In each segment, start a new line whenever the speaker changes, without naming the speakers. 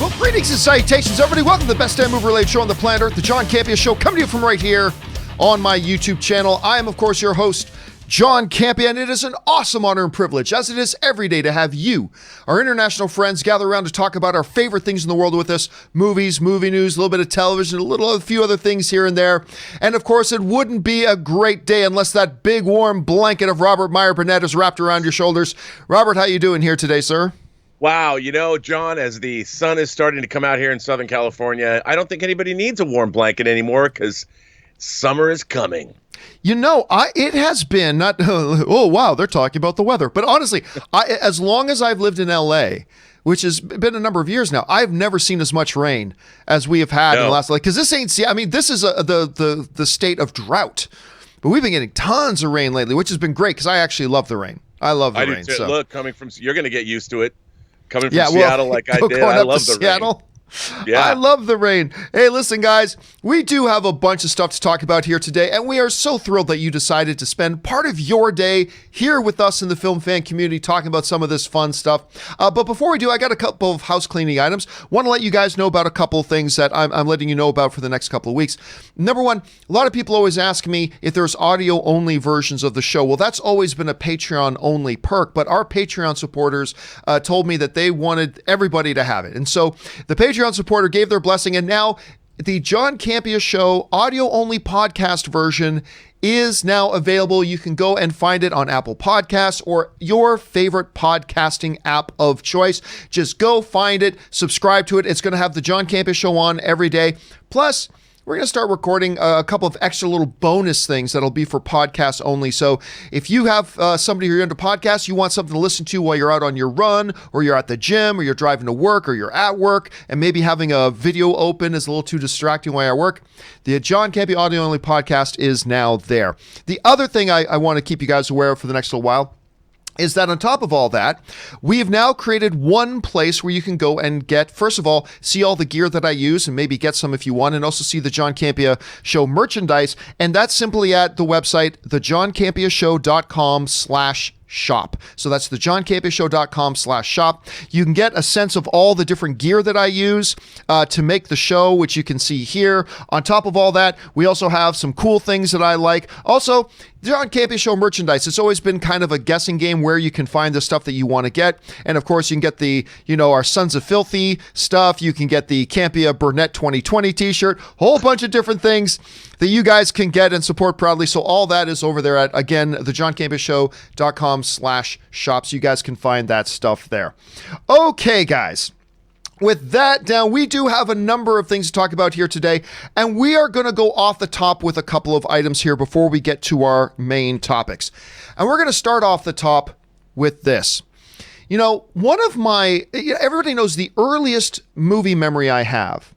Well, greetings and salutations, everybody. Welcome to the best damn movie-related show on the planet Earth, the John Campea Show, coming to you from right here on my YouTube channel. I am, of course, your host, John Campea, and it is an awesome honor and privilege, as it is every day, to have you, our international friends, gather around to talk about our favorite things in the world with us: movies, movie news, a little bit of television, a few other things here and there. And of course, it wouldn't be a great day unless that big warm blanket of Robert Meyer Burnett is wrapped around your shoulders. Robert, how you doing here today, sir?
Wow, you know, John, as the sun is starting to come out here in Southern California, I don't think anybody needs a warm blanket anymore because summer is coming.
You know, it has been not, oh, wow, they're talking about the weather. But honestly, as long as I've lived in LA, which has been a number of years now, I've never seen as much rain as we have had in the last, because this ain't, I mean, this is the state of drought. But we've been getting tons of rain lately, which has been great because I actually love the rain. I love the rain. So.
Look, you're going to get used to it. Coming from Seattle like I did, I love the rain. Yeah. I love the rain. Hey, listen, guys, we do have a bunch of stuff to talk about here today, and we are so thrilled that you decided to spend part of your day here with us in the film fan community talking about some of this fun stuff. But before we do, I got a couple of house cleaning items. Want to let you guys know about a couple of things that I'm letting you know about for the next couple of weeks. Number one, a lot of people always ask me if there's audio-only versions of the show. Well, that's always been a Patreon-only perk, but our Patreon supporters told me that they wanted everybody to have it. And so the Patreon supporter gave their blessing, and now the John Campea Show audio-only podcast version is now available. You can go and find it on Apple Podcasts or your favorite podcasting app of choice. Just go find it, subscribe to it. It's going to have the John Campea Show on every day. Plus, we're going to start recording a couple of extra little bonus things that'll be for podcasts only. So if you have somebody who's into podcasts, you want something to listen to while you're out on your run, or you're at the gym, or you're driving to work, or you're at work, and maybe having a video open is a little too distracting while you're at work, the John Campea Audio Only podcast is now there. The other thing I want to keep you guys aware of for the next little while is that on top of all that, we have now created one place where you can go and get, first of all, see all the gear that I use and maybe get some if you want, and also see the John Campea Show merchandise. And that's simply at the website, thejohncampeashow.com/shop. So that's thejohncampeashow.com/shop. You can get a sense of all the different gear that I use to make the show, which you can see here. On top of all that, we also have some cool things that I like. Also, the John Campea Show merchandise. It's always been kind of a guessing game where you can find the stuff that you want to get. And of course, you can get the, our Sons of Filthy stuff. You can get the Campea Burnett 2020 t-shirt, whole bunch of different things that you guys can get and support proudly. So all that is over there at, again, thejohncampeashow.com/shop. So you guys can find that stuff there. Okay, guys. With that down, we do have a number of things to talk about here today, and we are going to go off the top with a couple of items here before we get to our main topics. And we're going to start off the top with this. One of my, everybody knows the earliest movie memory I have.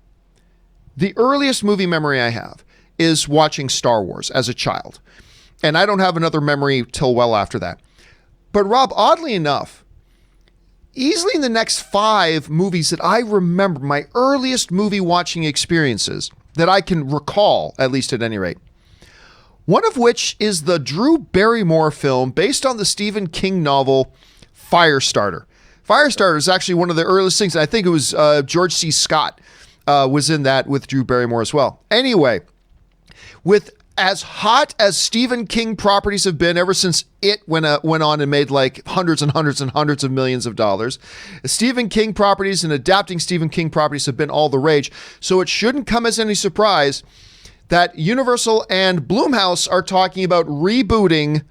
The earliest movie memory I have is watching Star Wars as a child. And I don't have another memory till well after that. But Rob, oddly enough, easily in the next 5 movies that I remember, my earliest movie watching experiences that I can recall, at least at any rate, one of which is the Drew Barrymore film based on the Stephen King novel Firestarter. Firestarter is actually one of the earliest things. I think it was George C. Scott was in that with Drew Barrymore as well. Anyway, with as hot as Stephen King properties have been ever since it went on and made like hundreds and hundreds and hundreds of millions of dollars, Stephen King properties and adapting Stephen King properties have been all the rage. So it shouldn't come as any surprise that Universal and Blumhouse are talking about rebooting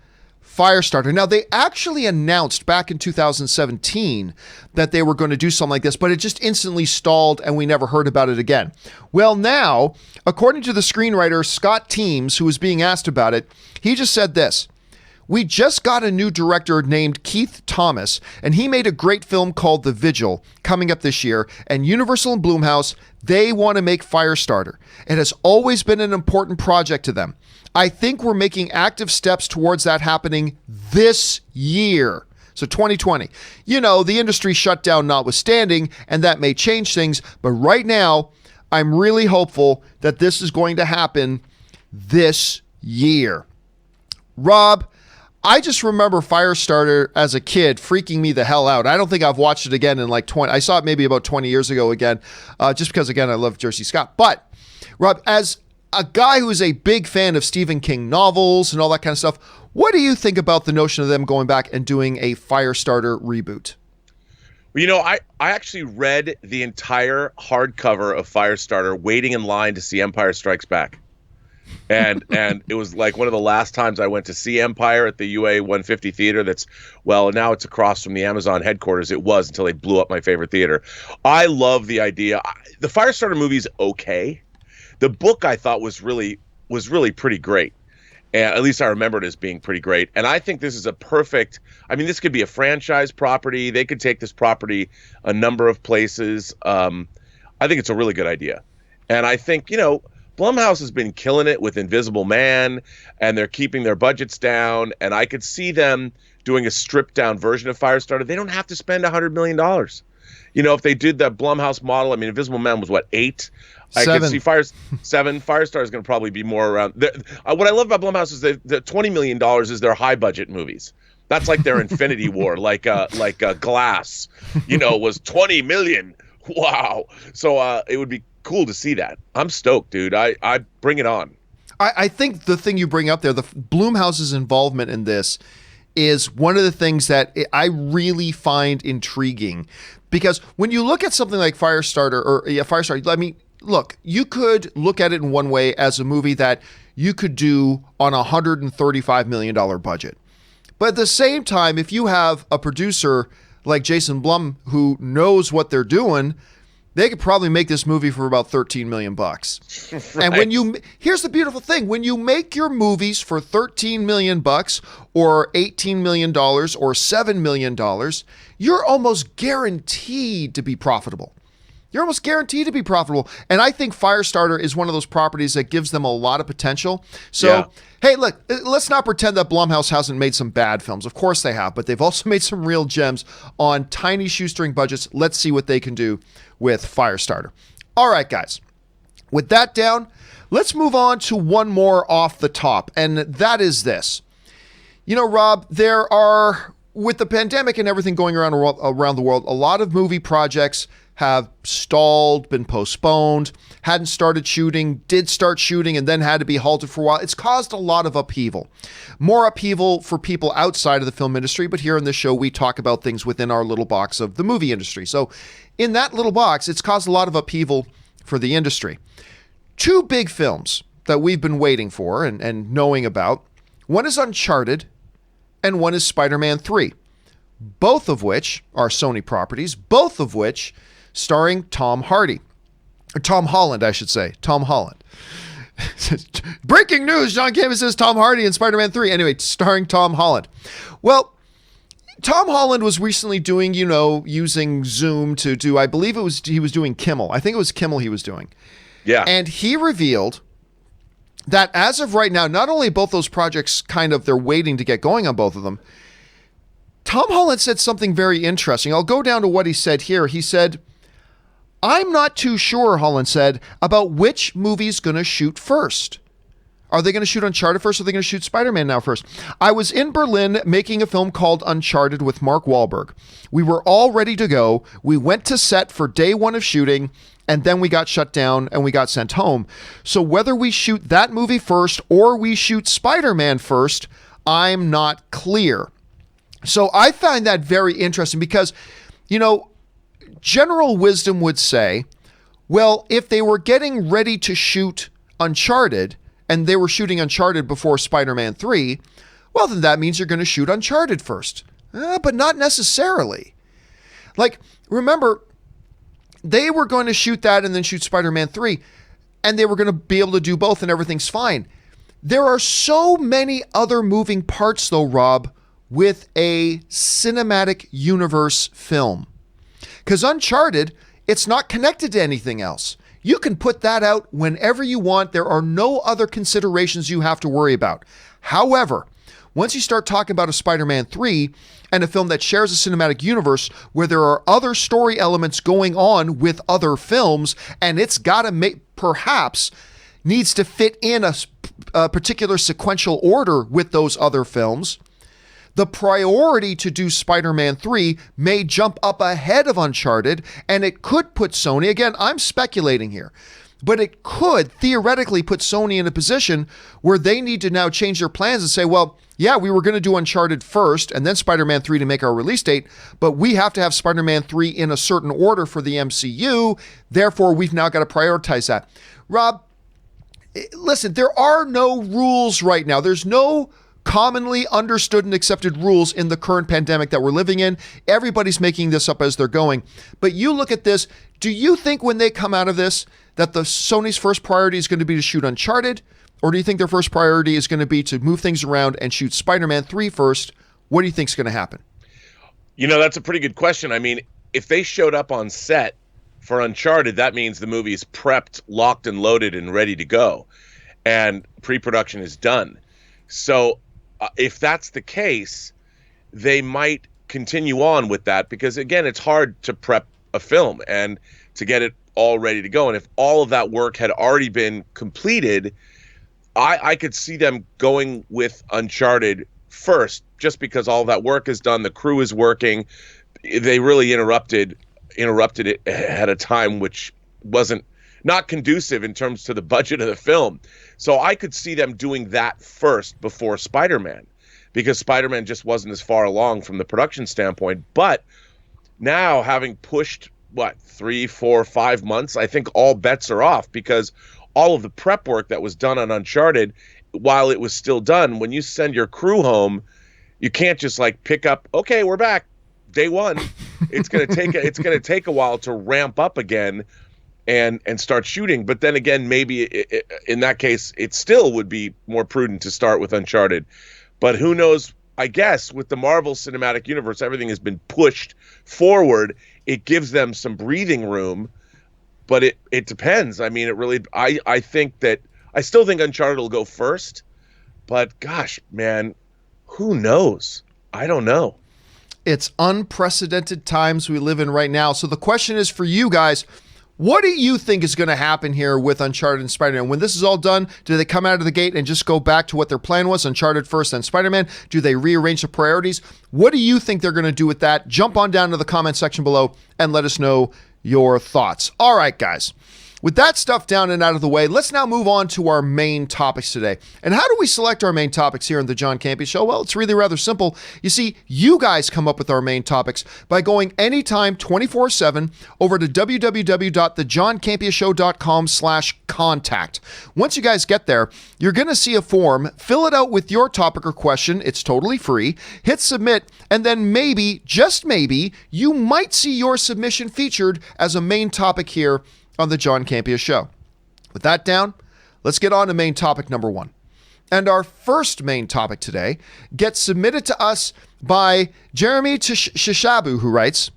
Firestarter. Now, they actually announced back in 2017 that they were going to do something like this, but it just instantly stalled and we never heard about it again. Well, now, according to the screenwriter Scott Teems, who was being asked about it, he just said this: "We just got a new director named Keith Thomas, and he made a great film called The Vigil coming up this year, and Universal and Blumhouse, they want to make Firestarter. It has always been an important project to them. I think we're making active steps towards that happening this year." So 2020. The industry shutdown notwithstanding, and that may change things, but right now, I'm really hopeful that this is going to happen this year. Rob, I just remember Firestarter as a kid freaking me the hell out. I don't think I've watched it again in like 20. I saw it maybe about 20 years ago again, just because, again, I love Jersey Scott. But, Rob, as a guy who is a big fan of Stephen King novels and all that kind of stuff, what do you think about the notion of them going back and doing a Firestarter reboot?
Well, I actually read the entire hardcover of Firestarter waiting in line to see Empire Strikes Back. And it was like one of the last times I went to see Empire at the UA 150 theater. Now it's across from the Amazon headquarters. It was until they blew up my favorite theater. I love the idea. The Firestarter movie's okay. The book I thought was really pretty great. And at least I remember it as being pretty great. And I think this is this could be a franchise property. They could take this property a number of places. I think it's a really good idea. And I think, Blumhouse has been killing it with Invisible Man, and they're keeping their budgets down. And I could see them doing a stripped down version of Firestarter. They don't have to spend $100 million. If they did the Blumhouse model, Invisible Man was what, 8? I can see 7. Firestarter is going to probably be more around. What I love about Blumhouse is the $20 million is their high budget movies. That's like their Infinity War, like Glass, was 20 million. Wow. So it would be cool to see that. I'm stoked, dude. I bring it on.
I think the thing you bring up there, the Blumhouse's involvement in this is one of the things that I really find intriguing, because when you look at something like Firestarter, look, you could look at it in one way as a movie that you could do on a $135 million budget. But at the same time, if you have a producer like Jason Blum who knows what they're doing, they could probably make this movie for about $13 million. Right. And here's the beautiful thing, when you make your movies for $13 million or $18 million or $7 million, you're almost guaranteed to be profitable. You're almost guaranteed to be profitable. And I think Firestarter is one of those properties that gives them a lot of potential. So, Hey, look, let's not pretend that Blumhouse hasn't made some bad films. Of course they have, but they've also made some real gems on tiny shoestring budgets. Let's see what they can do with Firestarter. All right, guys. With that down, let's move on to one more off the top, and that is this. Rob, there are, with the pandemic and everything going around the world, a lot of movie projects have stalled, been postponed, hadn't started shooting, did start shooting, and then had to be halted for a while. It's caused a lot of upheaval. More upheaval for people outside of the film industry, but here on this show, we talk about things within our little box of the movie industry. So in that little box, it's caused a lot of upheaval for the industry. 2 big films that we've been waiting for and knowing about. One is Uncharted, and one is Spider-Man 3. Both of which are Sony properties, both of which starring Tom Holland, I should say. Tom Holland. Breaking news, John Campea says Tom Hardy in Spider-Man 3. Anyway, starring Tom Holland. Well, Tom Holland was recently doing, using Zoom to do, I believe he was doing Kimmel. I think it was Kimmel he was doing.
Yeah.
And he revealed that as of right now, not only both those projects they're waiting to get going on both of them, Tom Holland said something very interesting. I'll go down to what he said here. He said, "I'm not too sure," Holland said, "about which movie's going to shoot first. Are they going to shoot Uncharted first, or are they going to shoot Spider-Man now first? I was in Berlin making a film called Uncharted with Mark Wahlberg. We were all ready to go. We went to set for day 1 of shooting, and then we got shut down and we got sent home. So whether we shoot that movie first or we shoot Spider-Man first, I'm not clear." So I find that very interesting because, general wisdom would say, well, if they were getting ready to shoot Uncharted and they were shooting Uncharted before Spider-Man 3, well, then that means you're going to shoot Uncharted first. But not necessarily. Remember, they were going to shoot that and then shoot Spider-Man 3, and they were going to be able to do both and everything's fine. There are so many other moving parts, though, Rob, with a cinematic universe film. Because Uncharted, it's not connected to anything else. You can put that out whenever you want. There are no other considerations you have to worry about. However, once you start talking about a Spider-Man 3 and a film that shares a cinematic universe where there are other story elements going on with other films, and it's got to perhaps needs to fit in a particular sequential order with those other films, the priority to do Spider-Man 3 may jump up ahead of Uncharted, and it could put Sony, again, I'm speculating here, but it could theoretically put Sony in a position where they need to now change their plans and say, well, yeah, we were going to do Uncharted first and then Spider-Man 3 to make our release date, but we have to have Spider-Man 3 in a certain order for the MCU. Therefore, we've now got to prioritize that. Rob, listen, there are no rules right now. There's no commonly understood and accepted rules in the current pandemic that we're living in. Everybody's making this up as they're going. But you look at this, do you think when they come out of this that the Sony's first priority is going to be to shoot Uncharted? Or do you think their first priority is going to be to move things around and shoot Spider-Man 3 first? What do you think is going to happen?
That's a pretty good question. I mean, if they showed up on set for Uncharted, that means the movie is prepped, locked and loaded and ready to go. And pre-production is done. So if that's the case, they might continue on with that because, again, it's hard to prep a film and to get it all ready to go. And if all of that work had already been completed, I could see them going with Uncharted first, just because all that work is done. The crew is working. They really interrupted it at a time which wasn't not conducive in terms to the budget of the film. So I could see them doing that first before Spider-Man, because Spider-Man just wasn't as far along from the production standpoint. But now, having pushed 3, 4, 5 months, I think all bets are off, because all of the prep work that was done on Uncharted, while it was still done, when you send your crew home, you can't just pick up, okay, we're back, day one. It's gonna take a while to ramp up again and start shooting. But then again, maybe in that case, it still would be more prudent to start with Uncharted. But who knows? I guess with the Marvel Cinematic Universe, everything has been pushed forward. It gives them some breathing room. But it depends. I mean, it really, I think that, I still think Uncharted will go first, but gosh, man, who knows? I don't know.
It's unprecedented times we live in right now. So the question is for you guys, what do you think is going to happen here with Uncharted and Spider-Man? When this is all done, do they come out of the gate and just go back to what their plan was, Uncharted first, then Spider-Man? Do they rearrange the priorities? What do you think they're going to do with that? Jump on down to the comment section below and let us know your thoughts. All right, guys. With that stuff down and out of the way, let's now move on to our main topics today. And how do we select our main topics here on the John Campea Show? Well, it's really rather simple. You see, you guys come up with our main topics by going anytime 24/7 over to www.thejohncampeashow.com/contact. Once you guys get there, you're going to see a form. Fill it out with your topic or question. It's totally free. Hit submit, and then maybe, just maybe, you might see your submission featured as a main topic here on the John Campea Show. With that down, let's get on to main topic number 1. And our first main topic today gets submitted to us by Jeremy Shishabu, who writes,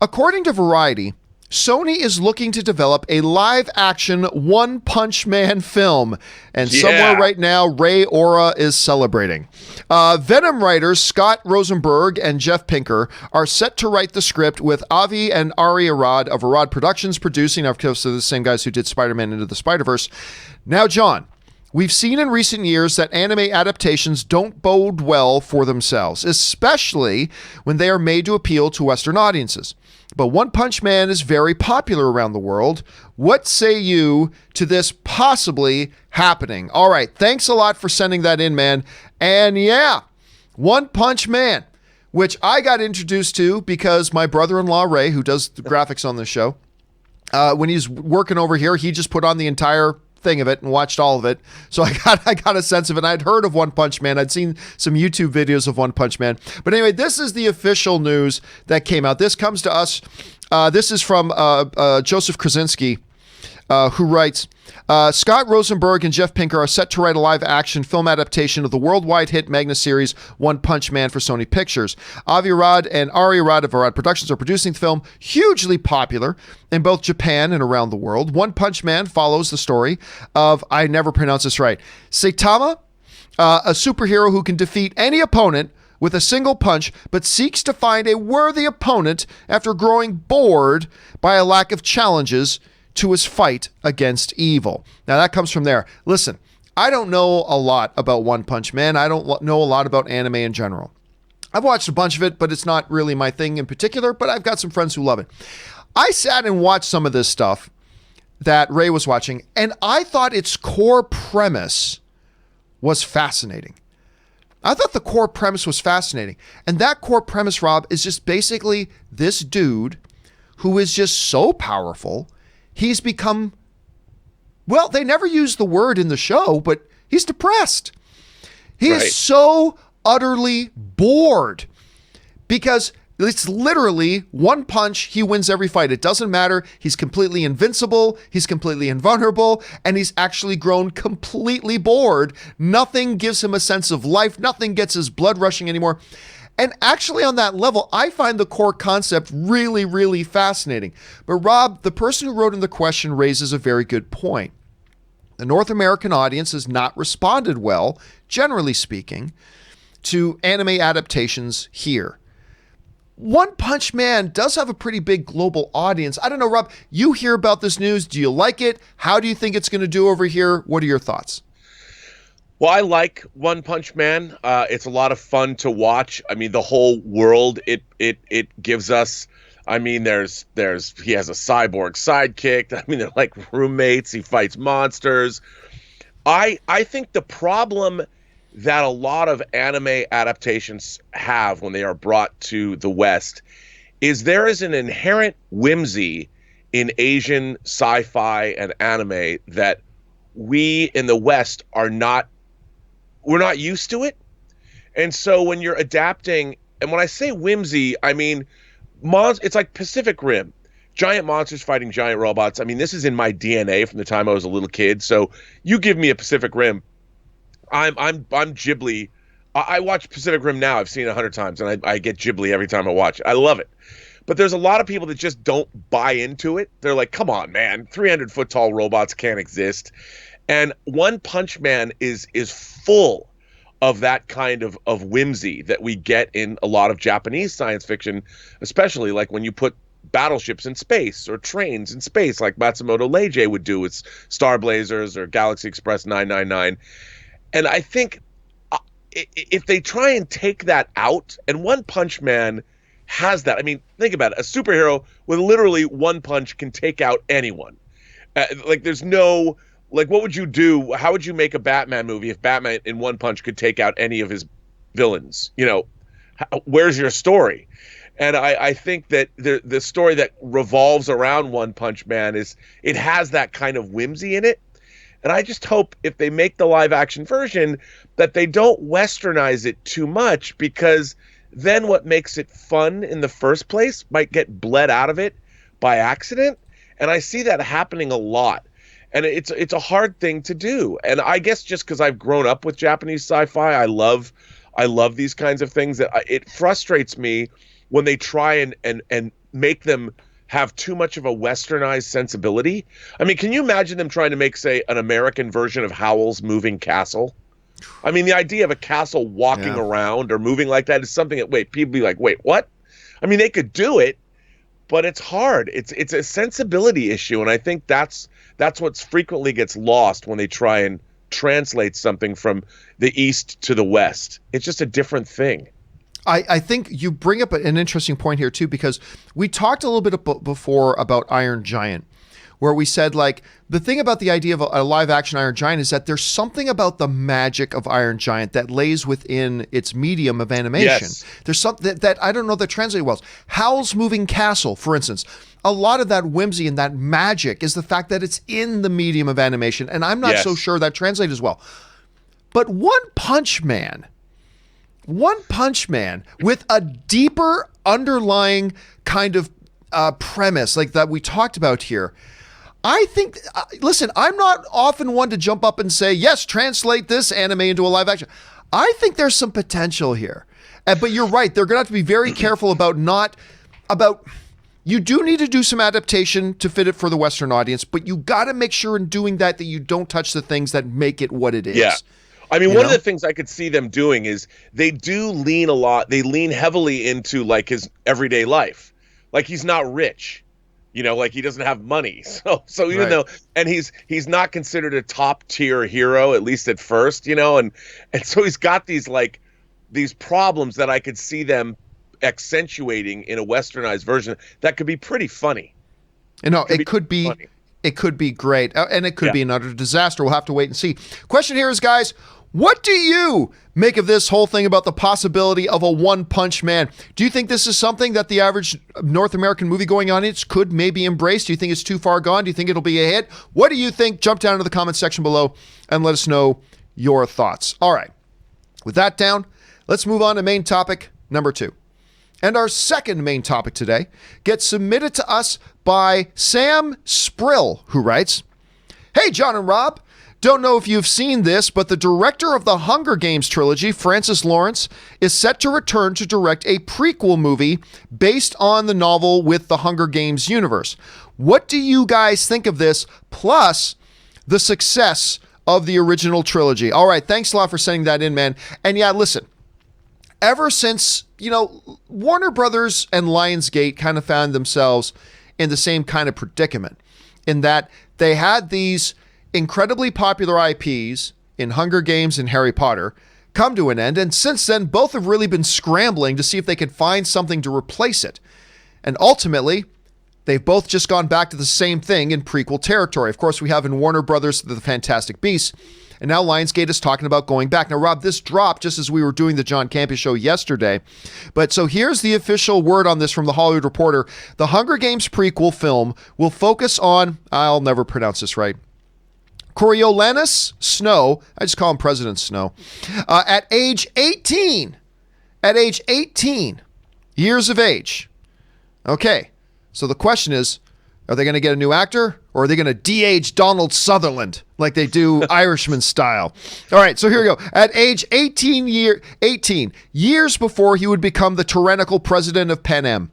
according to Variety, Sony is looking to develop a live-action One Punch Man film, and somewhere right now, Ray Ora is celebrating. Venom writers Scott Rosenberg and Jeff Pinker are set to write the script, with Avi and Ari Arad of Arad Productions producing. Of course, they're the same guys who did Spider-Man Into the Spider-Verse. Now, John, we've seen in recent years that anime adaptations don't bode well for themselves, especially when they are made to appeal to Western audiences. But One Punch Man is very popular around the world. What say you to this possibly happening? All right, thanks a lot for sending that in, man. And yeah, One Punch Man, which I got introduced to because my brother-in-law, Ray, who does the graphics on this show, when he's working over here, he just put on the entire thing of it and watched all of it. So I got a sense of it. I'd heard of One Punch Man. I'd seen some YouTube videos of One Punch Man. But anyway, this is the official news that came out. This comes to us. This is from Joseph Krasinski, who writes, Scott Rosenberg and Jeff Pinker are set to write a live-action film adaptation of the worldwide hit Magna series One Punch Man for Sony Pictures. Avi Arad and Ari Arad of Arad Productions are producing the film, hugely popular in both Japan and around the world. One Punch Man follows the story of, I never pronounce this right, Saitama, a superhero who can defeat any opponent with a single punch, but seeks to find a worthy opponent after growing bored by a lack of challenges to his fight against evil. Now that comes from there. Listen, I don't know a lot about One Punch Man. I don't know a lot about anime in general. I've watched a bunch of it, but it's not really my thing in particular, but I've got some friends who love it. I sat and watched some of this stuff that Ray was watching, and I thought its core premise was fascinating. I thought the core premise was fascinating. And that core premise, Rob, is just basically this dude who is just so powerful. He's become, well, they never use the word in the show, but he's depressed. He is so utterly bored because it's literally one punch, he wins every fight. It doesn't matter. He's completely invincible. He's completely invulnerable. And he's actually grown completely bored. Nothing gives him a sense of life. Nothing gets his blood rushing anymore. And actually on that level, I find the core concept really, really fascinating. But Rob, the person who wrote in the question raises a very good point. The North American audience has not responded well, generally speaking, to anime adaptations here. One Punch Man does have a pretty big global audience. I don't know, Rob, you hear about this news. Do you like it? How do you think it's going to do over here? What are your thoughts?
Well, I like One Punch Man. It's a lot of fun to watch. I mean, the whole world it gives us. I mean, he has a cyborg sidekick. I mean, they're like roommates. He fights monsters. I think the problem that a lot of anime adaptations have when they are brought to the West is there is an inherent whimsy in Asian sci-fi and anime that we in the West we're not used to it. And so when you're adapting, and when I say whimsy, I mean, it's like Pacific Rim, giant monsters fighting giant robots. I mean, this is in my DNA from the time I was a little kid. So you give me a Pacific Rim, I'm Ghibli. I watch Pacific Rim now. I've seen it 100 times, and I get Ghibli every time I watch it. I love it. But there's a lot of people that just don't buy into it. They're like, come on, man, 300-foot tall robots can't exist. And One Punch Man is full of that kind of whimsy that we get in a lot of Japanese science fiction, especially like when you put battleships in space or trains in space like Matsumoto Leiji would do with Star Blazers or Galaxy Express 999. And I think if they try and take that out, and One Punch Man has that. I mean, think about it. A superhero with literally one punch can take out anyone. Like there's no, like what would you do? How would you make a Batman movie if Batman in one punch could take out any of his villains? You know, where's your story? And I think that the story that revolves around One Punch Man it has that kind of whimsy in it. And I just hope if they make the live action version that they don't westernize it too much, because then what makes it fun in the first place might get bled out of it by accident. And I see that happening a lot. And it's a hard thing to do. And I guess just because I've grown up with Japanese sci-fi, I love these kinds of things, that it frustrates me when they try and make them have too much of a westernized sensibility. I mean, can you imagine them trying to make, say, an American version of Howl's Moving Castle? I mean, the idea of a castle walking around or moving like that is something that, people be like, wait, what? I mean, they could do it, but it's hard. It's a sensibility issue, and I think that's what frequently gets lost when they try and translate something from the East to the West. It's just a different thing.
I think you bring up an interesting point here too, because we talked a little bit before about Iron Giant, where we said, like, the thing about the idea of a live action Iron Giant is that there's something about the magic of Iron Giant that lays within its medium of animation.
Yes.
There's something that I don't know that translates well. Howl's Moving Castle, for instance, a lot of that whimsy and that magic is the fact that it's in the medium of animation, and I'm not so sure that translates as well. But One Punch Man with a deeper underlying kind of premise like that we talked about here. I think, listen, I'm not often one to jump up and say, yes, translate this anime into a live action. I think there's some potential here. But you're right. They're going to have to be very careful you do need to do some adaptation to fit it for the Western audience, but you got to make sure in doing that you don't touch the things that make it what it is.
Yeah. I mean, one of the things I could see them doing is they do lean a lot. They lean heavily into like his everyday life. Like he's not rich, like he doesn't have money. So even though, and he's not considered a top tier hero, at least at first, and so he's got these problems that I could see them accentuating in a westernized version that could be pretty funny.
It could be funny. It could be great, and it could be an utter disaster. We'll have to wait and see. Question here is, guys, what do you make of this whole thing about the possibility of a one-punch man? Do you think this is something that the average North American movie-going audience could maybe embrace? Do you think it's too far gone? Do you think it'll be a hit? What do you think? Jump down into the comment section below and let us know your thoughts. All right. With that down, let's move on to main topic number 2. And our second main topic today gets submitted to us by Sam Sprill, who writes, "Hey, John and Rob. Don't know if you've seen this, but the director of the Hunger Games trilogy, Francis Lawrence, is set to return to direct a prequel movie based on the novel with the Hunger Games universe. What do you guys think of this, plus the success of the original trilogy?" All right, thanks a lot for sending that in, man. And yeah, listen, ever since, Warner Brothers and Lionsgate kind of found themselves in the same kind of predicament, in that they had these incredibly popular IPs in Hunger Games and Harry Potter come to an end, and since then both have really been scrambling to see if they could find something to replace it. And ultimately, they've both just gone back to the same thing in prequel territory. Of course, we have in Warner Brothers the Fantastic Beasts, and now Lionsgate is talking about going back. Now, Rob, this dropped just as we were doing the John Campea Show yesterday. But so here's the official word on this from the Hollywood Reporter. The Hunger Games prequel film will focus on, I'll never pronounce this right, Coriolanus Snow, I just call him President Snow, at age 18. At age 18 years of age. Okay, so the question is, are they going to get a new actor, or are they going to de-age Donald Sutherland like they do Irishman style? All right, so here we go. At age 18 years before he would become the tyrannical president of Pan Am,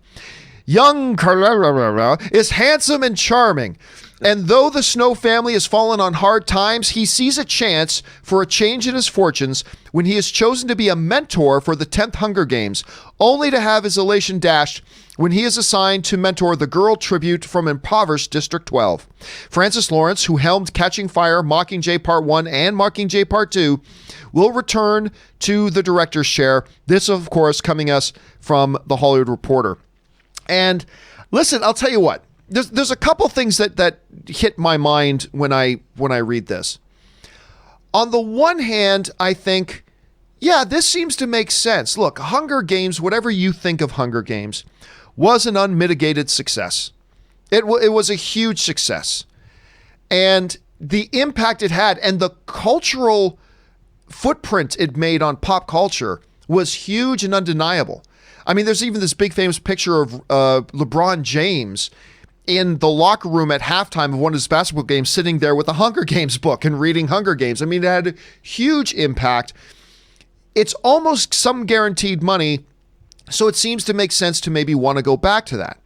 young Carrera is handsome and charming. And though the Snow family has fallen on hard times, he sees a chance for a change in his fortunes when he is chosen to be a mentor for the 10th Hunger Games, only to have his elation dashed when he is assigned to mentor the girl tribute from impoverished District 12. Francis Lawrence, who helmed Catching Fire, Mockingjay Part 1, and Mockingjay Part 2, will return to the director's chair. This, of course, coming us from the Hollywood Reporter. And listen, I'll tell you what. There's a couple things that hit my mind when I read this. On the one hand, I think, yeah, this seems to make sense. Look, Hunger Games, whatever you think of Hunger Games, was an unmitigated success. It was a huge success. And the impact it had and the cultural footprint it made on pop culture was huge and undeniable. I mean, there's even this big famous picture of LeBron James in the locker room at halftime of one of his basketball games, sitting there with a Hunger Games book and reading Hunger Games. I mean, it had a huge impact. It's almost some guaranteed money, so it seems to make sense to maybe want to go back to that.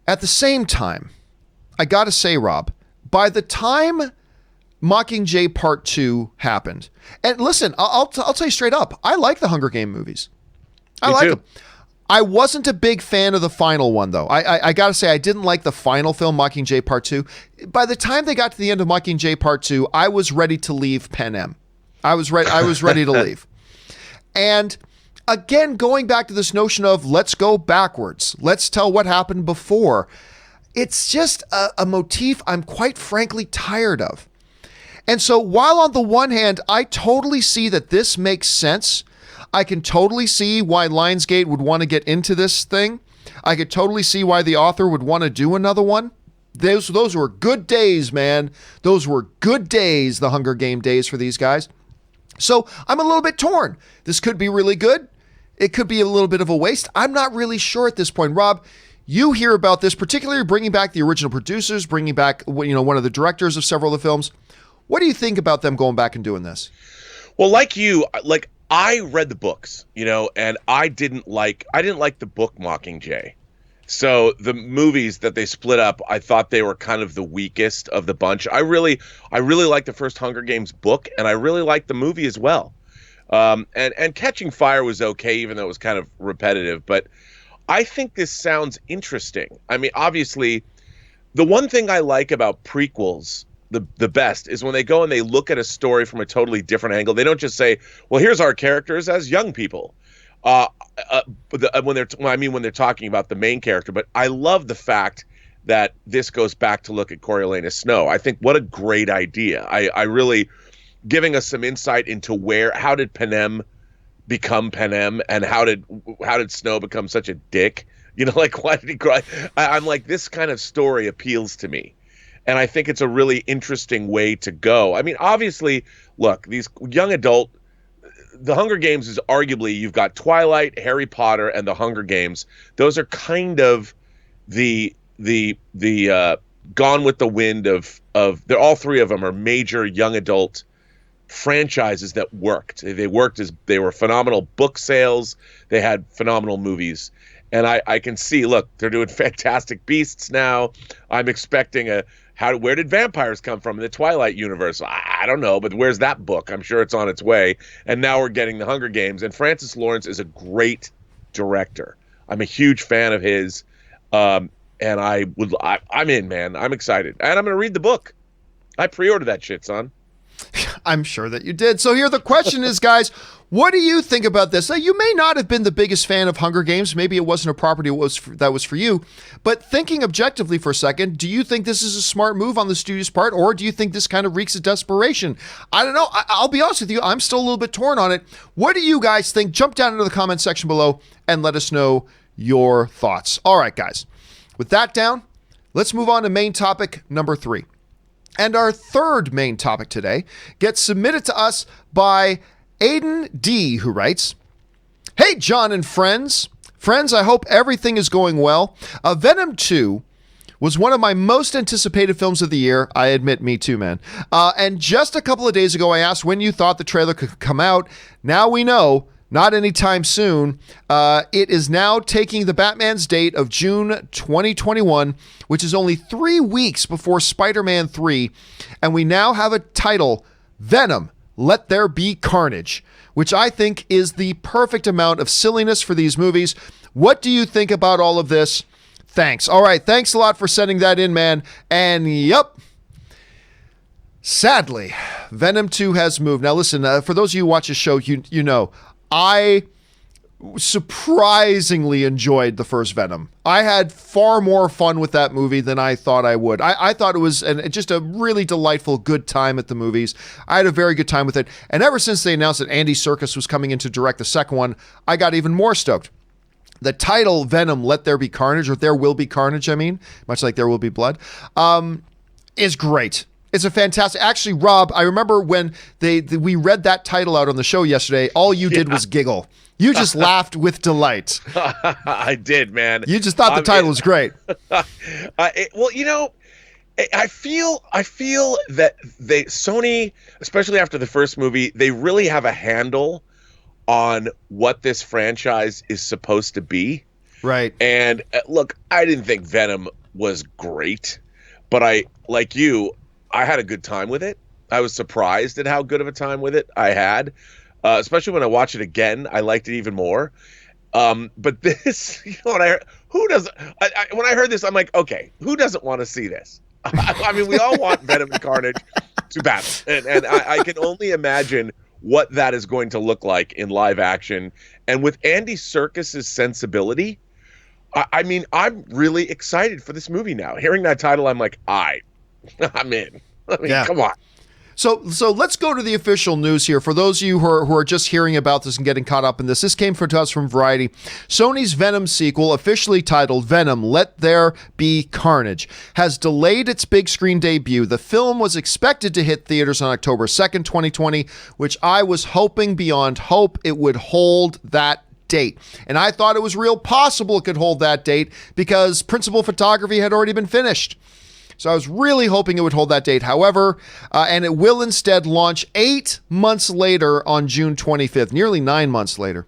At the same time, I got to say, Rob, by the time Mockingjay Part 2 happened, and listen, I'll tell you straight up, I like the Hunger Game movies. I like them. I wasn't a big fan of the final one, though. I got to say, I didn't like the final film, Mockingjay Part 2. By the time they got to the end of Mockingjay Part 2, I was ready to leave Pan Am. I was ready to leave. And again, going back to this notion of let's go backwards. Let's tell what happened before. It's just a motif I'm quite frankly tired of. And so while on the one hand, I totally see that this makes sense, I can totally see why Lionsgate would want to get into this thing. I could totally see why the author would want to do another one. Those were good days, man. Those were good days, the Hunger Game days for these guys. So I'm a little bit torn. This could be really good. It could be a little bit of a waste. I'm not really sure at this point. Rob, you hear about this, particularly bringing back the original producers, bringing back one of the directors of several of the films. What do you think about them going back and doing this?
Well, I read the books, and I didn't like the book Mockingjay. So the movies that they split up, I thought they were kind of the weakest of the bunch. I really liked the first Hunger Games book, and I really liked the movie as well. And Catching Fire was okay, even though it was kind of repetitive. But I think this sounds interesting. I mean, obviously, the one thing I like about prequels the best is when they go and they look at a story from a totally different angle. They don't just say, well, here's our characters as young people. When they're talking about the main character. But I love the fact that this goes back to look at Coriolanus Snow. I think what a great idea. I really giving us some insight into how did Panem become Panem, and how did Snow become such a dick? You know, like, why did he cry? I'm like, this kind of story appeals to me. And I think it's a really interesting way to go. I mean, obviously, look, these young adult, The Hunger Games is arguably, you've got Twilight, Harry Potter, and The Hunger Games. Those are kind of the Gone with the Wind of they're all three of them are major young adult franchises that worked. They worked as they were phenomenal book sales. They had phenomenal movies. And I can see, look, they're doing Fantastic Beasts now. I'm expecting where did vampires come from in the Twilight universe? I don't know, but where's that book? I'm sure it's on its way. And now we're getting The Hunger Games. And Francis Lawrence is a great director. I'm a huge fan of his. And I'm in, man. I'm excited. And I'm going to read the book. I pre-ordered that shit, son.
I'm sure that you did. So here the question is, guys, what do you think about this? Now, you may not have been the biggest fan of Hunger Games. Maybe it wasn't a property that was for you. But thinking objectively for a second, do you think this is a smart move on the studio's part, or do you think this kind of reeks of desperation? I don't know. I'll be honest with you. I'm still a little bit torn on it. What do you guys think? Jump down into the comment section below and let us know your thoughts. All right, guys. With that down, let's move on to main topic number 3. And our third main topic today gets submitted to us by Aiden D, who writes, "Hey, John and friends. Friends, I hope everything is going well. Venom 2 was one of my most anticipated films of the year. I admit, me too, man. And just a couple of days ago, I asked when you thought the trailer could come out. Now we know. Not anytime soon. It is now taking the Batman's date of June 2021, which is only 3 weeks before Spider-Man 3. And we now have a title, Venom, Let There Be Carnage, which I think is the perfect amount of silliness for these movies. What do you think about all of this? Thanks. All right. Thanks a lot for sending that in, man. And yep. Sadly, Venom 2 has moved. Now, listen, for those of you who watch the show, you know, I surprisingly enjoyed the first Venom. I had far more fun with that movie than I thought I would. I thought it was just a really delightful, good time at the movies. I had a very good time with it. And ever since they announced that Andy Serkis was coming in to direct the second one, I got even more stoked. The title, Venom, Let There Be Carnage, or There Will Be Carnage, I mean, much like There Will Be Blood, is great. It's a fantastic. Actually, Rob, I remember when we read that title out on the show yesterday. All you did was giggle. You just laughed with delight.
I did, man.
You just thought the title was great.
Well, you know, I feel that Sony, especially after the first movie, they really have a handle on what this franchise is supposed to be.
Right.
And look, I didn't think Venom was great, but I had a good time with it. I was surprised at how good of a time with it I had, especially when I watch it again. I liked it even more. But this, you know, when I heard this, I'm like, okay, who doesn't want to see this? I mean, we all want Venom and Carnage to battle, and I can only imagine what that is going to look like in live action. And with Andy Serkis's sensibility, I mean, I'm really excited for this movie now. Hearing that title, I'm like, I'm in. I mean, come on.
So let's go to the official news here. For those of you who are just hearing about this and getting caught up in this came to us from Variety. Sony's Venom sequel, officially titled Venom, Let There Be Carnage, has delayed its big screen debut. The film was expected to hit theaters on October 2nd, 2020, which I was hoping beyond hope it would hold that date. And I thought it was real possible it could hold that date because principal photography had already been finished. So I was really hoping it would hold that date. However, and it will instead launch 8 months later on June 25th, nearly 9 months later.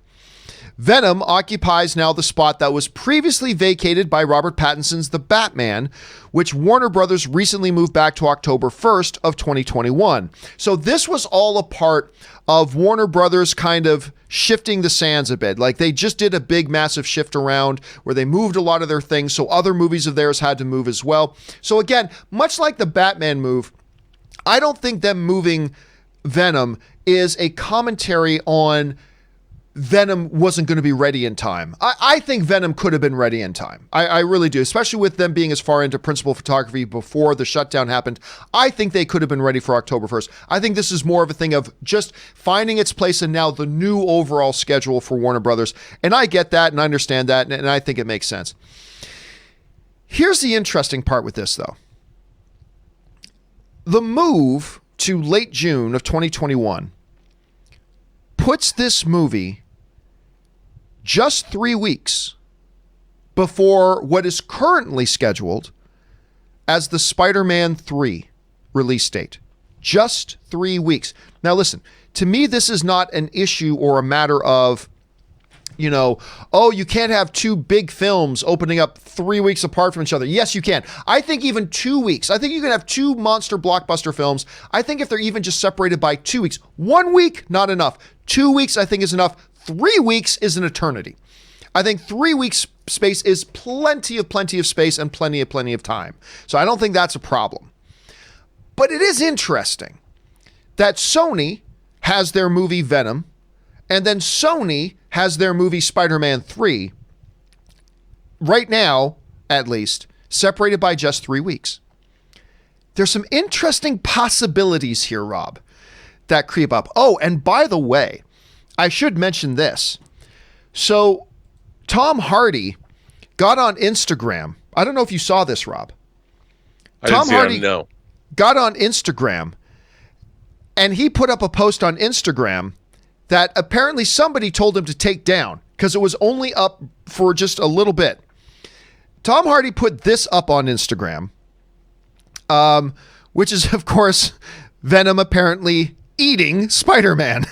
Venom occupies now the spot that was previously vacated by Robert Pattinson's The Batman, which Warner Brothers recently moved back to October 1st of 2021. So this was all a part of Warner Brothers kind of shifting the sands a bit. Like they just did a big, massive shift around where they moved a lot of their things, so other movies of theirs had to move as well. So again, much like the Batman move, I don't think them moving Venom is a commentary on Venom wasn't going to be ready in time. I think Venom could have been ready in time. I really do, especially with them being as far into principal photography before the shutdown happened. I think they could have been ready for October 1st. I think this is more of a thing of just finding its place in now the new overall schedule for Warner Brothers. And I get that and I understand that, and I think it makes sense. Here's the interesting part with this, though. The move to late June of 2021 puts this movie just 3 weeks before what is currently scheduled as the Spider-Man 3 release date. Just 3 weeks. Now listen, to me this is not an issue or a matter of, you know, oh, you can't have two big films opening up 3 weeks apart from each other. Yes, you can. I think even 2 weeks. I think you can have two monster blockbuster films. I think if they're even just separated by 2 weeks, 1 week, not enough. 2 weeks, I think, is enough. 3 weeks is an eternity. I think 3 weeks space is plenty of space and plenty of time. So I don't think that's a problem. But it is interesting that Sony has their movie Venom, and then Sony has their movie Spider-Man 3, right now, at least, separated by just 3 weeks. There's some interesting possibilities here, Rob, that creep up. Oh, and by the way, I should mention this. So Tom Hardy got on Instagram. I don't know if you saw this, Rob. Tom Hardy got on Instagram, and he put up a post on Instagram that apparently somebody told him to take down because it was only up for just a little bit. Tom Hardy put this up on Instagram, which is, of course, Venom apparently eating Spider-Man.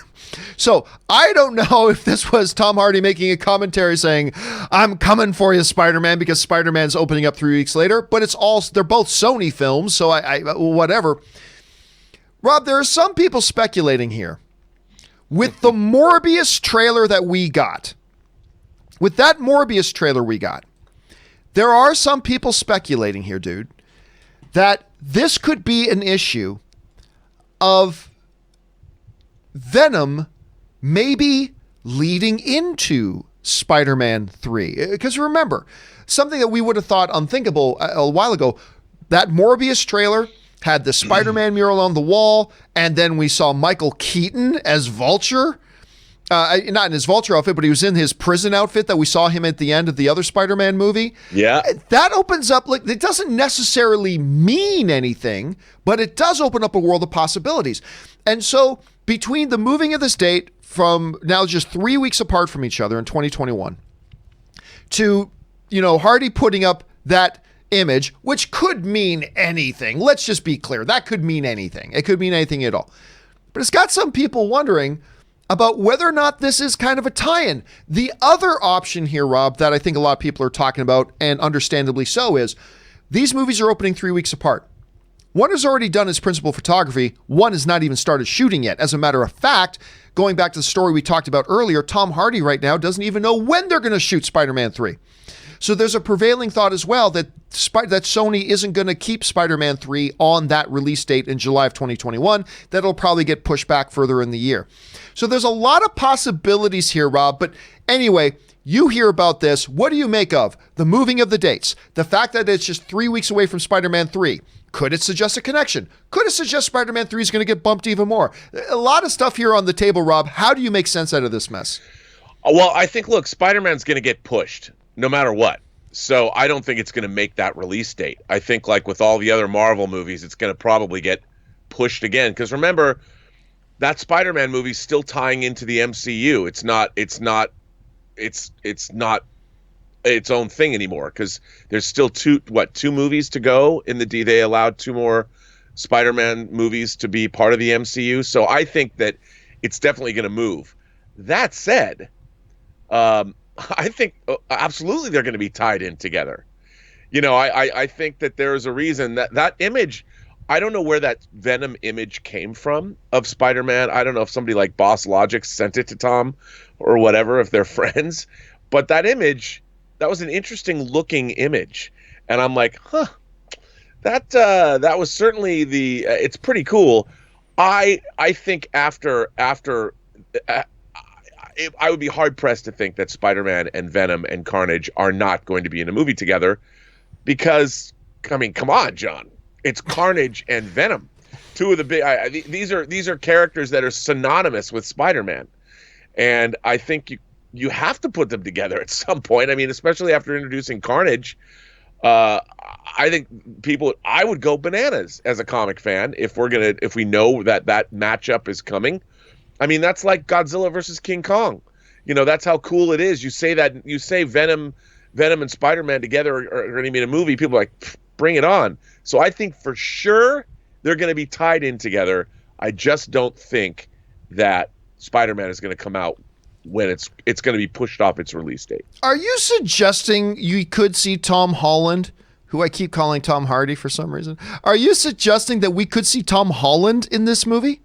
So I don't know if this was Tom Hardy making a commentary saying, I'm coming for you, Spider-Man, because Spider-Man's opening up 3 weeks later, but they're both Sony films, so whatever. Rob, there are some people speculating here. With the Morbius trailer that we got, there are some people speculating here, dude, that this could be an issue of Venom maybe leading into Spider-Man 3. Because remember, something that we would have thought unthinkable a while ago, that Morbius trailer had the Spider-Man mural on the wall, and then we saw Michael Keaton as Vulture. Not in his Vulture outfit, but he was in his prison outfit that we saw him at the end of the other Spider-Man movie. Yeah. That opens up, like, it doesn't necessarily mean anything, but it does open up a world of possibilities. And so between the moving of this date from now just 3 weeks apart from each other in 2021 to, Hardy putting up that image, which could mean anything. Let's just be clear. That could mean anything. It could mean anything at all. But it's got some people wondering about whether or not this is kind of a tie-in. The other option here, Rob, that I think a lot of people are talking about, and understandably so, is these movies are opening 3 weeks apart. One has already done his principal photography. One has not even started shooting yet. As a matter of fact, going back to the story we talked about earlier, Tom Hardy right now doesn't even know when they're going to shoot Spider-Man 3. So there's a prevailing thought as well that Sony isn't going to keep Spider-Man 3 on that release date in July of 2021, that it'll probably get pushed back further in the year. So there's a lot of possibilities here, Rob. But anyway, you hear about this. What do you make of the moving of the dates? The fact that it's just 3 weeks away from Spider-Man 3. Could it suggest a connection? Could it suggest Spider-Man 3 is going to get bumped even more? A lot of stuff here on the table, Rob. How do you make sense out of this mess?
Well, I think, look, Spider-Man's going to get pushed no matter what. So I don't think it's going to make that release date. I think, like with all the other Marvel movies, it's going to probably get pushed again. Because remember, that Spider-Man movie's still tying into the MCU. It's not its own thing anymore, because there's still two movies to go in the D. They allowed 2 more Spider-Man movies to be part of the MCU. So I think that it's definitely going to move. That said, I think absolutely they're going to be tied in together. You know, I think that there is a reason that image. I don't know where that Venom image came from of Spider-Man. I don't know if somebody like Boss Logic sent it to Tom or whatever, if they're friends. But that image, that was an interesting looking image. And I'm like, that was certainly it's pretty cool. I think after I would be hard pressed to think that Spider-Man and Venom and Carnage are not going to be in a movie together, because, I mean, come on, John. It's Carnage and Venom, two of the big. These are characters that are synonymous with Spider-Man, and I think you have to put them together at some point. I mean, especially after introducing Carnage, I think I would go bananas as a comic fan if we know that matchup is coming. I mean, that's like Godzilla versus King Kong. You know, that's how cool it is. You say Venom and Spider-Man together are going to be in a movie. People are like, bring it on. So I think for sure they're going to be tied in together. I just don't think that Spider-Man is going to come out when it's going to be pushed off its release date.
Are you suggesting you could see Tom Holland, who I keep calling Tom Hardy for some reason? Are you suggesting that we could see Tom Holland in this movie?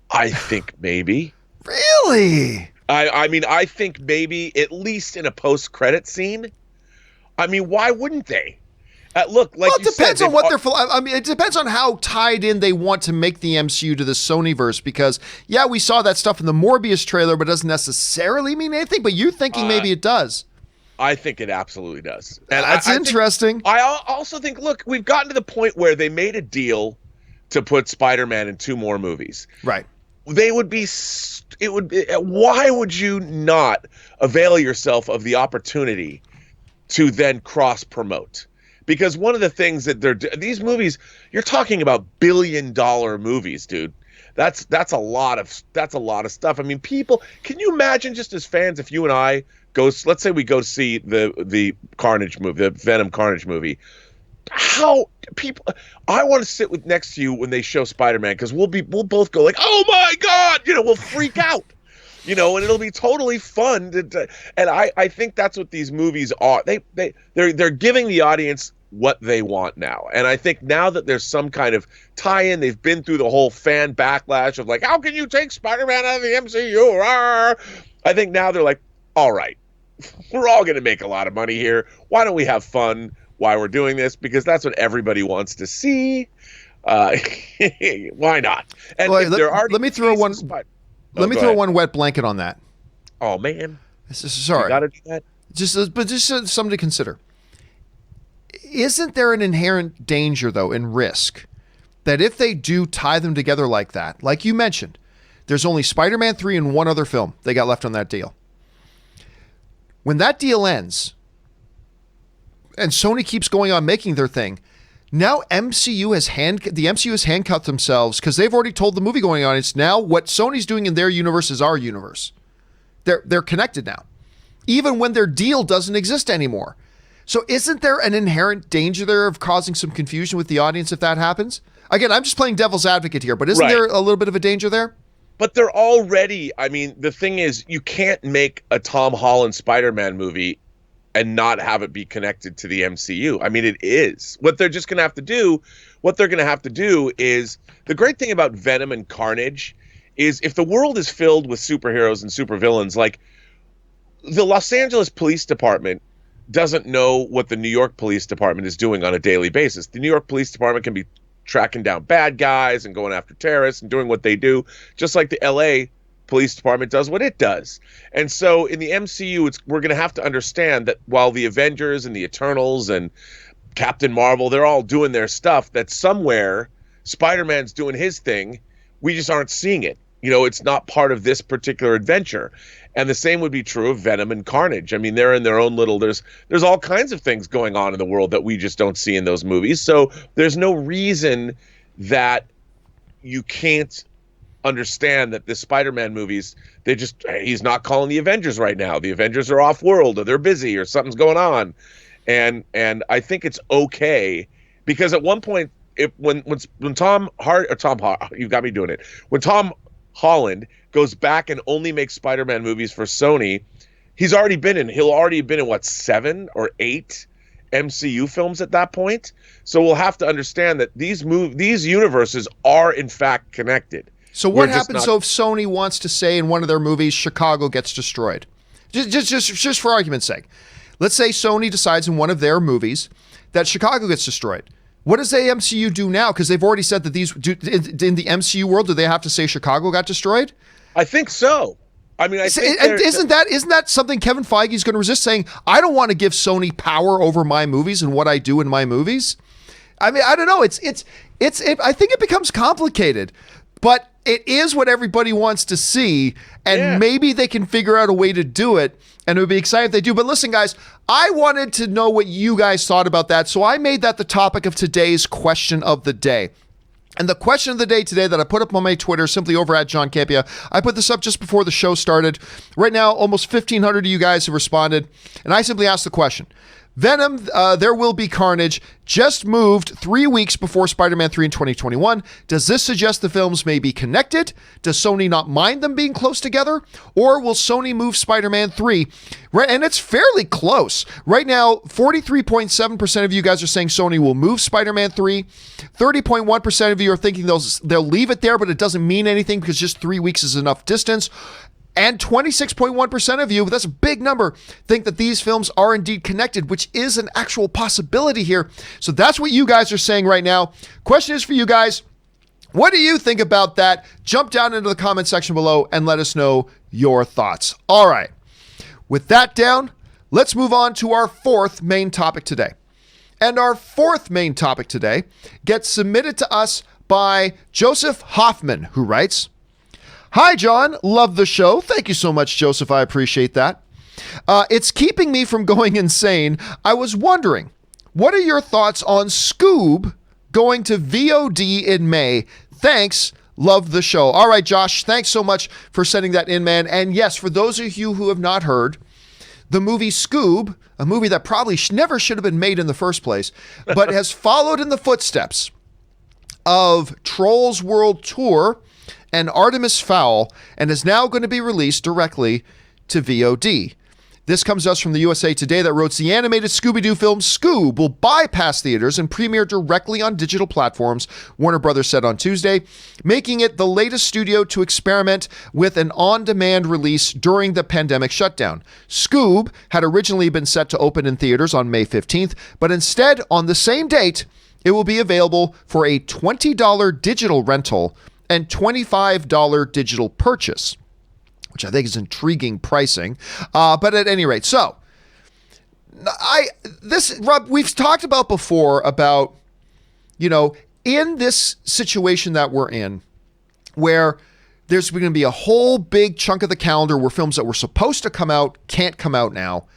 I think maybe.
Really?
I mean, I think maybe at least in a post-credit scene. I mean, why wouldn't they? Look, like
it depends on what they're. I mean, it depends on how tied in they want to make the MCU to the Sonyverse. Because we saw that stuff in the Morbius trailer, but it doesn't necessarily mean anything. But you're thinking maybe it does.
I think it absolutely does. And
that's interesting.
I also think, look, we've gotten to the point where they made a deal to put Spider-Man in 2 more movies.
Right.
Why would you not avail yourself of the opportunity to then cross promote? Because one of the things that these movies, you're talking about billion-dollar movies, dude. That's a lot of stuff. I mean, people, can you imagine, just as fans, if you and I let's say we go see the Carnage movie, the Venom Carnage movie, how people, I want to sit next to you when they show Spider-Man, because we'll both go like, oh my God, we'll freak out, and it'll be totally fun and I think that's what these movies are. They're giving the audience what they want now. And I think now that there's some kind of tie-in, they've been through the whole fan backlash of like, how can you take Spider-Man out of the MCU? I think now they're like, all right, we're all going to make a lot of money here. Why don't we have fun while we're doing this? Because that's what everybody wants to see. Why not? And
let me throw one wet blanket on that.
Oh man,
sorry,
you gotta do that.
Just something to consider. Isn't there an inherent danger, though, in risk, that if they do tie them together like that, like you mentioned, there's only Spider-Man 3 and one other film they got left on that deal. When that deal ends, and Sony keeps going on making their thing, now the MCU has handcuffed themselves, because they've already told the movie-going audience, now what Sony's doing in their universe is our universe. They're connected now, even when their deal doesn't exist anymore. So isn't there an inherent danger there of causing some confusion with the audience if that happens? Again, I'm just playing devil's advocate here, but isn't there a little bit of a danger there?
But they're already, I mean, the thing is, you can't make a Tom Holland Spider-Man movie and not have it be connected to the MCU. I mean, it is. What they're going to have to do is, the great thing about Venom and Carnage is, if the world is filled with superheroes and supervillains, like the Los Angeles Police Department doesn't know what the New York Police Department is doing on a daily basis. The New York Police Department can be tracking down bad guys and going after terrorists and doing what they do, just like the LA Police Department does what it does. And so in the MCU, we're going to have to understand that while the Avengers and the Eternals and Captain Marvel, they're all doing their stuff, that somewhere Spider-Man's doing his thing. We just aren't seeing it. It's not part of this particular adventure. And the same would be true of Venom and Carnage. I mean, they're in their own little, there's all kinds of things going on in the world that we just don't see in those movies. So there's no reason that you can't understand that the Spider-Man movies, he's not calling the Avengers right now. The Avengers are off world, or they're busy, or something's going on. And I think it's okay, because at one point, when Tom Hardy, you've got me doing it. When Tom Holland, goes back and only makes Spider-Man movies for Sony, he'll already been in what, 7 or 8 MCU films at that point. So we'll have to understand that these universes are in fact connected.
So what happens if Sony wants to say in one of their movies Chicago gets destroyed? Just for argument's sake. Let's say Sony decides in one of their movies that Chicago gets destroyed. What does the MCU do now? Because they've already said that in the MCU world, do they have to say Chicago got destroyed?
I think so. I mean,
isn't that something Kevin Feige is going to resist, saying, I don't want to give Sony power over my movies and what I do in my movies? I mean, I don't know. I think it becomes complicated, but it is what everybody wants to see, and maybe they can figure out a way to do it, and it would be exciting if they do. But listen, guys, I wanted to know what you guys thought about that, so I made that the topic of today's question of the day. And the question of the day today that I put up on my Twitter, simply over at John Campea, I put this up just before the show started. Right now, almost 1,500 of you guys have responded, and I simply asked the question. Venom, There Will Be Carnage, just moved 3 weeks before Spider-Man 3 in 2021. Does this suggest the films may be connected? Does Sony not mind them being close together? Or will Sony move Spider-Man 3? Right, and it's fairly close. Right now, 43.7% of you guys are saying Sony will move Spider-Man 3. 30.1% of you are thinking they'll leave it there, but it doesn't mean anything because just 3 weeks is enough distance. And 26.1% of you, that's a big number, think that these films are indeed connected, which is an actual possibility here. So that's what you guys are saying right now. Question is for you guys. What do you think about that? Jump down into the comment section below and let us know your thoughts. All right. With that down, let's move on to our fourth main topic today. And our fourth main topic today gets submitted to us by Joseph Hoffman, who writes, Hi, John. Love the show. Thank you so much, Joseph. I appreciate that. It's keeping me from going insane. I was wondering, what are your thoughts on Scoob going to VOD in May? Thanks. Love the show. All right, Josh, thanks so much for sending that in, man. And yes, for those of you who have not heard, the movie Scoob, a movie that probably never should have been made in the first place, but has followed in the footsteps of Trolls World Tour and Artemis Fowl, and is now going to be released directly to VOD. This comes to us from the USA Today that wrote, the animated Scooby-Doo film Scoob will bypass theaters and premiere directly on digital platforms, Warner Brothers said on Tuesday, making it the latest studio to experiment with an on-demand release during the pandemic shutdown. Scoob had originally been set to open in theaters on May 15th, but instead, on the same date, it will be available for a $20 digital rental and $25 digital purchase, which I think is intriguing pricing. But at any rate, so Rob, we've talked about before about, in this situation that we're in, where there's going to be a whole big chunk of the calendar where films that were supposed to come out can't come out now.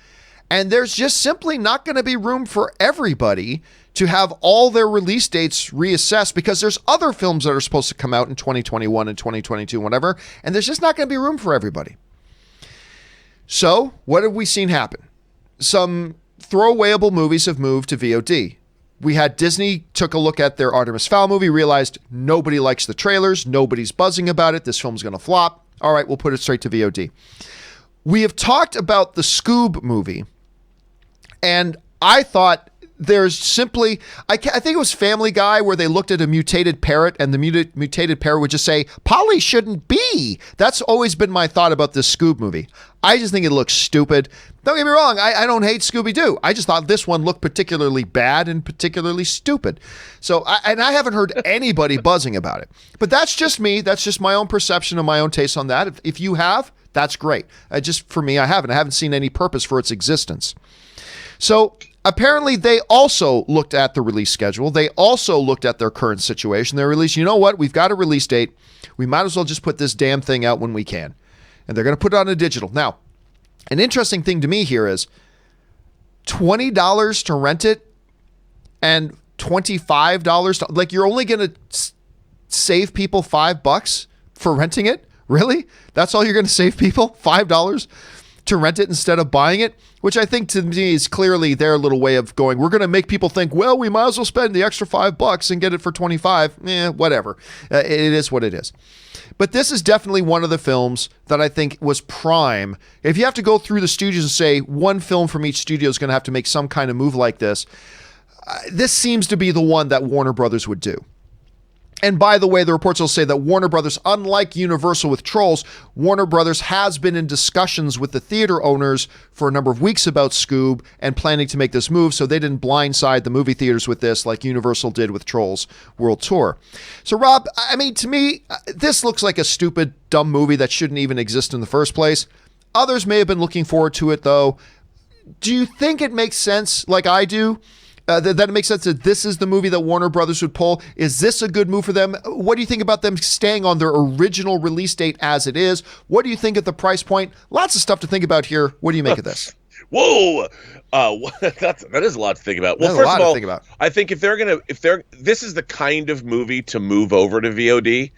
And there's just simply not going to be room for everybody to have all their release dates reassessed because there's other films that are supposed to come out in 2021 and 2022, whatever, and there's just not going to be room for everybody. So what have we seen happen? Some throwawayable movies have moved to VOD. We had Disney took a look at their Artemis Fowl movie, realized nobody likes the trailers, nobody's buzzing about it, this film's going to flop. All right, we'll put it straight to VOD. We have talked about the Scoob movie, and I thought there's simply, I think it was Family Guy where they looked at a mutated parrot and the mutated parrot would just say, Polly shouldn't be. That's always been my thought about this Scoob movie. I just think it looks stupid. Don't get me wrong. I don't hate Scooby-Doo. I just thought this one looked particularly bad and particularly stupid. So, I haven't heard anybody buzzing about it, but that's just me. That's just my own perception and my own taste on that. If you have, that's great. Just for me, I haven't seen any purpose for its existence. So apparently they also looked at the release schedule. They also looked at their current situation. They released, you know what? We've got a release date. We might as well just put this damn thing out when we can. And they're going to put it on a digital. Now, an interesting thing to me here is $20 to rent it and $25 to, like, you're only going to save people $5 for renting it? Really? That's all you're going to save people? $5? to rent it instead of buying it, which I think to me is clearly their little way of going, we're going to make people think, well, we might as well spend the extra $5 and get it for 25. Whatever. It is what it is. But this is definitely one of the films that I think was prime. If you have to go through the studios and say one film from each studio is going to have to make some kind of move like this, this seems to be the one that Warner Brothers would do. And by the way, the reports will say that Warner Brothers, unlike Universal with Trolls, Warner Brothers has been in discussions with the theater owners for a number of weeks about Scoob and planning to make this move, so they didn't blindside the movie theaters with this like Universal did with Trolls World Tour. So Rob, I mean, to me, this looks like a stupid, dumb movie that shouldn't even exist in the first place. Others may have been looking forward to it, though. Do you think it makes sense, like I do, that it makes sense that this is the movie that Warner Brothers would pull? Is this a good move for them? What do you think about them staying on their original release date as it is? What do you think of the price point? Lots of stuff to think about here. What do you make of this?
Whoa, that is a lot to think about. Well, first of all, I think this is the kind of movie to move over to VOD.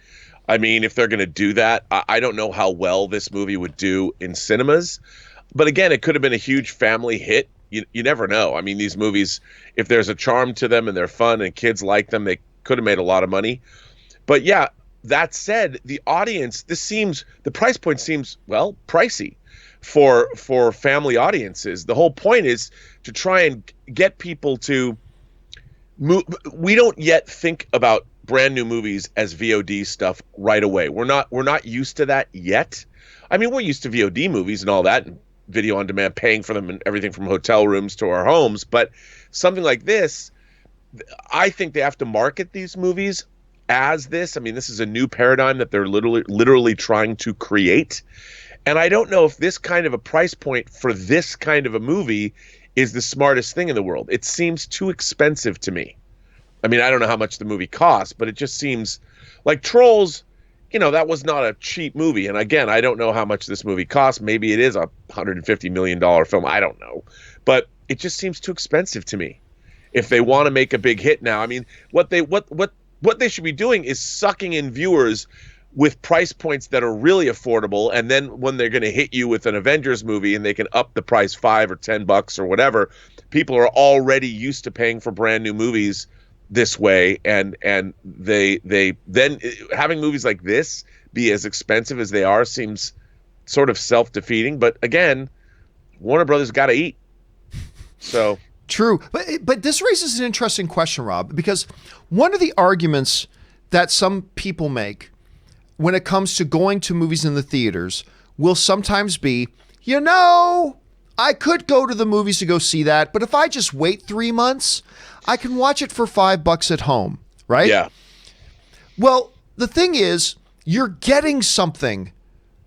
I mean, if they're going to do that, I don't know how well this movie would do in cinemas. But again, it could have been a huge family hit. You never know. I mean, these movies, if there's a charm to them and they're fun and kids like them, they could have made a lot of money. But yeah, that said, the price point seems, well, pricey for family audiences. The whole point is to try and get people to move. We don't yet think about brand new movies as VOD stuff right away. We're not used to that yet. I mean, we're used to VOD movies and all that, and video on demand, paying for them and everything from hotel rooms to our homes. But something like this, I think they have to market these movies as this. I mean, this is a new paradigm that they're literally trying to create. And I don't know if this kind of a price point for this kind of a movie is the smartest thing in the world. It seems too expensive to me. I mean, I don't know how much the movie costs, but it just seems like Trolls, that was not a cheap movie. And again, I don't know how much this movie costs. Maybe it is a $150 million film. I don't know. But it just seems too expensive to me. If they want to make a big hit now, I mean, what they should be doing is sucking in viewers with price points that are really affordable. And then when they're going to hit you with an Avengers movie and they can up the price $5 or $10 or whatever, people are already used to paying for brand new movies this way, and they then having movies like this be as expensive as they are seems sort of self-defeating. But again, Warner Brothers got to eat. So
true, but this raises an interesting question, Rob, because one of the arguments that some people make when it comes to going to movies in the theaters will sometimes be, I could go to the movies to go see that, but if I just wait 3 months, I can watch it for $5 at home, right?
Yeah.
Well, the thing is, you're getting something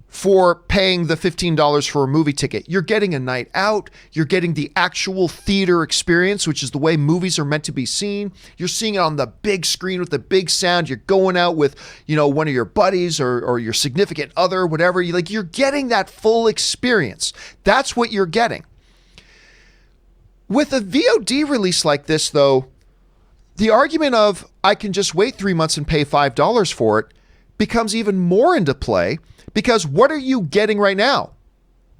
for paying the $15 for a movie ticket. You're getting a night out. You're getting the actual theater experience, which is the way movies are meant to be seen. You're seeing it on the big screen with the big sound. You're going out with, one of your buddies or your significant other, whatever. You're getting that full experience. That's what you're getting. With a VOD release like this, though, the argument of I can just wait 3 months and pay $5 for it becomes even more into play, because what are you getting right now?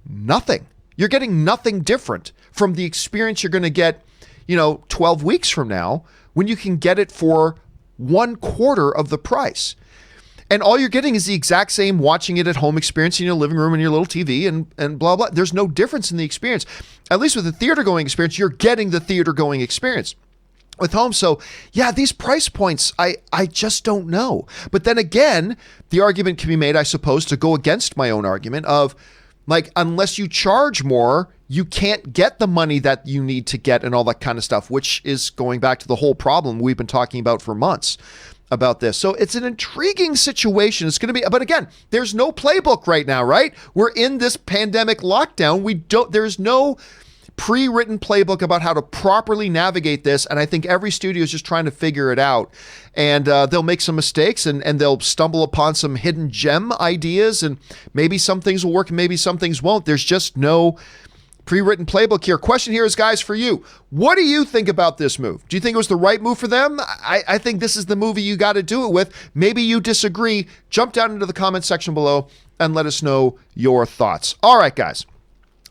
Nothing. You're getting nothing different from the experience you're going to get, 12 weeks from now, when you can get it for 1/4 of the price. And all you're getting is the exact same watching it at home experience in your living room and your little TV and blah, blah. There's no difference in the experience. At least with the theater going experience, you're getting the theater going experience with home. So yeah, these price points, I just don't know. But then again, the argument can be made, I suppose, to go against my own argument of, unless you charge more, you can't get the money that you need to get and all that kind of stuff, which is going back to the whole problem we've been talking about for months about this. So it's an intriguing situation. It's going to be, but again, there's no playbook right now, right? We're in this pandemic lockdown. There's no pre-written playbook about how to properly navigate this. And I think every studio is just trying to figure it out. And they'll make some mistakes and they'll stumble upon some hidden gem ideas. And maybe some things will work and maybe some things won't. There's just no pre-written playbook here. Question here is, guys, for you. What do you think about this move? Do you think it was the right move for them? I think this is the movie you got to do it with. Maybe you disagree. Jump down into the comment section below and let us know your thoughts. All right, guys.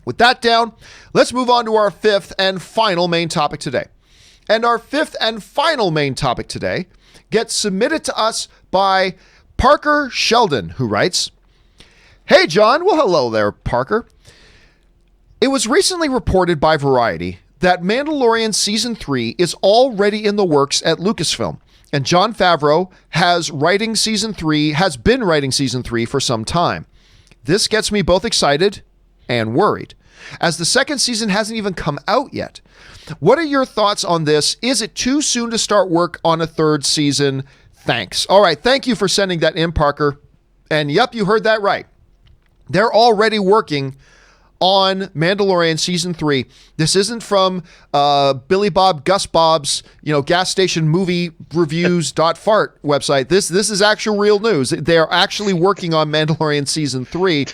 With that down, let's move on to our fifth and final main topic today. And our fifth and final main topic today gets submitted to us by Parker Sheldon, who writes, "Hey, John." Well, hello there, Parker. "It was recently reported by Variety that Mandalorian Season 3 is already in the works at Lucasfilm, and Jon Favreau has been writing Season 3 for some time. This gets me both excited and worried, as the second season hasn't even come out yet. What are your thoughts on this? Is it too soon to start work on a third season? Thanks." All right, thank you for sending that in, Parker. And yep, you heard that right. They're already working on Mandalorian Season 3. This isn't from Billy Bob Gus Bob's, gas station movie reviews.fart website. This is actual real news. They're actually working on Mandalorian Season 3.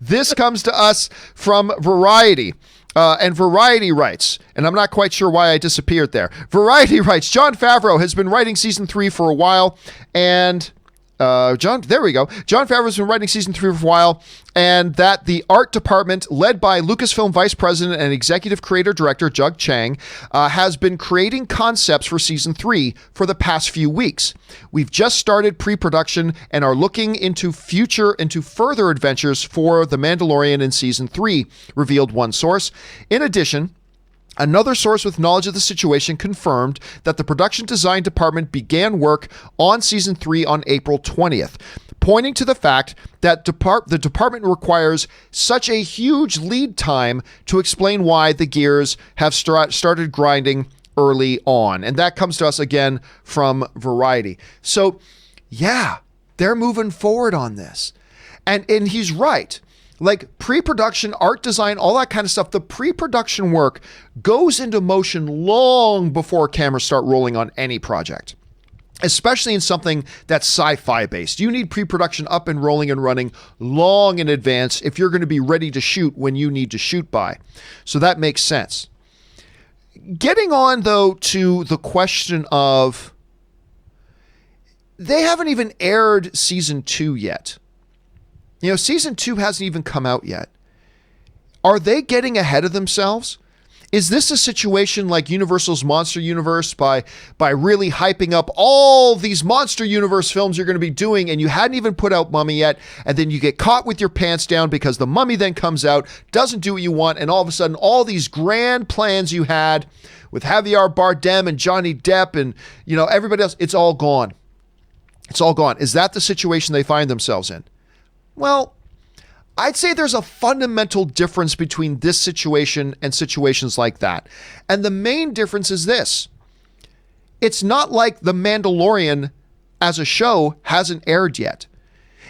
This comes to us from Variety. And Variety writes, and I'm not quite sure why I disappeared there. Variety writes, "Jon Favreau has been writing Season 3 for a while, and Jon Favreau's been writing Season 3 for a while, and that the art department, led by Lucasfilm Vice President and Executive Creator Director Doug Chiang, has been creating concepts for Season 3 for the past few weeks. We've just started pre-production and are looking into further adventures for The Mandalorian in Season 3, revealed one source. In addition, another source with knowledge of the situation confirmed that the production design department began work on Season 3 on April 20th, pointing to the fact that the department requires such a huge lead time to explain why the gears have started grinding early on." And that comes to us again from Variety. So, yeah, they're moving forward on this. And he's right. Like pre-production, art design, all that kind of stuff, the pre-production work goes into motion long before cameras start rolling on any project, especially in something that's sci-fi based. You need pre-production up and rolling and running long in advance if you're going to be ready to shoot when you need to shoot by. So that makes sense. Getting on, though, to the question of, they haven't even aired Season 2 yet. Season 2 hasn't even come out yet. Are they getting ahead of themselves? Is this a situation like Universal's Monster Universe by really hyping up all these Monster Universe films you're going to be doing, and you hadn't even put out Mummy yet, and then you get caught with your pants down because the Mummy then comes out, doesn't do what you want, and all of a sudden all these grand plans you had with Javier Bardem and Johnny Depp and everybody else, it's all gone. It's all gone. Is that the situation they find themselves in? Well, I'd say there's a fundamental difference between this situation and situations like that. And the main difference is this. It's not like The Mandalorian as a show hasn't aired yet.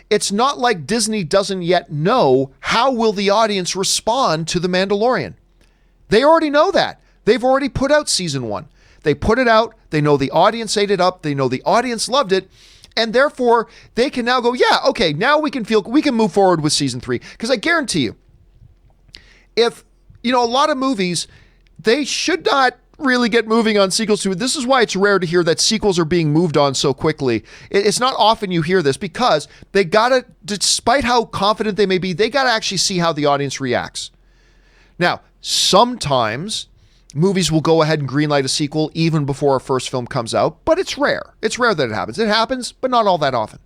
It's not like Disney doesn't yet know how will the audience respond to The Mandalorian. They already know that. They've already put out Season 1. They put it out. They know the audience ate it up. They know the audience loved it. And therefore, they can now go, yeah, okay, now we can move forward with Season 3. Because I guarantee you, if, a lot of movies, they should not really get moving on sequels to it. This is why it's rare to hear that sequels are being moved on so quickly. It's not often you hear this, because they gotta, despite how confident they may be, they gotta actually see how the audience reacts. Now, sometimes movies will go ahead and greenlight a sequel even before a first film comes out, but it's rare. It's rare that it happens. It happens, but not all that often.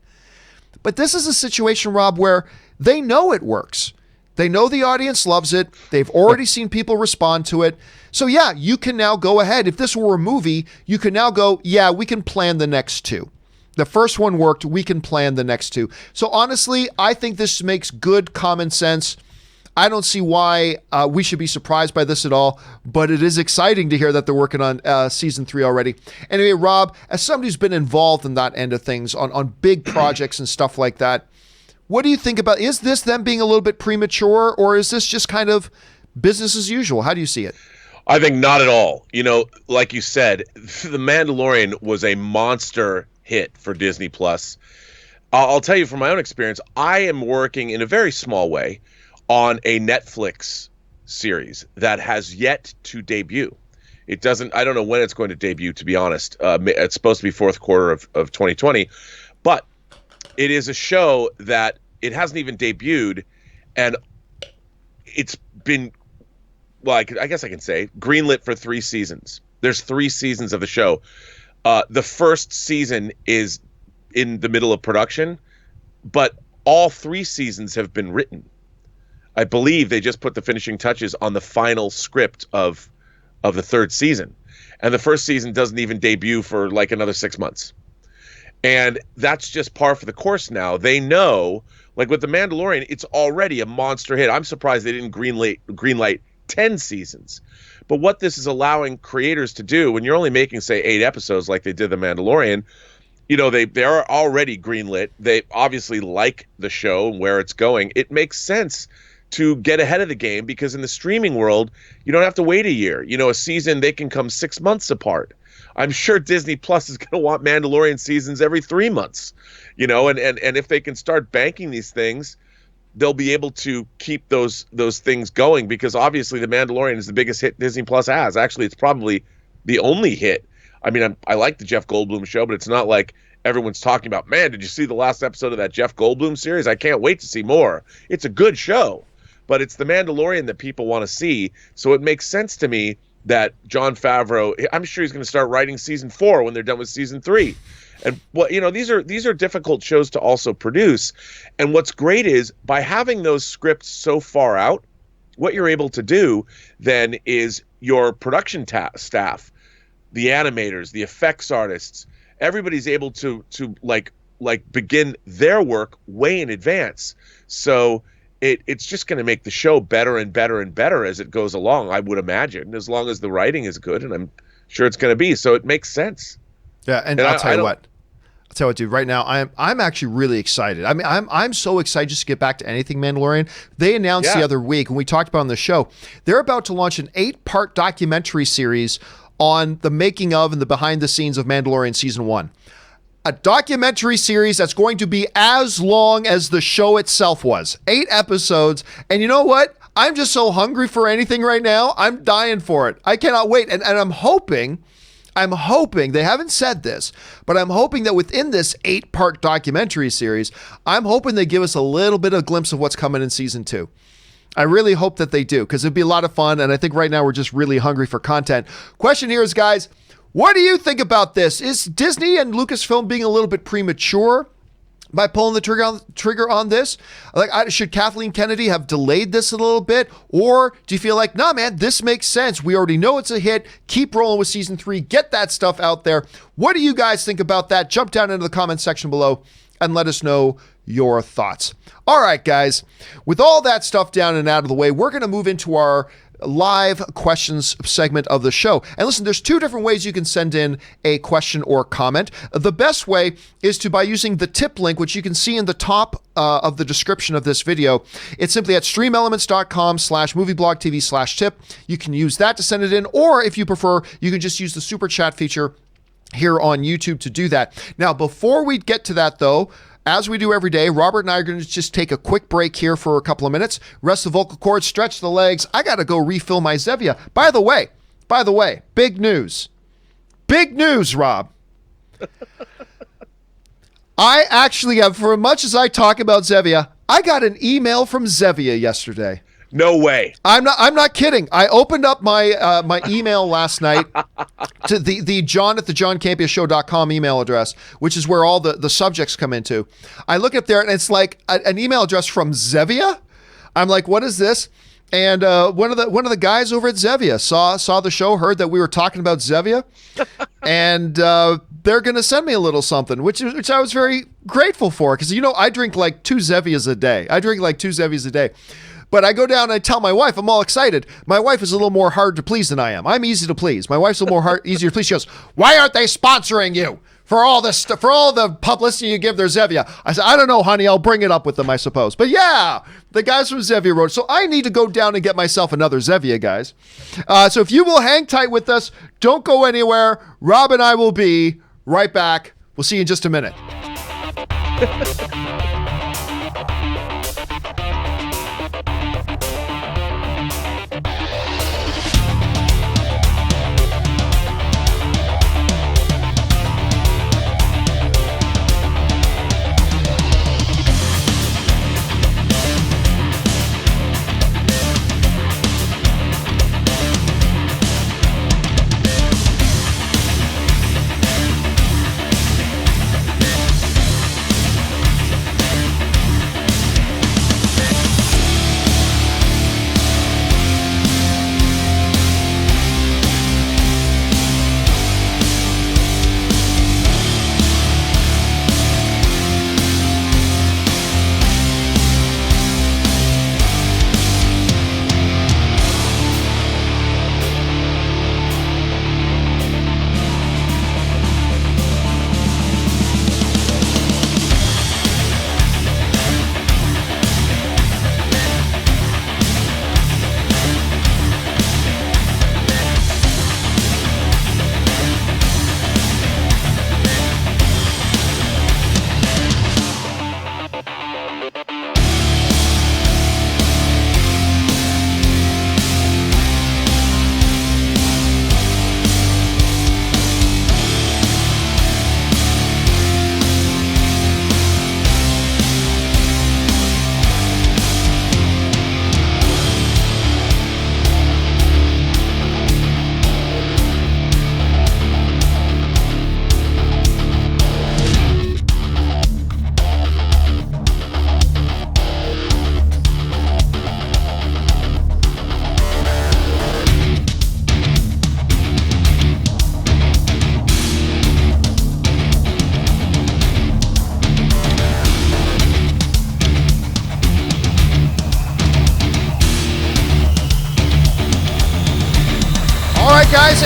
But this is a situation, Rob, where they know it works. They know the audience loves it. They've already seen people respond to it. So yeah, you can now go ahead. If this were a movie, you can now go, yeah, we can plan the next two. The first one worked. We can plan the next two. So honestly, I think this makes good common sense. I don't see why we should be surprised by this at all, but it is exciting to hear that they're working on Season 3 already. Anyway, Rob, as somebody who's been involved in that end of things, on big projects and stuff like that, what do you think about, is this them being a little bit premature, or is this just kind of business as usual? How do you see it?
I think not at all. Like you said, The Mandalorian was a monster hit for Disney Plus. I'll tell you from my own experience, I am working in a very small way on a Netflix series that has yet to debut. I don't know when it's going to debut, to be honest. It's supposed to be fourth quarter of 2020, but it is a show that it hasn't even debuted, and it's been, well, I guess I can say greenlit for 3 seasons. There's 3 seasons of the show. The first season is in the middle of production, but all 3 seasons have been written. I believe they just put the finishing touches on the final script of the 3rd season. And the first season doesn't even debut for like another 6 months. And that's just par for the course now. They know, like with The Mandalorian, it's already a monster hit. I'm surprised they didn't greenlight 10 seasons. But what this is allowing creators to do, when you're only making, say, 8 episodes like they did The Mandalorian, you know, they are already greenlit. They obviously like the show and where it's going. It makes sense to get ahead of the game, because in the streaming world, you don't have to wait a year. You know, a season, they can come 6 months apart. I'm sure Disney Plus is going to want Mandalorian seasons every 3 months, you know, and if they can start banking these things, they'll be able to keep those things going, because obviously The Mandalorian is the biggest hit Disney Plus has. Actually, it's probably the only hit. I mean, I like the Jeff Goldblum show, but it's not like everyone's talking about, man, did you see the last episode of that Jeff Goldblum series? I can't wait to see more. It's a good show, but it's The Mandalorian that people want to see. So it makes sense to me that Jon Favreau, I'm sure he's going to start writing season 4 when they're done with season 3. And what, you know, these are difficult shows to also produce. And what's great is by having those scripts so far out, what you're able to do then is your production staff, the animators, the effects artists, everybody's able to like begin their work way in advance. So it's just going to make the show better and better and better as it goes along, I would imagine, as long as the writing is good, and I'm sure it's going to be. So it makes sense.
Yeah, and I'll tell you what, dude. Right now, I'm actually really excited. I mean, I'm so excited just to get back to anything Mandalorian. They announced the other week, when we talked about on the show, they're about to launch an 8-part documentary series on the making of and the behind the scenes of Mandalorian season 1. A documentary series that's going to be as long as the show itself was. 8 episodes. And you know what? I'm just so hungry for anything right now. I'm dying for it. I cannot wait. And I'm hoping, they haven't said this, but I'm hoping that within this 8-part documentary series, I'm hoping they give us a little bit of a glimpse of what's coming in season 2. I really hope that they do, because it'd be a lot of fun. And I think right now we're just really hungry for content. Question here is, guys, what do you think about this? Is Disney and Lucasfilm being a little bit premature by pulling the trigger on this? Like, should Kathleen Kennedy have delayed this a little bit? Or do you feel like, nah, man, this makes sense. We already know it's a hit. Keep rolling with season 3. Get that stuff out there. What do you guys think about that? Jump down into the comment section below and let us know your thoughts. All right, guys, with all that stuff down and out of the way, we're going to move into our live questions segment of the show. And listen, there's 2 different ways you can send in a question or comment. The best way is by using the tip link, which you can see in the top of the description of this video. It's simply at streamelements.com/movieblogtv/tip. You can use that to send it in, or if you prefer, you can just use the super chat feature here on YouTube to do that. Now, before we get to that though, as we do every day, Robert and I are going to just take a quick break here for a couple of minutes, rest the vocal cords, stretch the legs. I got to go refill my Zevia. By the way, big news, Rob. I actually have, for as much as I talk about Zevia, I got an email from Zevia yesterday.
No way.
I'm not kidding. I opened up my my email last night to the john@thejohncampeashow.com email address, which is where all the subjects come into. I look up there and it's like an email address from Zevia. I'm like, what is this? And one of the guys over at Zevia saw the show, heard that we were talking about Zevia, and they're gonna send me a little something, which I was very grateful for, because you know I drink like 2 Zevias a day. But I go down and I tell my wife, I'm all excited. My wife is a little more hard to please than I am. I'm easy to please. My wife's a little more easier to please. She goes, why aren't they sponsoring you for all this stuff, for all the publicity you give their Zevia? I said, I don't know, honey. I'll bring it up with them, I suppose. But yeah, the guys from Zevia wrote. So I need to go down and get myself another Zevia, guys. So if you will hang tight with us, don't go anywhere. Rob and I will be right back. We'll see you in just a minute.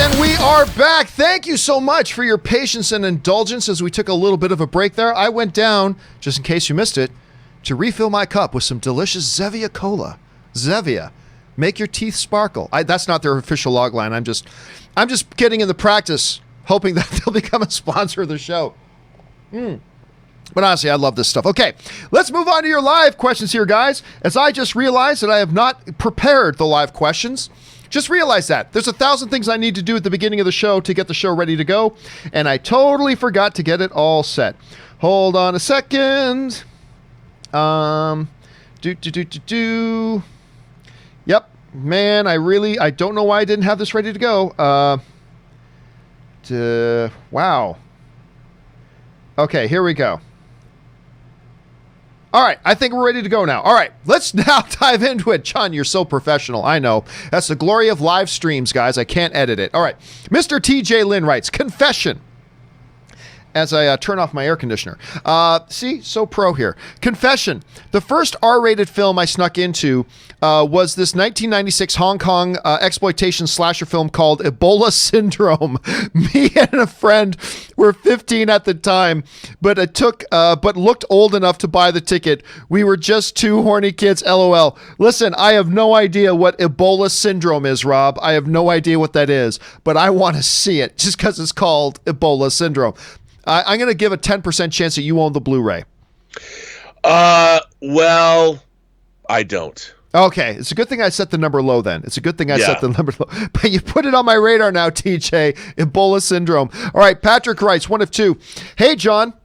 And we are back. Thank you so much for your patience and indulgence as we took a little bit of a break there. I went down, just in case you missed it, to refill my cup with some delicious Zevia Cola. Zevia. Make your teeth sparkle. That's not their official log line. I'm just getting in the practice, hoping that they'll become a sponsor of the show. But honestly, I love this stuff. Okay, let's move on to your live questions here, guys. As I just realized that I have not prepared the live questions. Just realize that. There's 1,000 things I need to do at the beginning of the show to get the show ready to go, and I totally forgot to get it all set. Hold on a second. Yep. Man, I don't know why I didn't have this ready to go. Wow. Okay, here we go. All right, I think we're ready to go now. All right, let's now dive into it. John, you're so professional. I know. That's the glory of live streams, guys. I can't edit it. All right. Mr. TJ Lynn writes, confession. As I turn off my air conditioner. See, so pro here. Confession. The first R-rated film I snuck into was this 1996 Hong Kong exploitation slasher film called Ebola Syndrome. Me and a friend were 15 at the time, but looked old enough to buy the ticket. We were just two horny kids, LOL. Listen, I have no idea what Ebola Syndrome is, Rob. I have no idea what that is, but I want to see it just because it's called Ebola Syndrome. I'm going to give a 10% chance that you own the Blu-ray.
Well, I don't.
Okay, it's a good thing I set the number low then. It's a good thing I set the number low. But you put it on my radar now, TJ. Ebola Syndrome. All right, Patrick writes, one of two. Hey, John.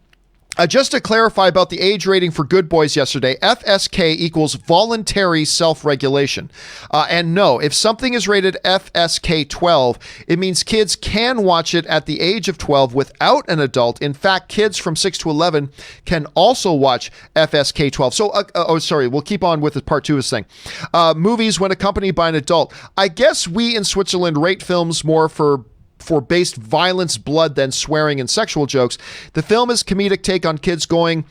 Just to clarify about the age rating for Good Boys yesterday, FSK equals voluntary self-regulation. And no, if something is rated FSK 12, it means kids can watch it at the age of 12 without an adult. In fact, kids from 6 to 11 can also watch FSK 12. So, we'll keep on with part two of this thing. Movies when accompanied by an adult. I guess we in Switzerland rate films more for based violence, blood, than swearing and sexual jokes. The film is comedic take on kids doing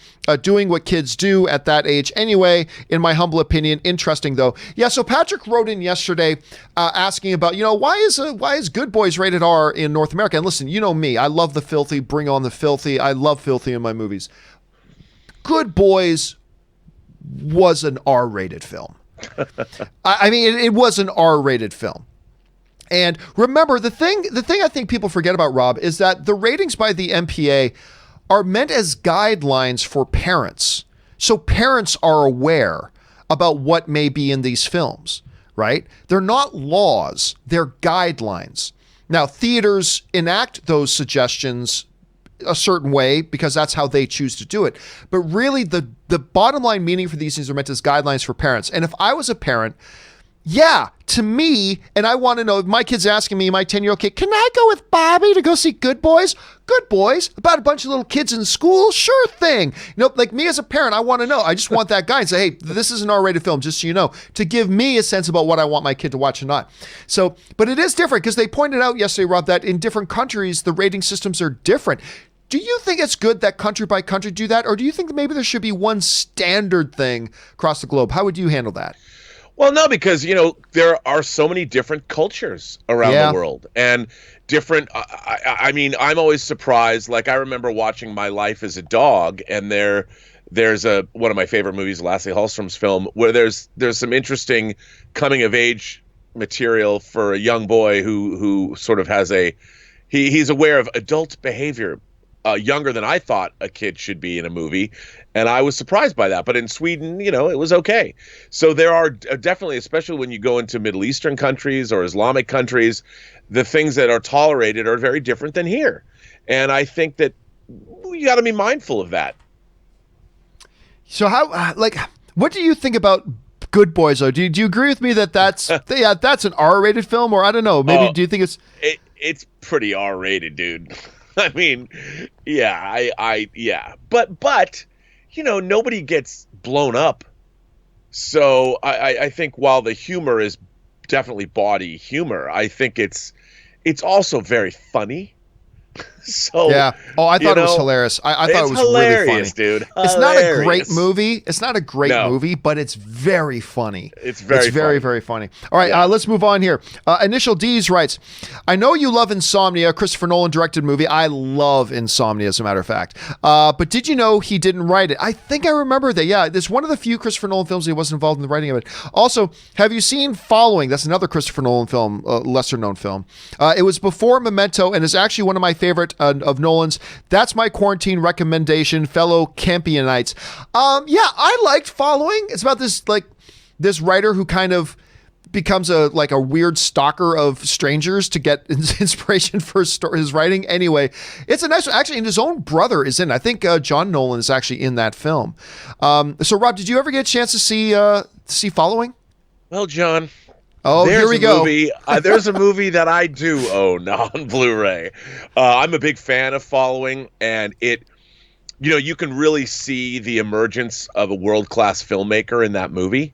what kids do at that age anyway, in my humble opinion. Interesting, though. Yeah, so Patrick wrote in yesterday asking about, why is Good Boys rated R in North America? And listen, you know me. I love the filthy. Bring on the filthy. I love filthy in my movies. Good Boys was an R-rated film. I mean, it was an R-rated film. And remember, the thing I think people forget about, Rob, is that the ratings by the MPA are meant as guidelines for parents. So parents are aware about what may be in these films, right? They're not laws, they're guidelines. Now, theaters enact those suggestions a certain way because that's how they choose to do it. But really, the bottom line meaning for these things are meant as guidelines for parents. And if I was a parent, yeah, to me, and I want to know, if my kid's asking me, my 10-year-old kid, can I go with Bobby to go see Good Boys? Good Boys? About a bunch of little kids in school? Sure thing. Like me as a parent, I want to know. I just want that guy and say, hey, this is an R-rated film, just so you know, to give me a sense about what I want my kid to watch or not. So, but it is different because they pointed out yesterday, Rob, that in different countries, the rating systems are different. Do you think it's good that country by country do that? Or do you think that maybe there should be one standard thing across the globe? How would you handle that?
Well, no, because, there are so many different cultures around the world and different. I mean, I'm always surprised. Like, I remember watching My Life as a Dog, and there's one of my favorite movies, Lasse Hallström's film, where there's some interesting coming of age material for a young boy who sort of has he's aware of adult behavior. Younger than I thought a kid should be in a movie, and I was surprised by that. But in Sweden, it was okay. So there are definitely, especially when you go into Middle Eastern countries or Islamic countries, the things that are tolerated are very different than here. And I think that you got to be mindful of that.
So what do you think about Good Boys, though? Do you agree with me that that's an R-rated film, or I don't know, maybe do you think
it's pretty R-rated, dude? I mean, yeah, but nobody gets blown up. So I think while the humor is definitely bawdy humor, I think it's also very funny. So
yeah. Oh, I thought it was hilarious. I thought it was really funny,
dude.
It's not a great movie. It's not a great
No.
movie, but it's very funny.
It's very
very,
funny.
very funny. All right,
Yeah.
let's move on here. Initial D's writes, I know you love Insomnia, Christopher Nolan directed movie. I love Insomnia, as a matter of fact. But did you know he didn't write it? I think I remember that. Yeah, it's one of the few Christopher Nolan films he wasn't involved in the writing of it. Also, have you seen Following? That's another Christopher Nolan film, lesser known film. It was before Memento and is actually one of my favorite of Nolan's. That's my quarantine recommendation, fellow Campionites. Yeah, I liked Following. It's about this writer who kind of becomes a weird stalker of strangers to get inspiration for his writing. Anyway, it's a nice one. Actually, and his own brother is in. I think John Nolan is actually in that film. So, Rob, did you ever get a chance to see Following?
Well, John.
Oh, here we go.
There's a movie that I do own on Blu-ray. I'm a big fan of Following, and you can really see the emergence of a world-class filmmaker in that movie.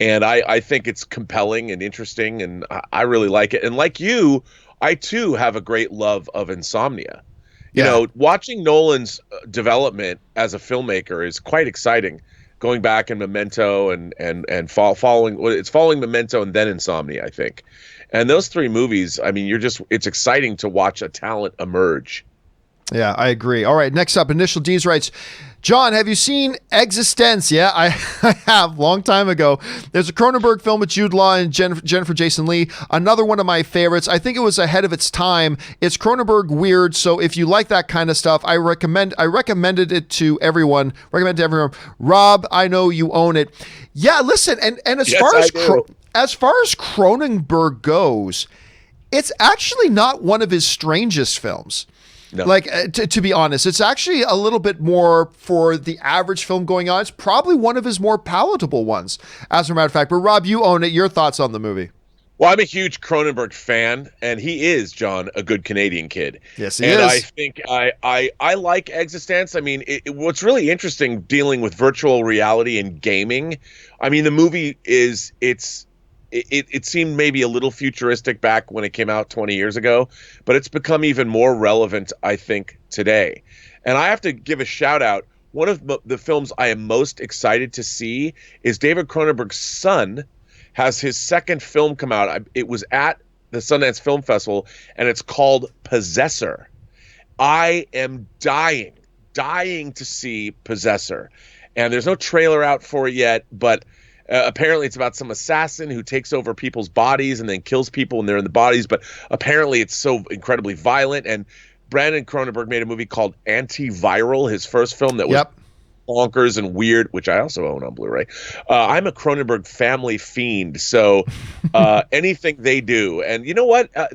And I think it's compelling and interesting, and I really like it. And like you, I too have a great love of Insomnia. You know, watching Nolan's development as a filmmaker is quite exciting. Going back in Memento and following Memento and then Insomnia, I think. And those three movies, I mean, it's exciting to watch a talent emerge.
Yeah, I agree. All right, next up, Initial D's writes, John, have you seen Existence? Yeah, I have, long time ago. There's a Cronenberg film with Jude Law and Jennifer Jason Leigh, another one of my favorites. I think it was ahead of its time. It's Cronenberg weird, so if you like that kind of stuff, I recommended it to everyone. Rob, I know you own it. Yeah, listen, and as far as Cronenberg goes, it's actually not one of his strangest films. No. To be honest, it's actually a little bit more for the average film going on. It's probably one of his more palatable ones, as a matter of fact. But Rob, you own it. Your thoughts on the movie?
Well, I'm a huge Cronenberg fan, and he is, John, a good Canadian kid.
Yes, he is.
And I think I like Existence. I mean, what's really interesting dealing with virtual reality and gaming, I mean, the movie it seemed maybe a little futuristic back when it came out 20 years ago, but it's become even more relevant, I think, today. And I have to give a shout out. One of the films I am most excited to see is David Cronenberg's son has his second film come out. It was at the Sundance Film Festival, and it's called Possessor. I am dying to see Possessor. And there's no trailer out for it yet, but apparently it's about some assassin who takes over people's bodies and then kills people when they're in the bodies. But apparently it's so incredibly violent. And Brandon Cronenberg made a movie called Antiviral, his first film that was bonkers and weird, which I also own on Blu-ray. I'm a Cronenberg family fiend, so anything they do. And you know what? I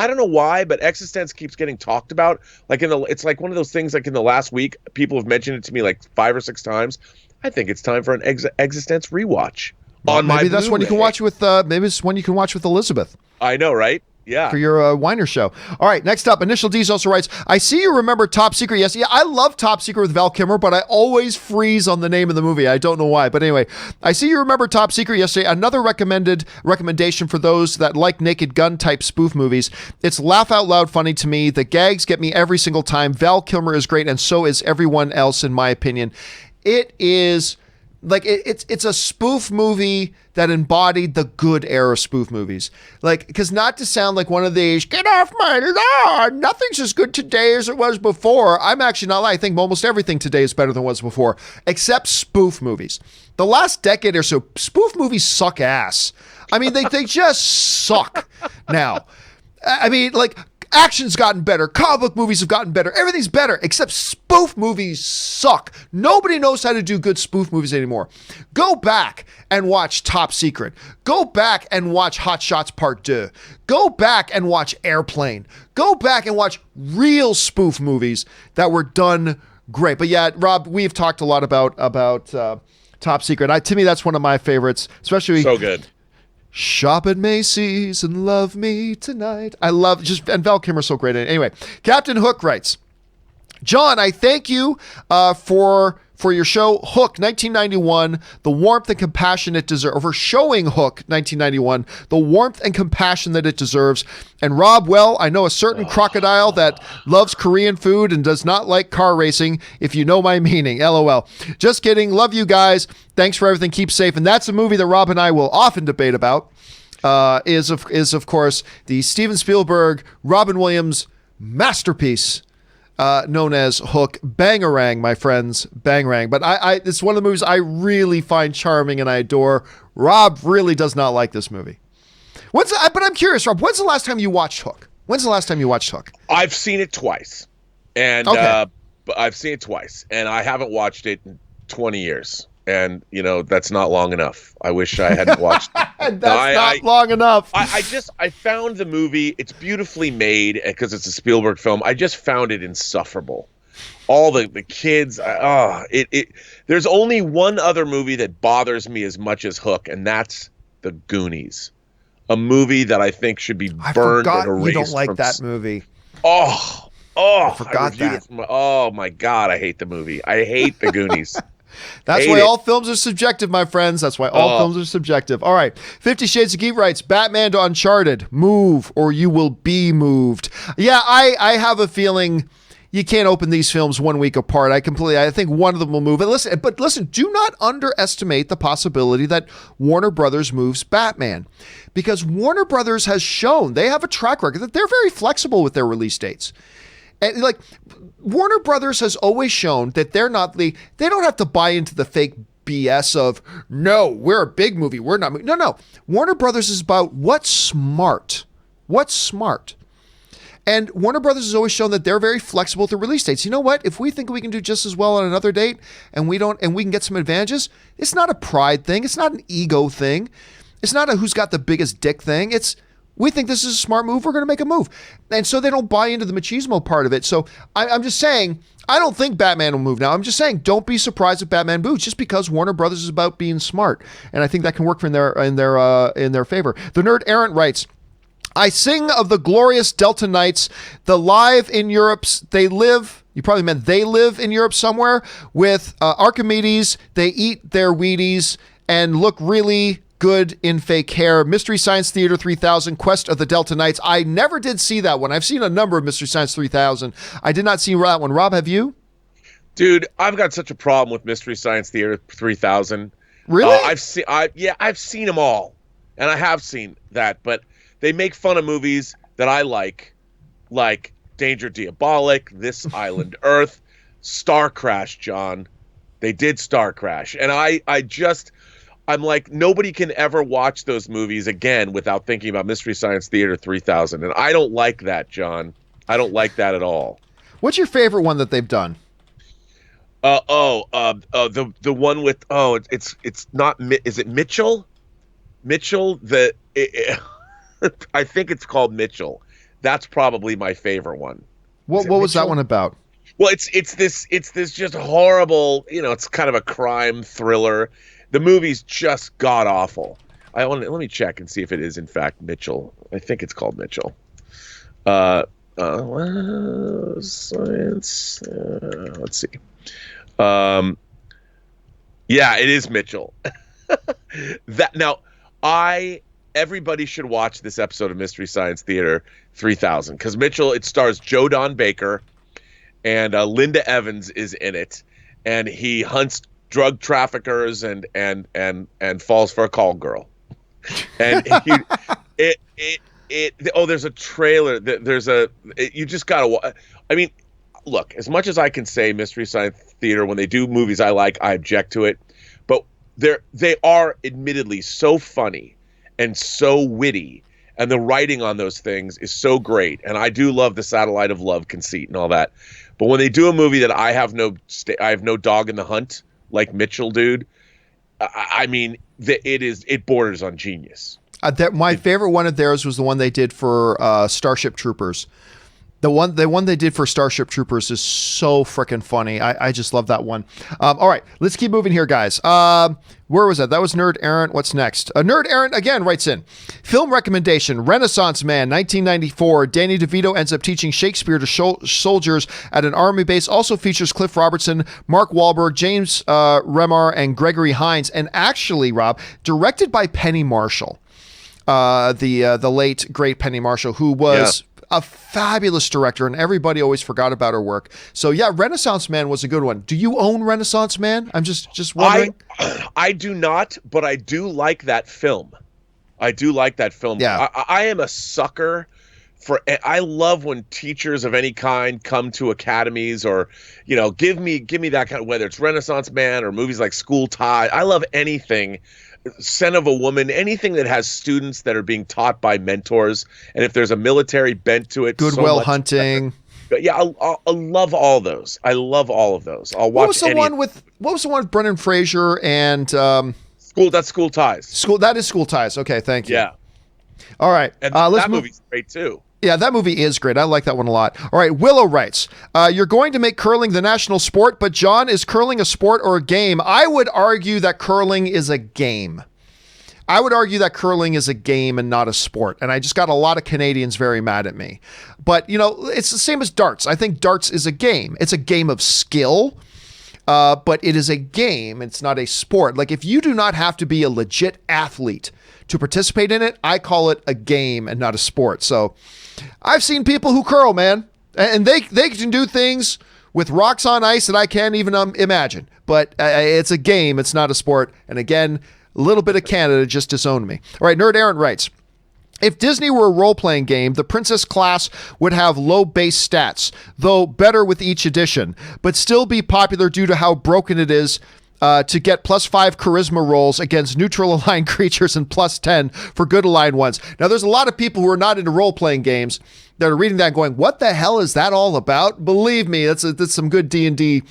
don't know why, but Existence keeps getting talked about. It's like one of those things. Like in the last week, people have mentioned it to me like 5 or 6 times. I think it's time for an Existence rewatch.
Maybe that's one you can watch with. Maybe it's one you can watch with Elizabeth.
I know, right? Yeah.
For your Weiner show. All right, next up, Initial D's also writes, I see you remember Top Secret. Yes, yeah, I love Top Secret with Val Kilmer, but I always freeze on the name of the movie. I don't know why. But anyway, I see you remember Top Secret yesterday. Another recommendation for those that like Naked Gun type spoof movies. It's laugh out loud funny to me. The gags get me every single time. Val Kilmer is great, and so is everyone else, in my opinion. It is it's a spoof movie that embodied the good era of spoof movies. Because not to sound like one of these, get off my lawn, nothing's as good today as it was before. I'm actually not lying. I think almost everything today is better than it was before, except spoof movies. The last decade or so, spoof movies suck ass. I mean, they just suck now. I mean, action's gotten better. Comic book movies have gotten better. Everything's better, except spoof movies suck. Nobody knows how to do good spoof movies anymore. Go back and watch Top Secret. Go back and watch Hot Shots Part 2. Go back and watch Airplane. Go back and watch real spoof movies that were done great. But yeah, Rob, we've talked a lot about Top Secret. To me, that's one of my favorites, especially.
So good.
Shop at Macy's and love me tonight. I love and Val Kilmer's so great. Anyway, Captain Hook writes, John, I thank you for for your show, Hook 1991, the warmth and compassion it deserves, or for showing Hook 1991, the warmth and compassion that it deserves. And Rob, well, I know a certain crocodile that loves Korean food and does not like car racing, if you know my meaning. LOL. Just kidding. Love you guys. Thanks for everything. Keep safe. And that's a movie that Rob and I will often debate about, is of course the Steven Spielberg, Robin Williams masterpiece, known as Hook. Bangarang, my friends, bangarang. But it's one of the movies I really find charming and I adore. Rob really does not like this movie. But I'm curious, Rob, when's the last time you watched Hook?
I've seen it twice. And
okay.
I've seen it twice, and I haven't watched it in 20 years. And, that's not long enough. I wish I hadn't watched it.
That's not long enough.
I found the movie, it's beautifully made because it's a Spielberg film. I just found it insufferable. All the kids, there's only one other movie that bothers me as much as Hook, and that's The Goonies. A movie that I think should be burned and erased.
You don't like that movie.
I
forgot that.
Oh my God, I hate the movie. I hate The Goonies.
That's why all films are subjective, my friends. That's why all films are subjective. All right. 50 Shades of Geek writes, Batman to Uncharted, move or you will be moved. Yeah, I have a feeling you can't open these films 1 week apart. I think one of them will move. But listen, do not underestimate the possibility that Warner Brothers moves Batman, because Warner Brothers has shown they have a track record that they're very flexible with their release dates. And like Warner Brothers has always shown that they don't have to buy into the fake BS of, no, we're a big movie, we're not. No. Warner Brothers is about what's smart. And Warner Brothers has always shown that they're very flexible with the release dates. You know what? If we think we can do just as well on another date and we can get some advantages, it's not a pride thing. It's not an ego thing. It's not a who's got the biggest dick thing. We think this is a smart move. We're going to make a move. And so they don't buy into the machismo part of it. So I'm just saying, I don't think Batman will move now. I'm just saying, don't be surprised if Batman moves just because Warner Brothers is about being smart. And I think that can work in their favor. The Nerd Errant writes, I sing of the glorious Delta Knights, the live in Europe. They live in Europe somewhere with Archimedes. They eat their Wheaties and look really good in fake hair. Mystery Science Theater 3000, Quest of the Delta Knights. I never did see that one. I've seen a number of Mystery Science 3000. I did not see that one. Rob, have you?
Dude, I've got such a problem with Mystery Science Theater 3000.
Really?
I've seen them all, and I have seen that, but they make fun of movies that I like Danger Diabolic, This Island Earth, Star Crash, John. They did Star Crash, and I'm like, nobody can ever watch those movies again without thinking about Mystery Science Theater 3000. And I don't like that, John. I don't like that at all.
What's your favorite one that they've done?
The one with, it's not, is it Mitchell? Mitchell, I think it's called Mitchell. That's probably my favorite one.
What was that one about?
Well, it's this just horrible, it's kind of a crime thriller. The movie's just god awful. Let me check and see if it is in fact Mitchell. I think it's called Mitchell. Science. Let's see. Yeah, it is Mitchell. Everybody should watch this episode of Mystery Science Theater 3000 because Mitchell. It stars Joe Don Baker, and Linda Evans is in it, and he hunts drug traffickers and falls for a call girl. And there's a trailer. You just gotta. I mean, look. As much as I can say, Mystery Science Theater, when they do movies I like, I object to it. But they are admittedly so funny and so witty, and the writing on those things is so great. And I do love the Satellite of Love conceit and all that. But when they do a movie that I have no dog in the hunt, like Mitchell, dude, I mean, it borders on genius.
My favorite one of theirs was the one they did for Starship Troopers. The one they did for Starship Troopers is so freaking funny. I just love that one. All right, let's keep moving here, guys. Where was that? That was Nerd Errant. What's next? Nerd Errant again writes in. Film recommendation, Renaissance Man, 1994. Danny DeVito ends up teaching Shakespeare to soldiers at an army base. Also features Cliff Robertson, Mark Wahlberg, James Remar, and Gregory Hines. And actually, Rob, directed by Penny Marshall, the late, great Penny Marshall, who was... a fabulous director, and everybody always forgot about her work. So yeah, Renaissance Man was a good one. Do you own Renaissance Man? I'm just wondering.
I do not, but I do like that film. Yeah. I am a sucker for. I love when teachers of any kind come to academies, or give me that kind of, whether it's Renaissance Man or movies like School Ties. I love anything. Scent of a Woman, anything that has students that are being taught by mentors, and if there's a military bent to it,
Good Will Hunting.
Better. Yeah, I love all those. I love all of those. I'll watch.
What was the one with Brendan Fraser and
That's School Ties.
That is School Ties. Okay, thank you.
Yeah.
All right.
And that movie's great too.
Yeah, that movie is great. I like that one a lot. All right, Willow writes, you're going to make curling the national sport, but John, is curling a sport or a game? I would argue that curling is a game. And not a sport. And I just got a lot of Canadians very mad at me. But, it's the same as darts. I think darts is a game. It's a game of skill, but it is a game. It's not a sport. Like, if you do not have to be a legit athlete to participate in it, I call it a game and not a sport. So I've seen people who curl, man, and they can do things with rocks on ice that I can't even imagine. But it's a game. It's not a sport. And again, a little bit of Canada just disowned me. All right, Nerd Errant writes, if Disney were a role-playing game, the Princess class would have low base stats, though better with each edition, but still be popular due to how broken it is to get +5 charisma rolls against neutral aligned creatures and +10 for good aligned ones. Now, there's a lot of people who are not into role-playing games that are reading that and going, what the hell is that all about? Believe me, that's some good D&D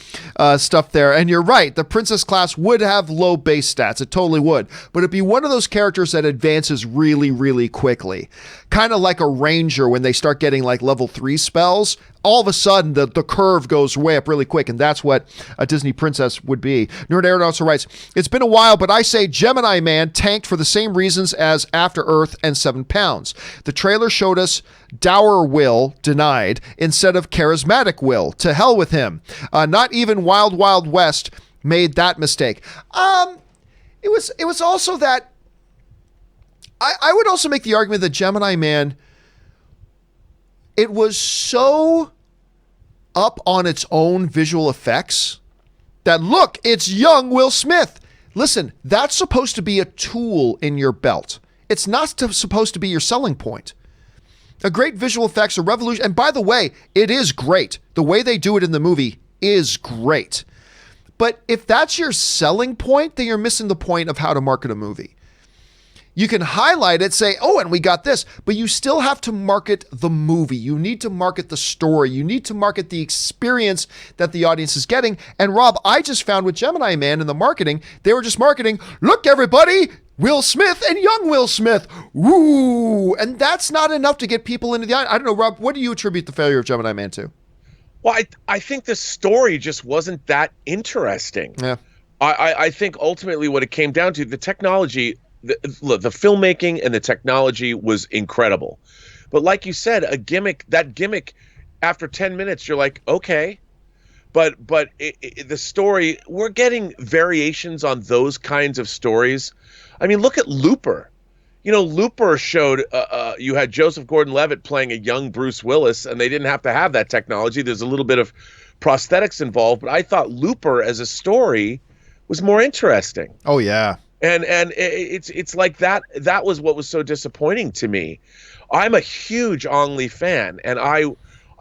stuff there. And you're right, the Princess class would have low base stats. It totally would. But it'd be one of those characters that advances really, really quickly. Kind of like a ranger when they start getting like level 3 spells. All of a sudden, the curve goes way up really quick, and that's what a Disney princess would be. Nerd Aaron also writes, it's been a while, but I say Gemini Man tanked for the same reasons as After Earth and 7 Pounds. The trailer showed us dour Will denied instead of charismatic Will. To hell with him. Not even Wild Wild West made that mistake. It was also that I would also make the argument that Gemini Man, it was so up on its own visual effects that, look, it's young Will Smith. Listen, that's supposed to be a tool in your belt. It's not supposed to be your selling point. A great visual effects, a revolution. And by the way, it is great. The way they do it in the movie is great. But if that's your selling point, then you're missing the point of how to market a movie. You can highlight it, say, oh, and we got this, but you still have to market the movie. You need to market the story. You need to market the experience that the audience is getting. And Rob, I just found with Gemini Man in the marketing, they were just marketing, look, everybody, Will Smith and young Will Smith. Woo! And that's not enough to get people into the audience. I don't know, Rob, what do you attribute the failure of Gemini Man to?
Well, I think the story just wasn't that interesting.
Yeah.
I think ultimately what it came down to, the technology, the filmmaking and the technology was incredible. But like you said, that gimmick, after 10 minutes, you're like, okay. But the story, we're getting variations on those kinds of stories. I mean, look at Looper. Looper showed you had Joseph Gordon-Levitt playing a young Bruce Willis, and they didn't have to have that technology. There's a little bit of prosthetics involved, but I thought Looper as a story was more interesting.
Oh, yeah.
And it's like that was what was so disappointing to me. I'm a huge Ang Lee fan, and I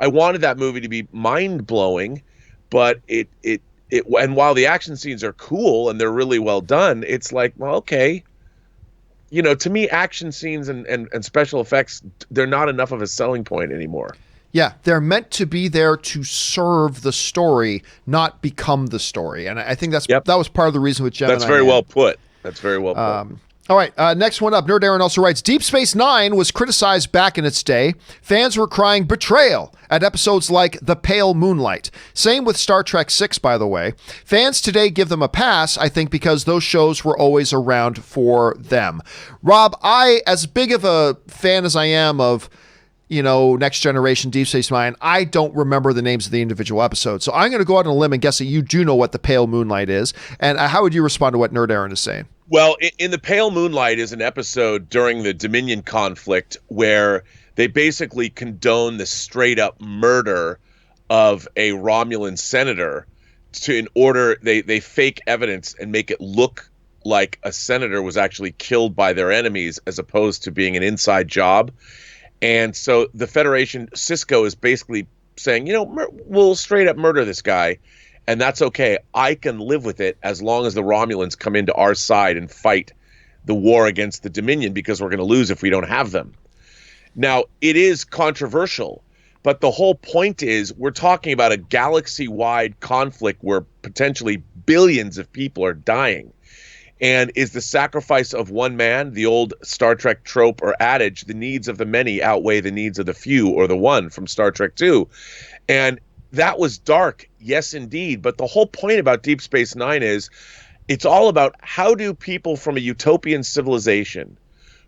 wanted that movie to be mind-blowing, but and while the action scenes are cool and they're really well done, it's like, well, okay. To me, action scenes and special effects, they're not enough of a selling point anymore.
Yeah, they're meant to be there to serve the story, not become the story. And I think that was part of the reason with Gemini.
That's very well put. That's very well put.
All right, next one up. Nerd Aaron also writes, Deep Space Nine was criticized back in its day. Fans were crying betrayal at episodes like The Pale Moonlight. Same with Star Trek VI, by the way. Fans today give them a pass, I think, because those shows were always around for them. Rob, I, as big of a fan as I am of, Next Generation, Deep Space Nine, I don't remember the names of the individual episodes. So I'm going to go out on a limb and guess that you do know what The Pale Moonlight is. And how would you respond to what Nerd Aaron is saying?
Well, in The Pale Moonlight is an episode during the Dominion conflict where they basically condone the straight-up murder of a Romulan senator they fake evidence and make it look like a senator was actually killed by their enemies as opposed to being an inside job. And so the Federation, Cisco, is basically saying, we'll straight up murder this guy. And that's okay. I can live with it as long as the Romulans come into our side and fight the war against the Dominion, because we're going to lose if we don't have them. Now, it is controversial, but the whole point is we're talking about a galaxy-wide conflict where potentially billions of people are dying. And is the sacrifice of one man, the old Star Trek trope or adage, the needs of the many outweigh the needs of the few, or the one from Star Trek II? And that was dark, yes, indeed. But the whole point about Deep Space Nine is it's all about how do people from a utopian civilization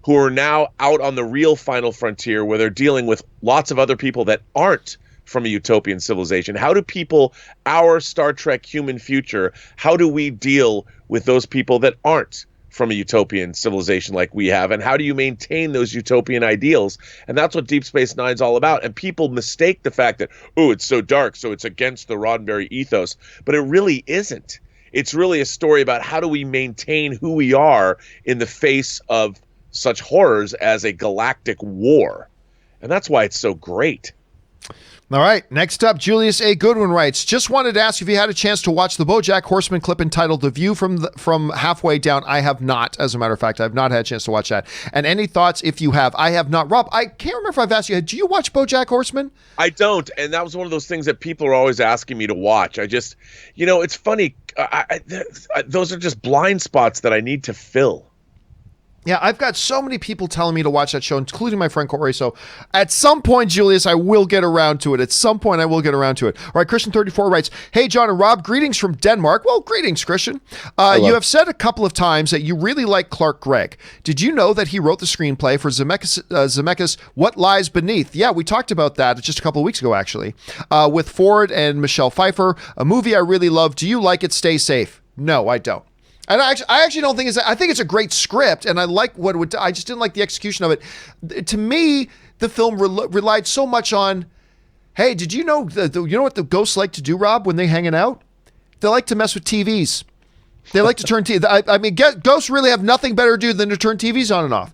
who are now out on the real final frontier where they're dealing with lots of other people that aren't from a utopian civilization. How do people, our Star Trek human future, how do we deal with those people that aren't from a utopian civilization like we have, and how do you maintain those utopian ideals? And that's what Deep Space Nine's all about. And people mistake the fact that, it's so dark, so it's against the Roddenberry ethos, but it really isn't. It's really a story about how do we maintain who we are in the face of such horrors as a galactic war. And that's why it's so great.
All right, next up, Julius A. Goodwin writes, just wanted to ask if you had a chance to watch the BoJack Horseman clip entitled The View from Halfway Down. I have not, as a matter of fact. I have not had a chance to watch that. And any thoughts if you have? I have not. Rob, I can't remember if I've asked you, do you watch BoJack Horseman?
I don't, and that was one of those things that people are always asking me to watch. I just, it's funny. Those are just blind spots that I need to fill.
Yeah, I've got so many people telling me to watch that show, including my friend Corey. So at some point, Julius, I will get around to it. All right, Christian34 writes, hey, John and Rob, greetings from Denmark. Well, greetings, Christian. You have said a couple of times that you really like Clark Gregg. Did you know that he wrote the screenplay for Zemeckis' What Lies Beneath? Yeah, we talked about that just a couple of weeks ago, actually, with Ford and Michelle Pfeiffer, a movie I really love. Do you like it? Stay safe. No, I don't. And I actually don't think I think it's a great script, and I like what it would. I just didn't like the execution of it. To me, the film relied so much on, hey, did you know what the ghosts like to do, Rob, when they're hanging out? They like to mess with TVs. They like to turn TVs. I mean, ghosts really have nothing better to do than to turn TVs on and off.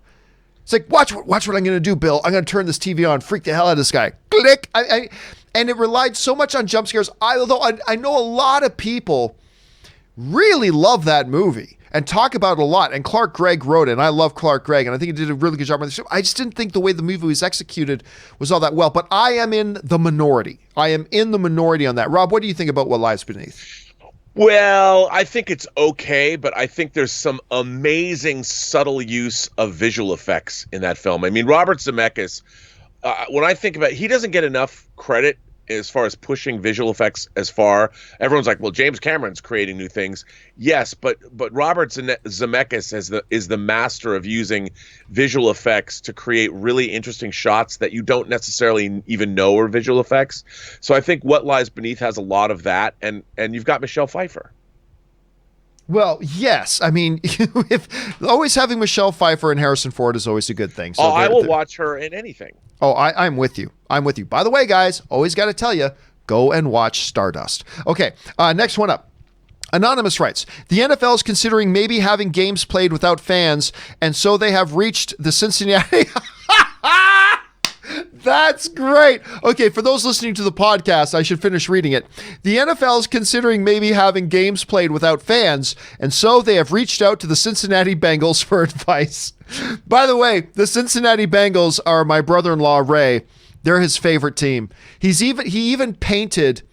It's like, watch what I'm going to do, Bill. I'm going to turn this TV on, freak the hell out of this guy. Click. And it relied so much on jump scares. Although I know a lot of people really love that movie and talk about it a lot. And Clark Gregg wrote it, and I love Clark Gregg, and I think he did a really good job on the show. I just didn't think the way the movie was executed was all that well. But I am in the minority. on that. Rob, what do you think about What Lies Beneath?
Well, I think it's okay, but I think there's some amazing subtle use of visual effects in that film. I mean, Robert Zemeckis, when I think about it, he doesn't get enough credit as far as pushing visual effects as far. Everyone's like, well, James Cameron's creating new things. Yes, but Robert Zemeckis is the master of using visual effects to create really interesting shots that you don't necessarily even know are visual effects. So I think What Lies Beneath has a lot of that, and you've got Michelle Pfeiffer.
Well, yes. I mean, if always having Michelle Pfeiffer and Harrison Ford is always a good thing. So
I will watch her in anything.
Oh, I'm with you. By the way, guys, always got to tell you, go and watch Stardust. Okay, next one up. Anonymous writes, the NFL is considering maybe having games played without fans, and so they have reached the Cincinnati... That's great. Okay, for those listening to the podcast, I should finish reading it. The NFL is considering maybe having games played without fans, and so they have reached out to the Cincinnati Bengals for advice. By the way, the Cincinnati Bengals are my brother-in-law, Ray. They're his favorite team. He even painted,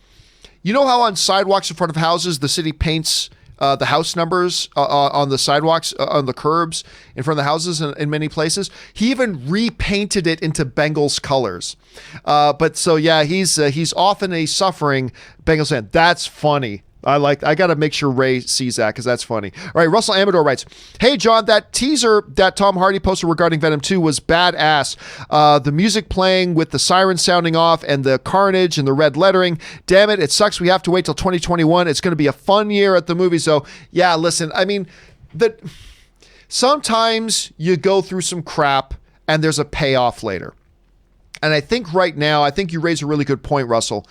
you know how on sidewalks in front of houses, the city paints the house numbers on the sidewalks, on the curbs in front of the houses in many places. He even repainted it into Bengals colors. But so yeah, he's often a suffering Bengals fan. That's funny. I got to make sure Ray sees that because that's funny. All right, Russell Amador writes, "Hey, John, that teaser that Tom Hardy posted regarding Venom 2 was badass. The music playing with the siren sounding off and the carnage and the red lettering. Damn it, it sucks we have to wait till 2021. It's going to be a fun year at the movies, though." Yeah, listen, I mean, sometimes you go through some crap and there's a payoff later. And I think right now, I think you raise a really good point, Russell.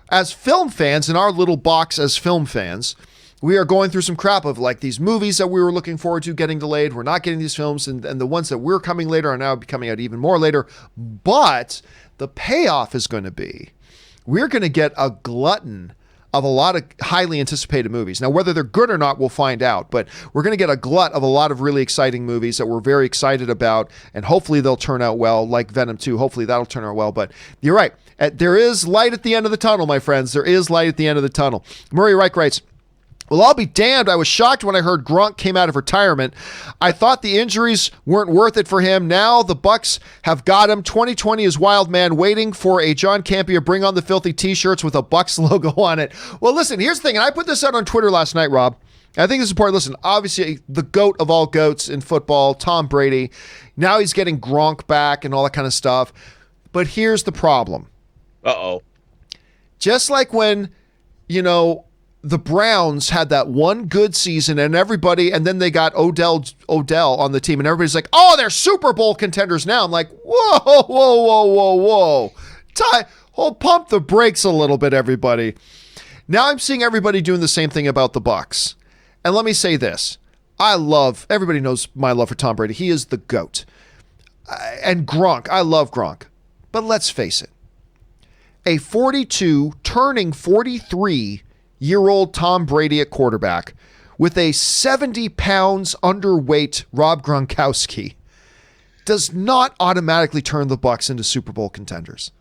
As film fans, in our little box as film fans, we are going through some crap of like these movies that we were looking forward to getting delayed. We're not getting these films, and the ones that we're coming later are now coming out even more later. But the payoff is going to be, we're going to get a glutton of a lot of highly anticipated movies. Now, whether they're good or not, we'll find out. But we're going to get a glut of a lot of really exciting movies that we're very excited about, and hopefully they'll turn out well, like Venom 2. Hopefully that'll turn out well. But you're right. There is light at the end of the tunnel, my friends. There is light at the end of the tunnel. Murray Reich writes, "Well, I'll be damned. I was shocked when I heard Gronk came out of retirement. I thought the injuries weren't worth it for him. Now the Bucks have got him. 2020 is wild, man. Waiting for a John Campea bring on the filthy t-shirts with a Bucks logo on it." Well, listen, here's the thing. And I put this out on Twitter last night, Rob. I think this is important. Listen, obviously the GOAT of all GOATs in football, Tom Brady. Now he's getting Gronk back and all that kind of stuff. But here's the problem.
Uh-oh.
Just like when, the Browns had that one good season and then they got Odell on the team and everybody's like, "Oh, they're Super Bowl contenders now." I'm like, whoa. Pump the brakes a little bit, everybody. Now I'm seeing everybody doing the same thing about the Bucks. And let me say this. Everybody knows my love for Tom Brady. He is the GOAT. And Gronk, I love Gronk. But let's face it. A 42 turning 43-year-old Tom Brady at quarterback with a 70 pounds underweight Rob Gronkowski does not automatically turn the Bucs into Super Bowl contenders.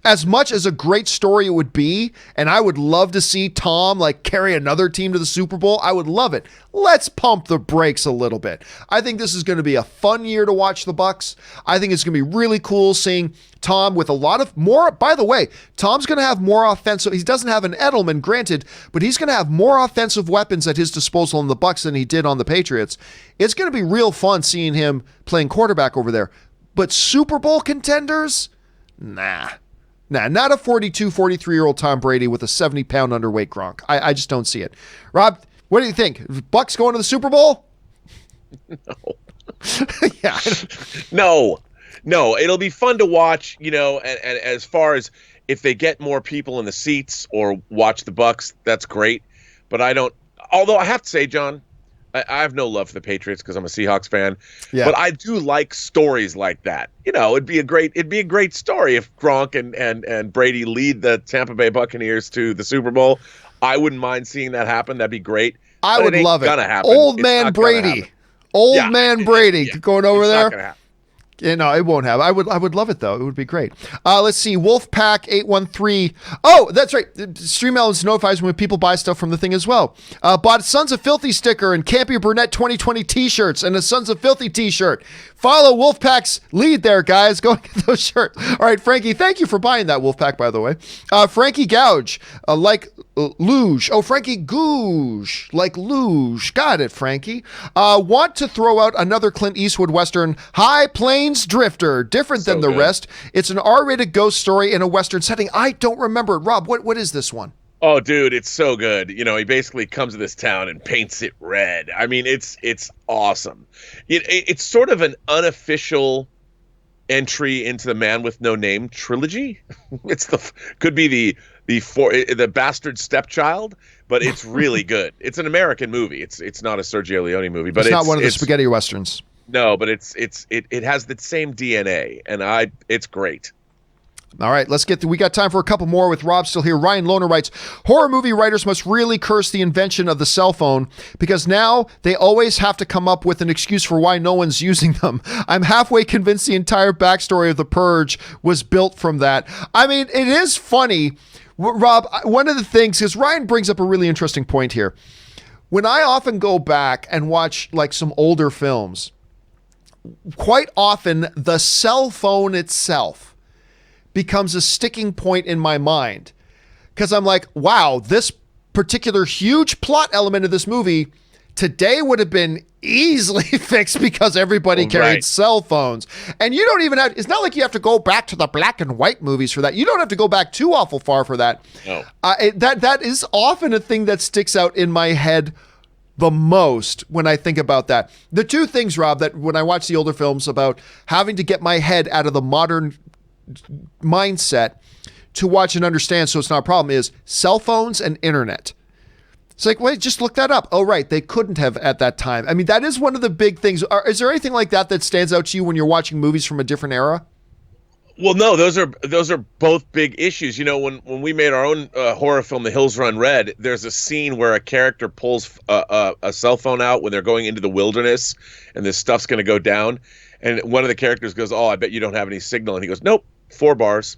As much as a great story it would be, and I would love to see Tom carry another team to the Super Bowl, I would love it. Let's pump the brakes a little bit. I think this is going to be a fun year to watch the Bucs. I think it's going to be really cool seeing Tom with a lot of more. By the way, Tom's going to have more offensive. He doesn't have an Edelman, granted, but he's going to have more offensive weapons at his disposal in the Bucs than he did on the Patriots. It's going to be real fun seeing him playing quarterback over there. But Super Bowl contenders? Nah, not a 42, 43-year-old Tom Brady with a 70-pound underweight Gronk. I just don't see it. Rob, what do you think? Bucks going to the Super Bowl?
No.
Yeah.
No, it'll be fun to watch, and as far as if they get more people in the seats or watch the Bucks, that's great. But although I have to say, John, I have no love for the Patriots because I'm a Seahawks fan, but I do like stories like that. It'd be a great story if Gronk and Brady lead the Tampa Bay Buccaneers to the Super Bowl. I wouldn't mind seeing that happen. That'd be great.
I would love it.
Happen.
Old man Brady going over
it's
there.
Not gonna happen.
Yeah, no, it won't have. I would love it though. It would be great. Let's see. Wolfpack 813. Oh, that's right. Stream Elements notifies when people buy stuff from the thing as well. Bought Sons of Filthy sticker and Campy Burnett 2020 t-shirts and a Sons of Filthy t-shirt. Follow Wolfpack's lead there, guys. Go get those shirts. All right, Frankie, thank you for buying that, Wolfpack, by the way. Frankie Gouge, like luge. Oh, Frankie Gouge, like luge. Got it, Frankie. Want to throw out another Clint Eastwood Western, High Plains Drifter. Different than the rest. It's an R-rated ghost story in a Western setting. I don't remember it. Rob, what is this one?
Oh, dude, it's so good. He basically comes to this town and paints it red. I mean, it's awesome. It's sort of an unofficial entry into the Man with No Name trilogy. Could be the bastard stepchild, but it's really good. It's an American movie. It's not a Sergio Leone movie, but
it's not one of the spaghetti westerns.
No, but it has the same DNA, and it's great.
All right, we got time for a couple more with Rob still here. Ryan Lohner writes, horror movie writers must really curse the invention of the cell phone because now they always have to come up with an excuse for why no one's using them. I'm halfway convinced the entire backstory of The Purge was built from that. I mean, it is funny. Rob, one of the things, because Ryan brings up a really interesting point here. when I often go back and watch like some older films, quite often the cell phone itself becomes a sticking point in my mind. Because I'm like, wow, this particular huge plot element of this movie today would have been easily fixed because everybody carried cell phones. And you don't even have, it's not like you have to go back to the black and white movies for that. You don't have to go back too awful far for that.
No.
That is often a thing that sticks out in my head the most when I think about that. The two things, Rob, that when I watch the older films about having to get my head out of the modern mindset to watch and understand so it's not a problem is cell phones and internet. It's like, wait, just look that up. Oh, right. They couldn't have at that time. I mean, that is one of the big things. Is there anything like that that stands out to you when you're watching movies from a different era?
Well, no, those are both big issues. You know, when we made our own horror film, The Hills Run Red, there's a scene where a character pulls a cell phone out when they're going into the wilderness and this stuff's going to go down. And one of the characters goes, "Oh, I bet you don't have any signal." And he goes, "Nope, 4 bars."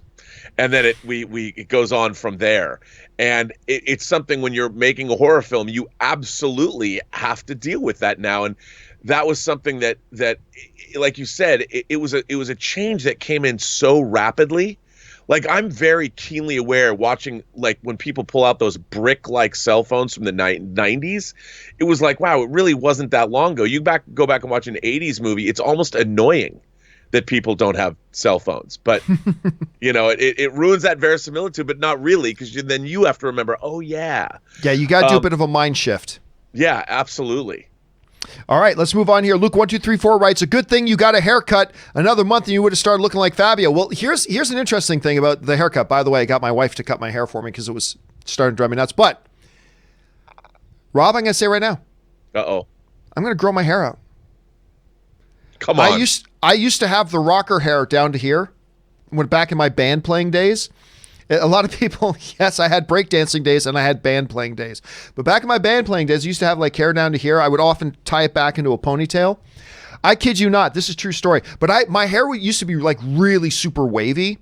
And then it goes on from there. And it's something when you're making a horror film, you absolutely have to deal with that now. And that was something that like you said, it was a change that came in so rapidly. Like, I'm very keenly aware watching, like, when people pull out those brick-like cell phones from the 90s, it was like, wow, it really wasn't that long ago. You go back and watch an 80s movie, it's almost annoying that people don't have cell phones. But, you know, it ruins that verisimilitude, but not really, because then you have to remember, oh, yeah.
Yeah, you got to do a bit of a mind shift.
Yeah, absolutely.
All right, let's move on here. Luke1234 writes, a good thing you got a haircut. Another month and you would have started looking like Fabio. Well, here's an interesting thing about the haircut. By the way, I got my wife to cut my hair for me because it was starting to drive me nuts. But, Rob, I'm going to say right now.
Uh-oh.
I'm going to grow my hair out.
Come on.
I used to have the rocker hair down to here when back in my band playing days. A lot of people, yes, I had breakdancing days and I had band playing days. But back in my band playing days, I used to have like hair down to here. I would often tie it back into a ponytail. I kid you not, this is a true story. But my hair used to be like really super wavy.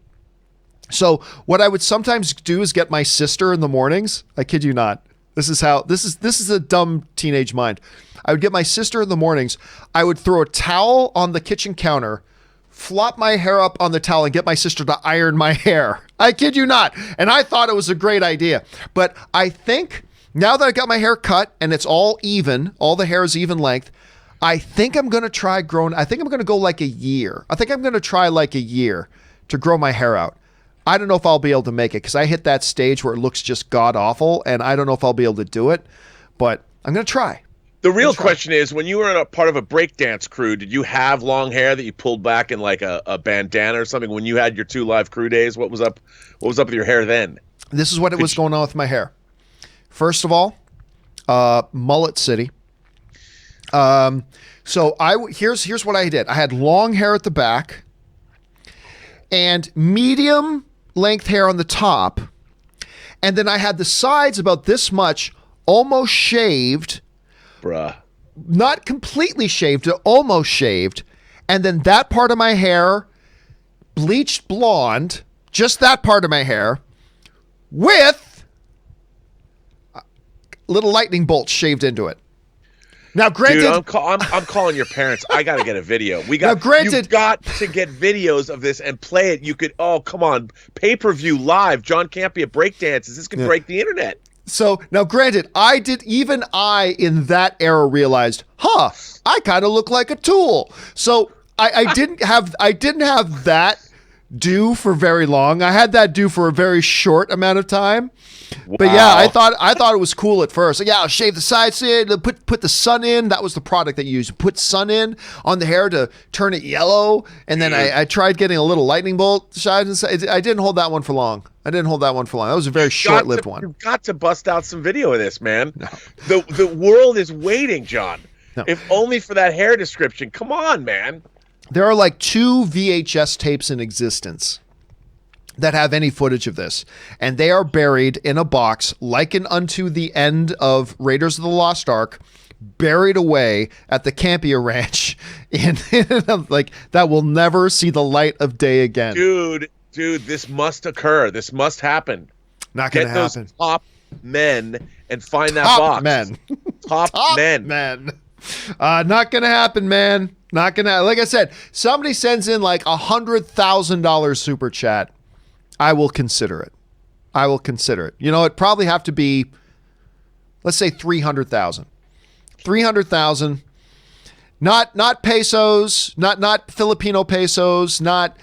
So what I would sometimes do is get my sister in the mornings. I kid you not. This is a dumb teenage mind. I would get my sister in the mornings. I would throw a towel on the kitchen counter, flop my hair up on the towel, and get my sister to iron my hair. I kid you not. And I thought it was a great idea. But I think now that I got my hair cut and it's all even, all the hair is even length, I think I'm going to try growing. I think I'm going to go like a year. I think I'm going to try like a year to grow my hair out. I don't know if I'll be able to make it because I hit that stage where it looks just god awful, and I don't know if I'll be able to do it, but I'm going to try.
The real question is, when you were in a part of a breakdance crew, did you have long hair that you pulled back in like a bandana or something when you had your 2 live crew days? What was up with your hair then?
This is what was going on with my hair. First of all, mullet city. So here's what I did. I had long hair at the back and medium length hair on the top. And then I had the sides about this much almost shaved.
Bruh.
Not completely shaved, almost shaved. And then that part of my hair bleached blonde, just that part of my hair, with little lightning bolts shaved into it. Now, granted,
dude, I'm calling your parents. I got to get a video. You've got to get videos of this and play it. You could, oh, come on, pay-per-view live, John Campea breakdances. This could break the internet.
So now, granted, even I in that era realized, I kind of look like a tool. So I didn't have that do for very long. I had that do for a very short amount of time. Wow. But yeah, I thought it was cool at first. Like, yeah, I'll shave the sides in, put the sun in. That was the product that you used. Put sun in on the hair to turn it yellow. And then I tried getting a little lightning bolt shot inside. I didn't hold that one for long. That was a very short-lived one.
You've got to bust out some video of this, man.
No.
The world is waiting, John.
No.
If only for that hair description. Come on, man.
There are like 2 VHS tapes in existence that have any footage of this, and they are buried in a box like in Unto the End of Raiders of the Lost Ark, buried away at the Campea Ranch in like that will never see the light of day again.
Dude, this must occur. This must happen.
Not going to happen.
Get those top men and find that
top
box.
Men.
Top men.
Not gonna happen, man. Not gonna. Like I said, somebody sends in like $100,000 super chat, I will consider it. You know, it'd probably have to be, let's say 300,000. 300,000. Not pesos, not Filipino pesos, not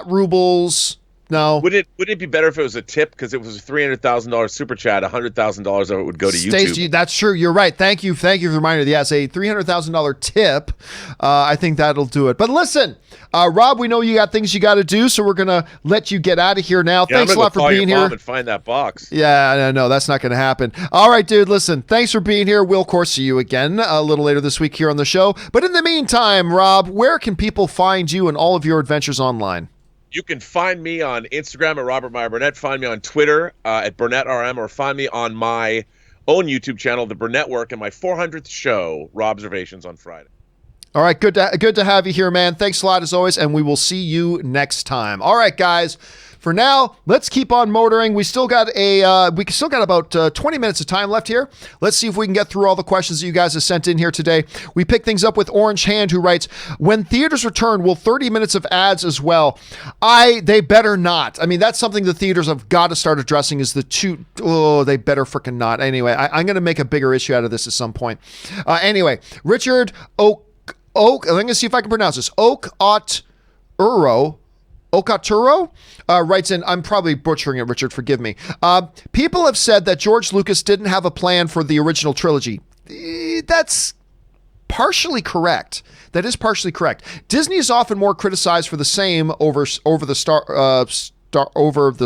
rubles. No.
Would it be better if it was a tip, because it was a $300,000 super chat? $100,000 of it would go to YouTube.
That's true. You're right. Thank you for the reminder. Yes, a $300,000 tip. I think that'll do it. But listen, Rob, we know you got things you got to do, so we're gonna let you get out of here now.
Yeah,
thanks a lot for being here.
And find that box.
Yeah, no, that's not going to happen. All right, dude. Listen, thanks for being here. We'll of course see you again a little later this week here on the show. But in the meantime, Rob, where can people find you and all of your adventures online?
You can find me on Instagram at Robert Meyer Burnett. Find me on Twitter at BurnettRM, or find me on my own YouTube channel, The Burnett Work, and my 400th show, Robservations, on Friday.
All right, good to have you here, man. Thanks a lot as always, and we will see you next time. All right, guys. For now, let's keep on motoring. We still got about 20 minutes of time left here. Let's see if we can get through all the questions that you guys have sent in here today. We pick things up with Orange Hand, who writes, when theaters return, will 30 minutes of ads as well? They better not. I mean, that's something the theaters have got to start addressing, is they better freaking not. Anyway, I'm going to make a bigger issue out of this at some point. Anyway, Richard Oak, I'm going to see if I can pronounce this. Okaturo writes in, I'm probably butchering it, Richard, forgive me. People have said that George Lucas didn't have a plan for the original trilogy. That's partially correct. That is partially correct. Disney is often more criticized for the same over the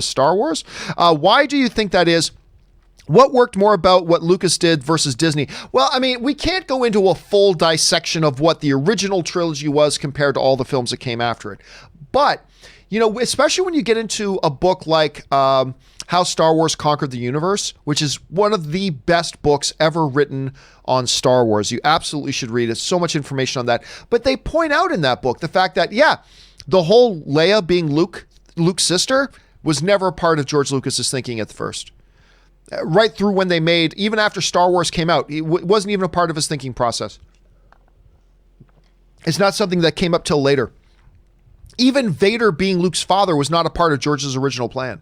Star Wars. Why do you think that is? What worked more about what Lucas did versus Disney? Well, I mean, we can't go into a full dissection of what the original trilogy was compared to all the films that came after it. But, you know, especially when you get into a book like How Star Wars Conquered the Universe, which is one of the best books ever written on Star Wars. You absolutely should read it. So much information on that. But they point out in that book the fact that, the whole Leia being Luke's sister was never a part of George Lucas's thinking at first. Right through when they made, even after Star Wars came out, it wasn't even a part of his thinking process. It's not something that came up till later. Even Vader being Luke's father was not a part of George's original plan.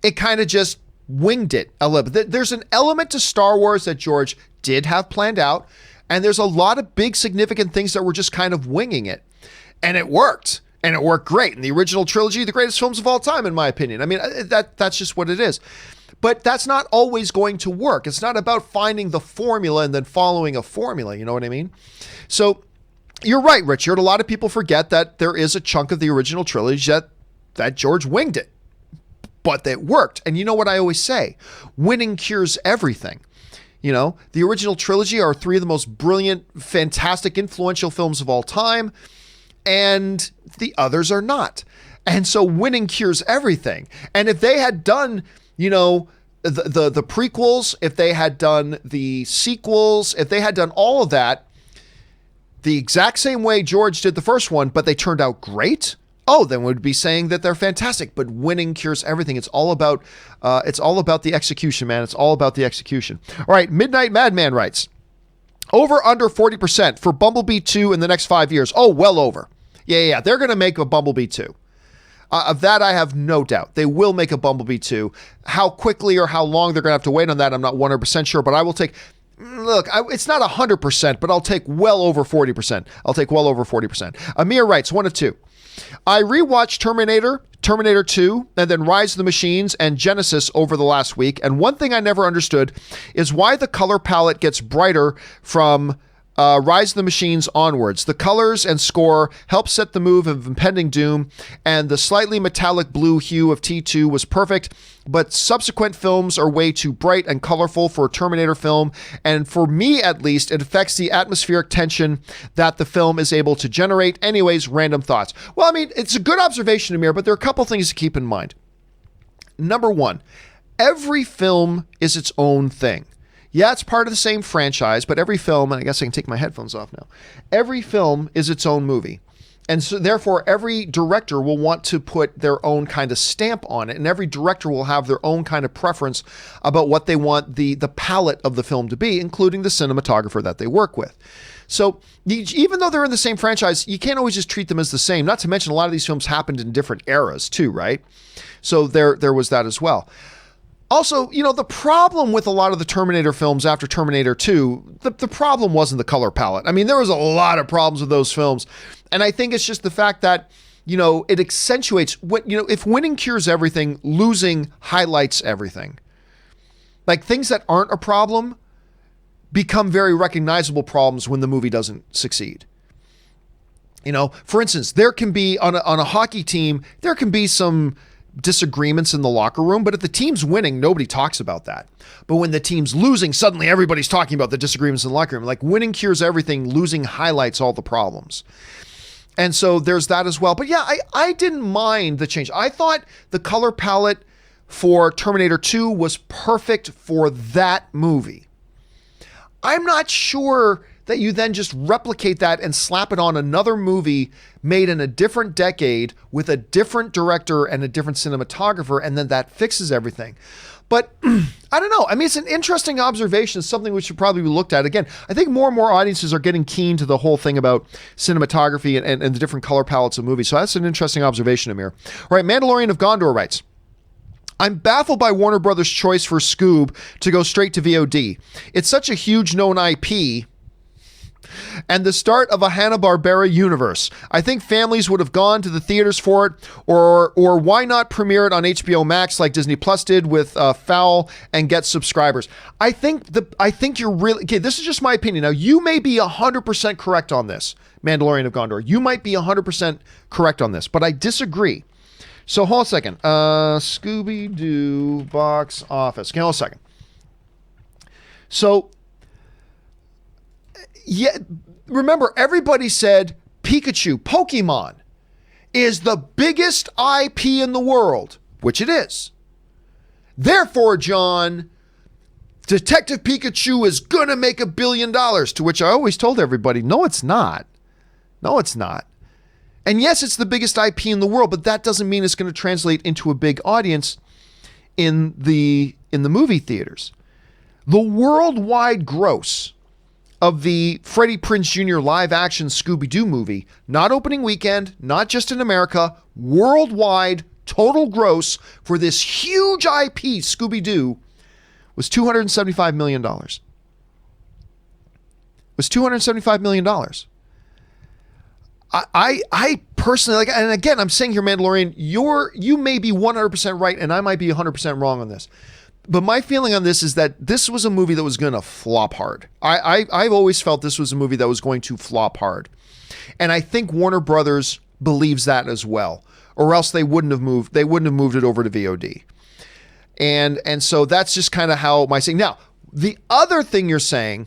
It kind of just winged it a little bit. There's an element to Star Wars that George did have planned out, and there's a lot of big significant things that were just kind of winging it. And it worked. And it worked great. In the original trilogy, the greatest films of all time, in my opinion. I mean, that's just what it is. But that's not always going to work. It's not about finding the formula and then following a formula. You know what I mean? So you're right, Richard. A lot of people forget that there is a chunk of the original trilogy that George winged it. But it worked. And you know what I always say? Winning cures everything. You know, the original trilogy are three of the most brilliant, fantastic, influential films of all time. And the others are not. And so winning cures everything. And if they had done, you know, the prequels, if they had done the sequels, if they had done all of that the exact same way George did the first one, but they turned out great, then we'd be saying that they're fantastic. But winning cures everything. It's all about the execution, man. It's all about the execution. All right, Midnight Madman writes, over under 40% for Bumblebee 2 in the next 5 years. Oh, well over. Yeah. They're going to make a Bumblebee 2. Of that, I have no doubt. They will make a Bumblebee 2. How quickly or how long they're going to have to wait on that, I'm not 100% sure, but I will take... Look, it's not 100%, but I'll take well over 40%. Amir writes, 1 of 2. I rewatched Terminator 2, and then Rise of the Machines and Genesis over the last week, and one thing I never understood is why the color palette gets brighter from Rise of the Machines onwards. The colors and score help set the mood of impending doom, and the slightly metallic blue hue of T2 was perfect, but subsequent films are way too bright and colorful for a Terminator film, and for me at least, it affects the atmospheric tension that the film is able to generate. Anyways, random thoughts. Well, I mean, it's a good observation, Amir, but there are a couple things to keep in mind. Number one, every film is its own thing. Yeah, it's part of the same franchise, but every film, and I guess I can take my headphones off now, every film is its own movie. And so therefore every director will want to put their own kind of stamp on it, and every director will have their own kind of preference about what they want the palette of the film to be, including the cinematographer that they work with. So even though they're in the same franchise, you can't always just treat them as the same. Not to mention a lot of these films happened in different eras too, right? So there was that as well. Also, the problem with a lot of the Terminator films after Terminator 2, the problem wasn't the color palette. I mean, there was a lot of problems with those films. And I think it's just the fact that, it accentuates what, if winning cures everything, losing highlights everything. Like things that aren't a problem become very recognizable problems when the movie doesn't succeed. For instance, there can be on a hockey team, there can be some disagreements in the locker room, but if the team's winning, nobody talks about that. But when the team's losing, suddenly everybody's talking about the disagreements in the locker room. Like winning cures everything, losing highlights all the problems. And so there's that as well. But yeah, I didn't mind the change. I thought the color palette for Terminator 2 was perfect for that movie. I'm not sure that you then just replicate that and slap it on another movie made in a different decade with a different director and a different cinematographer, and then that fixes everything. But I don't know. I mean, it's an interesting observation. It's something we should probably be looked at. Again, I think more and more audiences are getting keen to the whole thing about cinematography and the different color palettes of movies. So that's an interesting observation, Amir. All right, Mandalorian of Gondor writes, I'm baffled by Warner Brothers' choice for Scoob to go straight to VOD. It's such a huge known IP and the start of a Hanna-Barbera universe. I think families would have gone to the theaters for it, or why not premiere it on HBO Max like Disney Plus did with Fowl and get subscribers? I think you're really, okay, this is just my opinion. Now, you may be 100% correct on this, Mandalorian of Gondor. You might be 100% correct on this, but I disagree. So hold on a second. Scooby-Doo box office. Okay, hold on a second. So, yeah, remember, everybody said Pikachu, Pokemon, is the biggest IP in the world, which it is. Therefore, John, Detective Pikachu is going to make $1 billion, to which I always told everybody, no, it's not. No, it's not. And yes, it's the biggest IP in the world, but that doesn't mean it's going to translate into a big audience in the movie theaters. The worldwide gross of the Freddie Prinze Jr. live-action Scooby-Doo movie, not opening weekend, not just in America, worldwide total gross for this huge IP, Scooby-Doo, was $275 million. Was $275 million. I personally, like, and again, I'm saying here, Mandalorian, you may be 100% right, and I might be 100% wrong on this. But my feeling on this is that this was a movie that was going to flop hard. I've always felt this was a movie that was going to flop hard. And I think Warner Brothers believes that as well, or else they wouldn't have moved it over to VOD. And so that's just kind of how my saying. Now, the other thing you're saying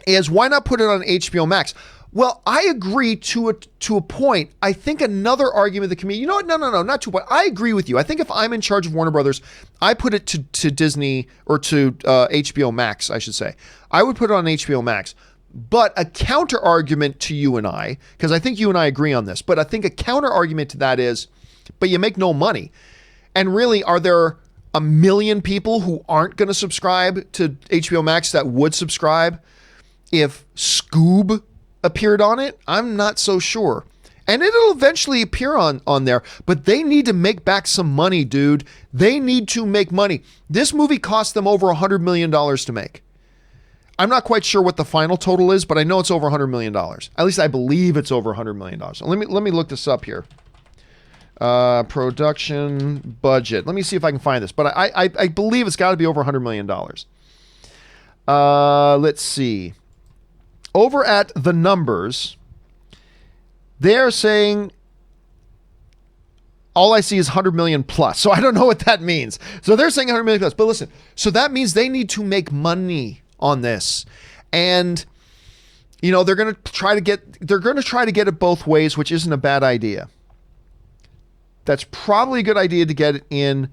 is, why not put it on HBO Max? Well, I agree to a point. I think another argument that can be, you know what? No, not to a point. I agree with you. I think if I'm in charge of Warner Brothers, I put it to Disney, or to HBO Max, I should say. I would put it on HBO Max. But a counter argument to you and I, because I think you and I agree on this, but I think a counter argument to that is, but you make no money. And really, are there 1 million people who aren't going to subscribe to HBO Max that would subscribe if Scoob appeared on it? I'm not so sure. And it'll eventually appear on there, but they need to make back some money, dude. They need to make money. This movie cost them over $100 million to make. I'm not quite sure what the final total is, but I know it's over $100 million. At least I believe it's over $100 million. Let me look this up here. Production budget. Let me see if I can find this, but I believe it's got to be over $100 million. Let's see. Over at The Numbers, they're saying, all I see is 100 million plus. So I don't know what that means. So they're saying 100 million plus. But listen, so that means they need to make money on this. And, you know, they're going to try to get it both ways, which isn't a bad idea. That's probably a good idea to get it in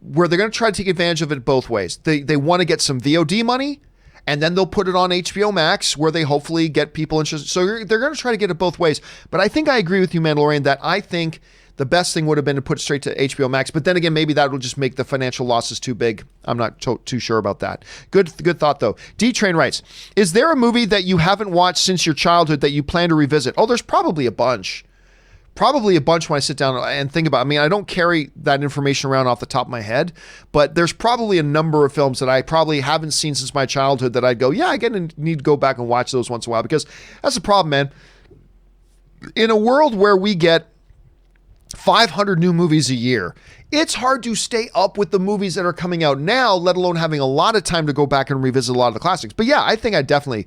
where they're going to try to take advantage of it both ways. They want to get some VOD money, and then they'll put it on HBO Max where they hopefully get people interested. So they're going to try to get it both ways. But I think I agree with you, Mandalorian, that I think the best thing would have been to put it straight to HBO Max. But then again, maybe that will just make the financial losses too big. I'm not too sure about that. Good thought, though. D-Train writes, is there a movie that you haven't watched since your childhood that you plan to revisit? Oh, there's probably a bunch. Probably a bunch when I sit down and think about it. I mean, I don't carry that information around off the top of my head, but there's probably a number of films that I probably haven't seen since my childhood that I'd go, yeah, I need to go back and watch those once in a while, because that's the problem, man. In a world where we get 500 new movies a year, it's hard to stay up with the movies that are coming out now, let alone having a lot of time to go back and revisit a lot of the classics. But yeah, I think I definitely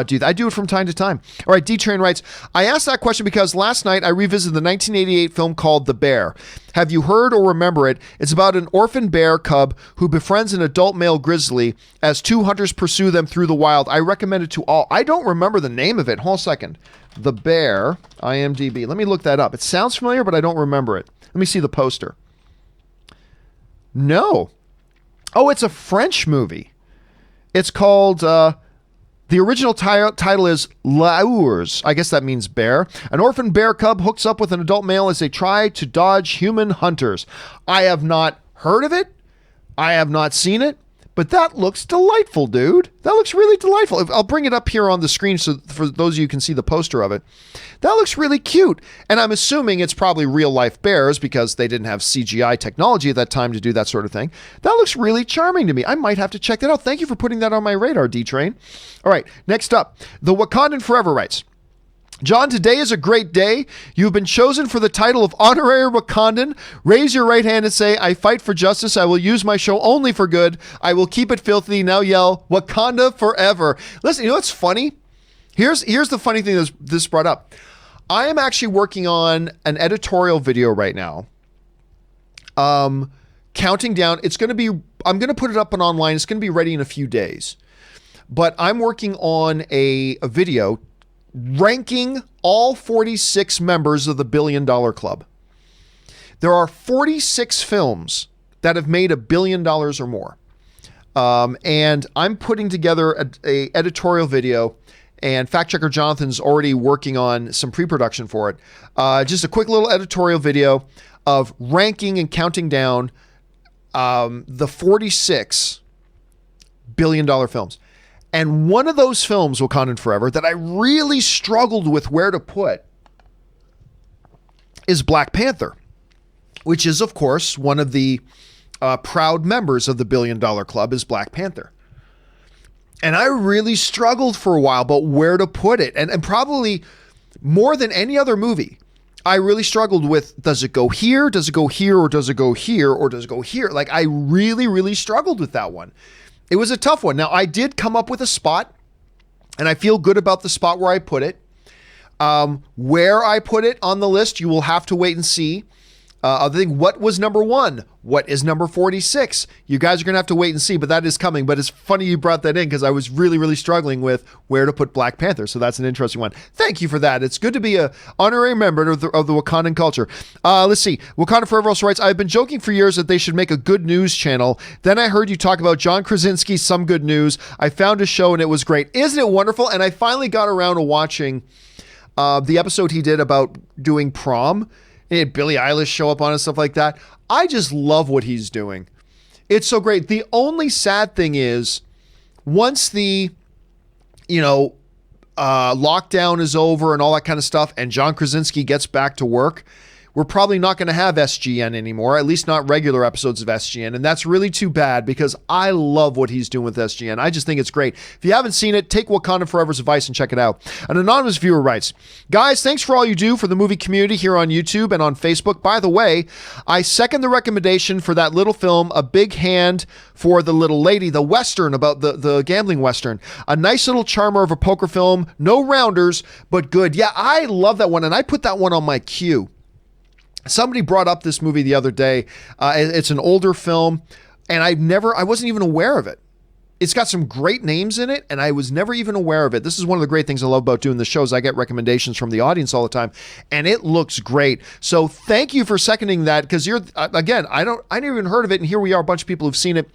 do that. I do it from time to time. All right, D-Train writes, I asked that question because last night I revisited the 1988 film called The Bear. Have you heard or remember it? It's about an orphan bear cub who befriends an adult male grizzly as two hunters pursue them through the wild. I recommend it to all. I don't remember the name of it. Hold on a second. The Bear, IMDb. Let me look that up. It sounds familiar, but I don't remember it. Let me see the poster. No. Oh, it's a French movie. It's called, the original title is L'Ours. I guess that means bear. An orphan bear cub hooks up with an adult male as they try to dodge human hunters. I have not heard of it. I have not seen it. But that looks delightful, dude. That looks really delightful. I'll bring it up here on the screen so for those of you who can see the poster of it. That looks really cute. And I'm assuming it's probably real life bears because they didn't have CGI technology at that time to do that sort of thing. That looks really charming to me. I might have to check that out. Thank you for putting that on my radar, D-Train. All right, next up. The Wakandan Forever writes, John, today is a great day. You've been chosen for the title of Honorary Wakandan. Raise your right hand and say, I fight for justice. I will use my show only for good. I will keep it filthy. Now yell, Wakanda forever. Listen, you know what's funny? Here's the funny thing this brought up. I am actually working on an editorial video right now. Counting down. I'm going to put it up on online. It's going to be ready in a few days. But I'm working on a video ranking all 46 members of the $1 Billion Club. There are 46 films that have made $1 billion or more. And I'm putting together a editorial video, and fact checker Jonathan's already working on some pre-production for it. Just a quick little editorial video of ranking and counting down the 46 $1 billion films. And one of those films, Wakandan Forever, that I really struggled with where to put is Black Panther, which is, of course, one of the proud members of the $1 Billion Club is Black Panther. And I really struggled for a while about where to put it. And probably more than any other movie, I really struggled with, does it go here? Does it go here? Or does it go here? Or does it go here? Like, I really, really struggled with that one. It was a tough one. Now, I did come up with a spot, and I feel good about the spot where I put it. Where I put it on the list, you will have to wait and see. Other thing, what was number 1? What is number 46? You guys are going to have to wait and see, but that is coming. But it's funny you brought that in because I was really, really struggling with where to put Black Panther. So that's an interesting one. Thank you for that. It's good to be an honorary member of the Wakandan culture. Let's see. Wakanda Forever also writes, I've been joking for years that they should make a good news channel. Then I heard you talk about John Krasinski's Some Good News. I found a show and it was great. Isn't it wonderful? And I finally got around to watching the episode he did about doing prom. He had Billie Eilish show up on and stuff like that. I just love what he's doing. It's so great. The only sad thing is once the, lockdown is over and all that kind of stuff and John Krasinski gets back to work, we're probably not going to have SGN anymore, at least not regular episodes of SGN. And that's really too bad because I love what he's doing with SGN. I just think it's great. If you haven't seen it, take Wakanda Forever's advice and check it out. An anonymous viewer writes, guys, thanks for all you do for the movie community here on YouTube and on Facebook. By the way, I second the recommendation for that little film, A Big Hand for the Little Lady, the Western about the gambling Western. A nice little charmer of a poker film. No rounders, but good. Yeah, I love that one. And I put that one on my queue. Somebody brought up this movie the other day. It's an older film, and I wasn't even aware of it. it's got some great names in it, and I was never even aware of it. This is one of the great things I love about doing the shows. I get recommendations from the audience all the time, and it looks great. So thank you for seconding that, because you're, again, I never even heard of it, and here we are, a bunch of people who've seen it.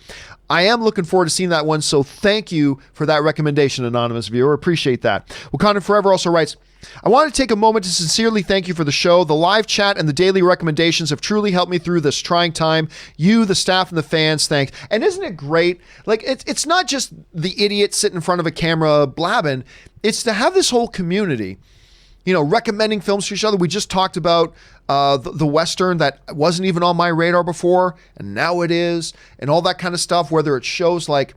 I am looking forward to seeing that one, so thank you for that recommendation, anonymous viewer. Appreciate that. Wakanda Forever also writes, I want to take a moment to sincerely thank you for the show. The live chat and the daily recommendations have truly helped me through this trying time. You, the staff, and the fans, thanks. And isn't it great? Like, it's not just the idiot sitting in front of a camera blabbing. It's to have this whole community, you know, recommending films to each other. We just talked about the Western that wasn't even on my radar before, and now it is, and all that kind of stuff, whether it's shows like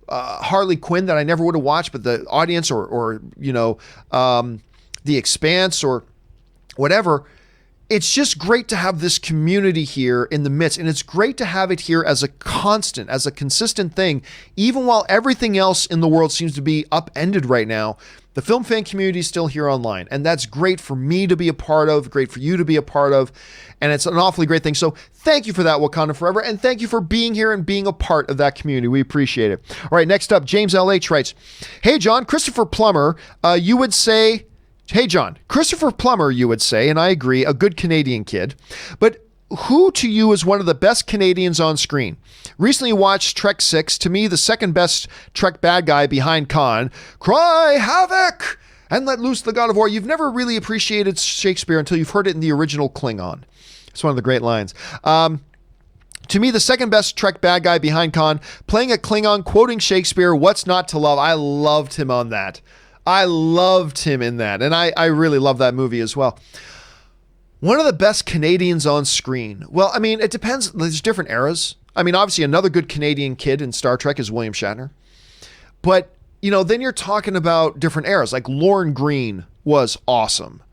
Harley Quinn that I never would have watched, but the audience or you know, The Expanse or whatever. It's just great to have this community here in the midst, and it's great to have it here as a constant, as a consistent thing, even while everything else in the world seems to be upended right now. The film fan community is still here online, and that's great for me to be a part of, great for you to be a part of, and it's an awfully great thing. So thank you for that, Wakanda Forever, and thank you for being here and being a part of that community. We appreciate it. All right, next up, James LH writes, Hey, John, Christopher Plummer, you would say... Hey, John, Christopher Plummer, you would say, and I agree, a good Canadian kid. But who to you is one of the best Canadians on screen? Recently watched Trek 6, to me, the second best Trek bad guy behind Khan. Cry havoc and let loose the god of war. You've never really appreciated Shakespeare until you've heard it in the original Klingon. It's one of the great lines. To me, the second best Trek bad guy behind Khan, playing a Klingon, quoting Shakespeare, what's not to love? I loved him on that. I loved him in that, and I really love that movie as well. One of the best Canadians on screen. Well, I mean, it depends. There's different eras. I mean, obviously, another good Canadian kid in Star Trek is William Shatner. But, you know, then you're talking about different eras. Like Lorne Greene was awesome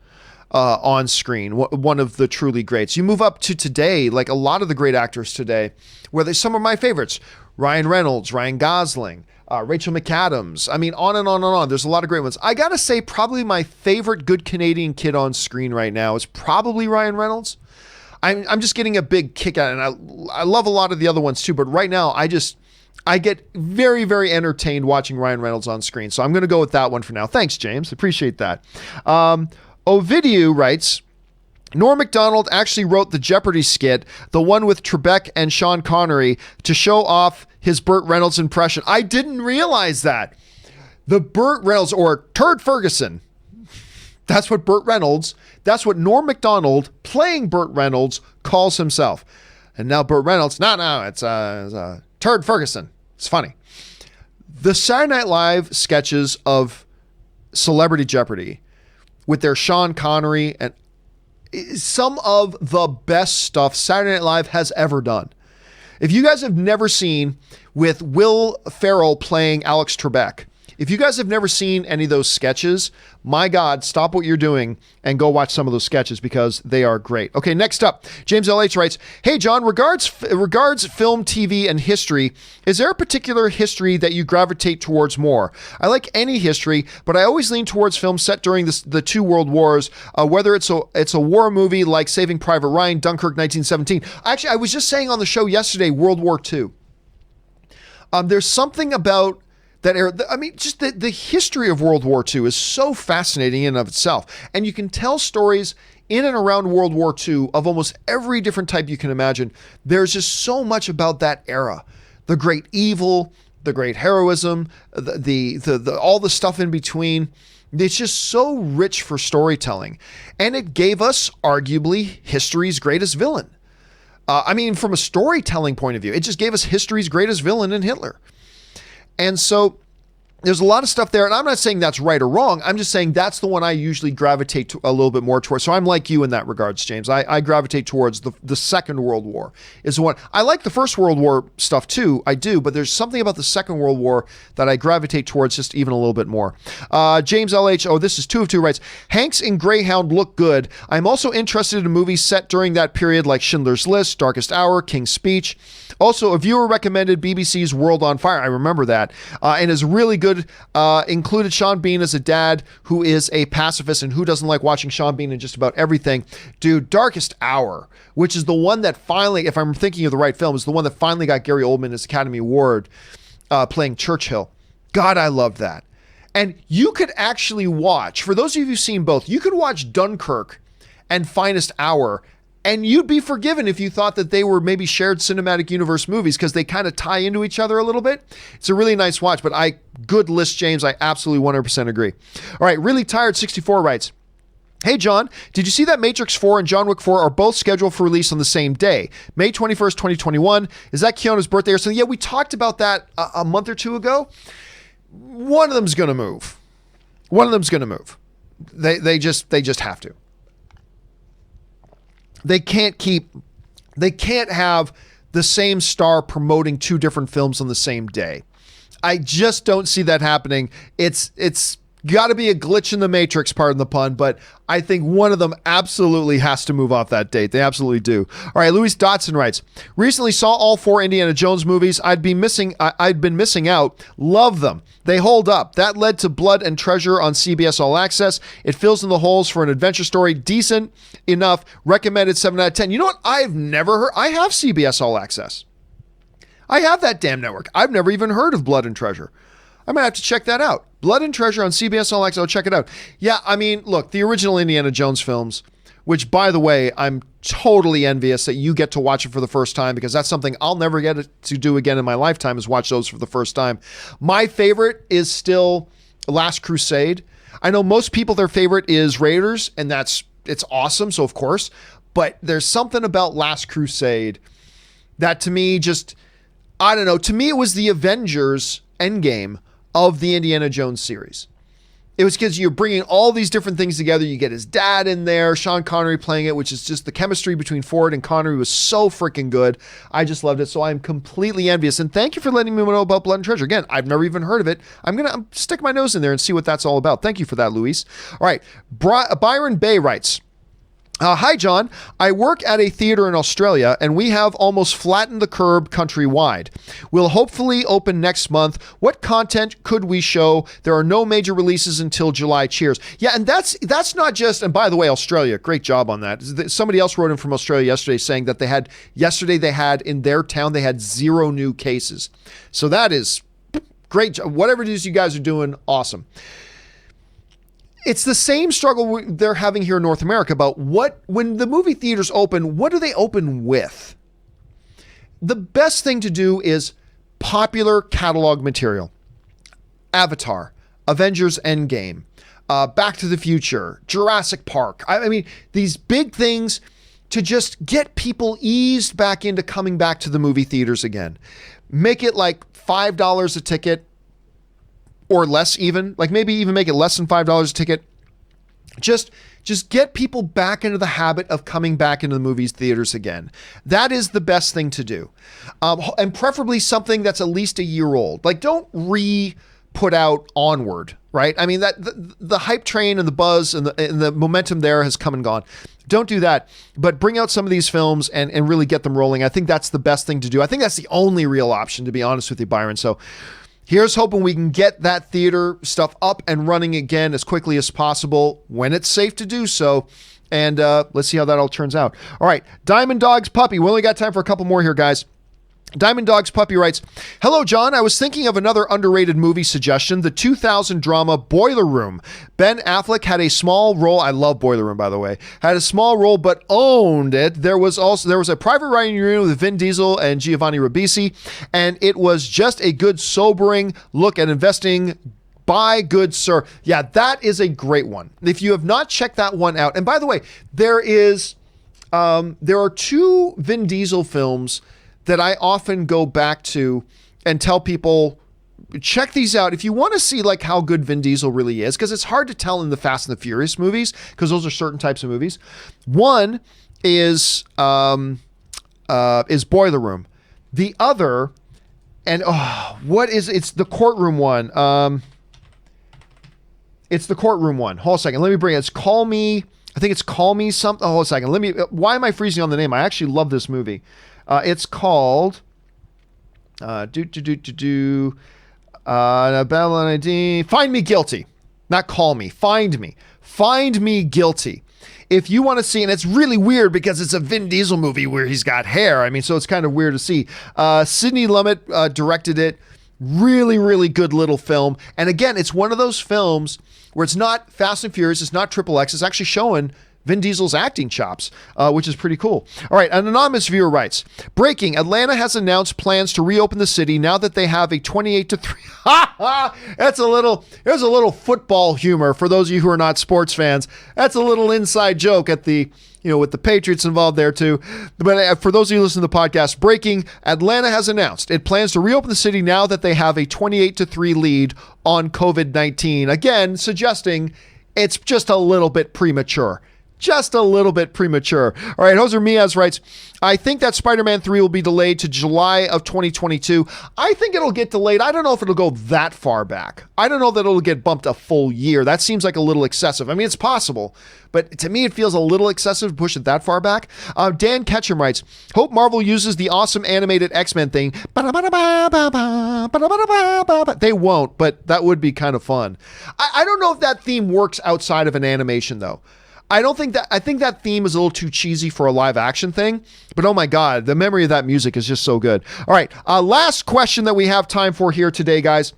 on screen, one of the truly greats. You move up to today, like a lot of the great actors today, where there's some of my favorites. Ryan Reynolds, Ryan Gosling, Rachel McAdams. I mean, on and on and on. There's a lot of great ones. I gotta say, probably my favorite good Canadian kid on screen right now is probably Ryan Reynolds. I'm just getting a big kick out, and I love a lot of the other ones too. But right now, I get very, very entertained watching Ryan Reynolds on screen. So I'm gonna go with that one for now. Thanks, James. Appreciate that. Ovidiu writes, Norm Macdonald actually wrote the Jeopardy skit, the one with Trebek and Sean Connery, to show off his Burt Reynolds impression. I didn't realize that. The Burt Reynolds, or Turd Ferguson, that's what Norm Macdonald, playing Burt Reynolds, calls himself. And now Burt Reynolds, it's Turd Ferguson. It's funny. The Saturday Night Live sketches of Celebrity Jeopardy with their Sean Connery and some of the best stuff Saturday Night Live has ever done. If you guys have never seen, with Will Ferrell playing Alex Trebek, if you guys have never seen any of those sketches, my God, stop what you're doing and go watch some of those sketches because they are great. Okay, next up, James LH writes, Hey, John, regards film, TV, and history, is there a particular history that you gravitate towards more? I like any history, but I always lean towards films set during the two world wars, whether it's a war movie like Saving Private Ryan, Dunkirk 1917. Actually, I was just saying on the show yesterday, World War II. There's something about that era. I mean, just the history of World War II is so fascinating in and of itself. And you can tell stories in and around World War II of almost every different type you can imagine. There's just so much about that era. The great evil, the great heroism, the all the stuff in between. It's just so rich for storytelling. And it gave us arguably history's greatest villain. I mean, from a storytelling point of view, it just gave us history's greatest villain in Hitler. And so there's a lot of stuff there, and I'm not saying that's right or wrong. I'm just saying that's the one I usually gravitate to a little bit more towards. So I'm like you in that regards, James. I gravitate towards the Second World War is the one. I like the First World War stuff too, I do, but there's something about the Second World War that I gravitate towards just even a little bit more. James LH, this is 2 of 2, writes, Hanks and Greyhound look good. I'm also interested in movies set during that period like Schindler's List, Darkest Hour, King's Speech. Also, a viewer recommended BBC's World on Fire. I remember that. And is really good. Included Sean Bean as a dad who is a pacifist and who doesn't like watching Sean Bean in just about everything. Dude, Darkest Hour, which is the one that finally, if I'm thinking of the right film, is the one that finally got Gary Oldman his Academy Award. playing Churchill. God, I loved that. And you could actually watch, for those of you who've seen both, you could watch Dunkirk and Finest Hour, and you'd be forgiven if you thought that they were maybe shared cinematic universe movies because they kind of tie into each other a little bit. It's a really nice watch, but good list, James. I absolutely 100% agree. All right, Really Tired 64 writes, hey, John, did you see that Matrix 4 and John Wick 4 are both scheduled for release on the same day? May 21st, 2021. Is that Keanu's birthday or something? Yeah, we talked about that a month or two ago. One of them's going to move. They just have to. They can't have the same star promoting two different films on the same day. I just don't see that happening. It's got to be a glitch in the Matrix, pardon the pun, but I think one of them absolutely has to move off that date. They absolutely do. All right, Louis Dotson writes, recently saw all 4 Indiana Jones movies. I'd been missing out. Love them. They hold up. That led to Blood and Treasure on CBS All Access. It fills in the holes for an adventure story. Decent enough. Recommended 7 out of 10. You know what? I've never heard. I have CBS All Access. I have that damn network. I've never even heard of Blood and Treasure. I might have to check that out. Blood and Treasure on CBS All Access. I'll check it out. Yeah, I mean, look, the original Indiana Jones films, which, by the way, I'm totally envious that you get to watch it for the first time because that's something I'll never get to do again in my lifetime is watch those for the first time. My favorite is still Last Crusade. I know most people, their favorite is Raiders, and it's awesome, so of course. But there's something about Last Crusade that to me just, I don't know. To me, it was the Avengers Endgame of the Indiana Jones series. It was because you're bringing all these different things together. You get his dad in there, Sean Connery playing it, which is just the chemistry between Ford and Connery was so freaking good. I just loved it. So I'm completely envious. And thank you for letting me know about Blood and Treasure. Again, I've never even heard of it. I'm going to stick my nose in there and see what that's all about. Thank you for that, Luis. All right. Byron Bay writes, hi, John. I work at a theater in Australia, and we have almost flattened the curb countrywide. We'll hopefully open next month. What content could we show? There are no major releases until July. Cheers. Yeah, and that's not just, and by the way, Australia, great job on that. Somebody else wrote in from Australia yesterday saying that they had in their town, they had 0 new cases. So that is great. Whatever it is you guys are doing, awesome. It's the same struggle they're having here in North America about when the movie theaters open, what do they open with? The best thing to do is popular catalog material. Avatar, Avengers Endgame, Back to the Future, Jurassic Park. I mean, these big things to just get people eased back into coming back to the movie theaters again. Make it like $5 a ticket. Or less even, like maybe even make it less than $5 a ticket. Just get people back into the habit of coming back into the movies theaters again. That is the best thing to do. And preferably something that's at least a year old. Like don't put out Onward, right? I mean, that the hype train and the buzz and the momentum there has come and gone. Don't do that, but bring out some of these films and really get them rolling. I think that's the best thing to do. I think that's the only real option, to be honest with you, Byron. So here's hoping we can get that theater stuff up and running again as quickly as possible when it's safe to do so. And let's see how that all turns out. All right, Diamond Dog's Puppy. We only got time for a couple more here, guys. Diamond Dog's Puppy writes, hello, John. I was thinking of another underrated movie suggestion, the 2000 drama Boiler Room. Ben Affleck had a small role. I love Boiler Room, by the way. Had a small role, but owned it. There was a private writing room with Vin Diesel and Giovanni Ribisi, and it was just a good, sobering look at investing by good sir. Yeah, that is a great one. If you have not checked that one out, and by the way, there are 2 Vin Diesel films that I often go back to and tell people, check these out. If you want to see like how good Vin Diesel really is, because it's hard to tell in the Fast and the Furious movies, because those are certain types of movies. One is Boiler Room. The other, and it's the courtroom one. It's the courtroom one. Hold on a second. Let me bring it. It's Call Me. I think it's Call Me something. Hold on a second. Why am I freezing on the name? I actually love this movie. It's called Find Me Guilty. Not Call Me. Find Me Guilty. If you want to see, and it's really weird because it's a Vin Diesel movie where he's got hair. I mean, so it's kind of weird to see. Sidney Lumet directed it. Really, really good little film. And again, it's one of those films where it's not Fast and Furious, it's not Triple X, it's actually showing Vin Diesel's acting chops, which is pretty cool. All right, an anonymous viewer writes, breaking, Atlanta has announced plans to reopen the city now that they have a 28-3. There's a little football humor for those of you who are not sports fans. That's a little inside joke at the, with the Patriots involved there too. But for those of you listening to the podcast, breaking, Atlanta has announced it plans to reopen the city now that they have a 28-3 lead on COVID-19. Again, suggesting it's just a little bit premature. Just a little bit premature. All right, Hoser Miaz writes, I think that Spider-Man 3 will be delayed to July of 2022. I think it'll get delayed. I don't know if it'll go that far back. I don't know that it'll get bumped a full year. That seems like a little excessive. I mean, it's possible, but to me, it feels a little excessive to push it that far back. Dan Ketchum writes, hope Marvel uses the awesome animated X-Men thing. They won't, but that would be kind of fun. I don't know if that theme works outside of an animation, though. I think that theme is a little too cheesy for a live action thing, but oh my God, the memory of that music is just so good. All right, last question that we have time for here today, guys.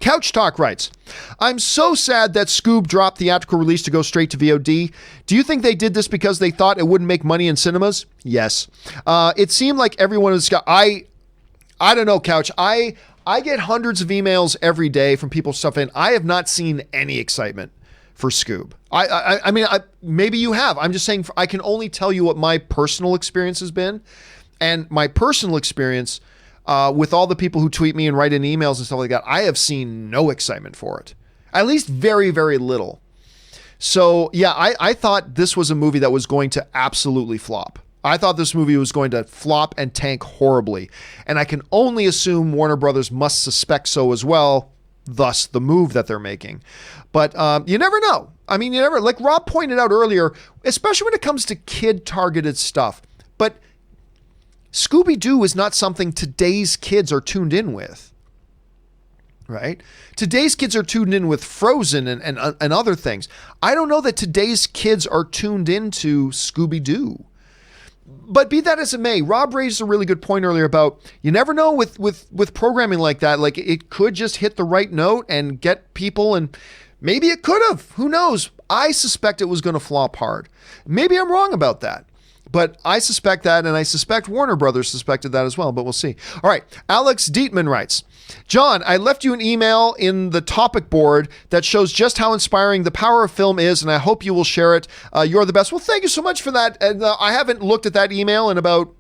Couch Talk writes, I'm so sad that Scoob dropped theatrical release to go straight to VOD. Do you think they did this because they thought it wouldn't make money in cinemas? Yes. It seemed like everyone has got, I don't know, Couch. I get hundreds of emails every day from people stuff in. I have not seen any excitement for Scoob. I mean, maybe you have. I'm just saying, I can only tell you what my personal experience has been. And my personal experience with all the people who tweet me and write in emails and stuff like that, I have seen no excitement for it. At least very, very little. So yeah, I thought this was a movie that was going to absolutely flop. I thought this movie was going to flop and tank horribly. And I can only assume Warner Brothers must suspect so as well, thus the move that they're making. But you never know. I mean, like Rob pointed out earlier, especially when it comes to kid-targeted stuff. But Scooby-Doo is not something today's kids are tuned in with, right? Today's kids are tuned in with Frozen and other things. I don't know that today's kids are tuned into Scooby-Doo. But be that as it may, Rob raised a really good point earlier about you never know with programming like that. Like it could just hit the right note and get people, and maybe it could have. Who knows? I suspect it was going to flop hard. Maybe I'm wrong about that. But I suspect that, and I suspect Warner Brothers suspected that as well, but we'll see. All right, Alex Dietman writes, John, I left you an email in the topic board that shows just how inspiring the power of film is, and I hope you will share it. You're the best. Well, thank you so much for that. And I haven't looked at that email in about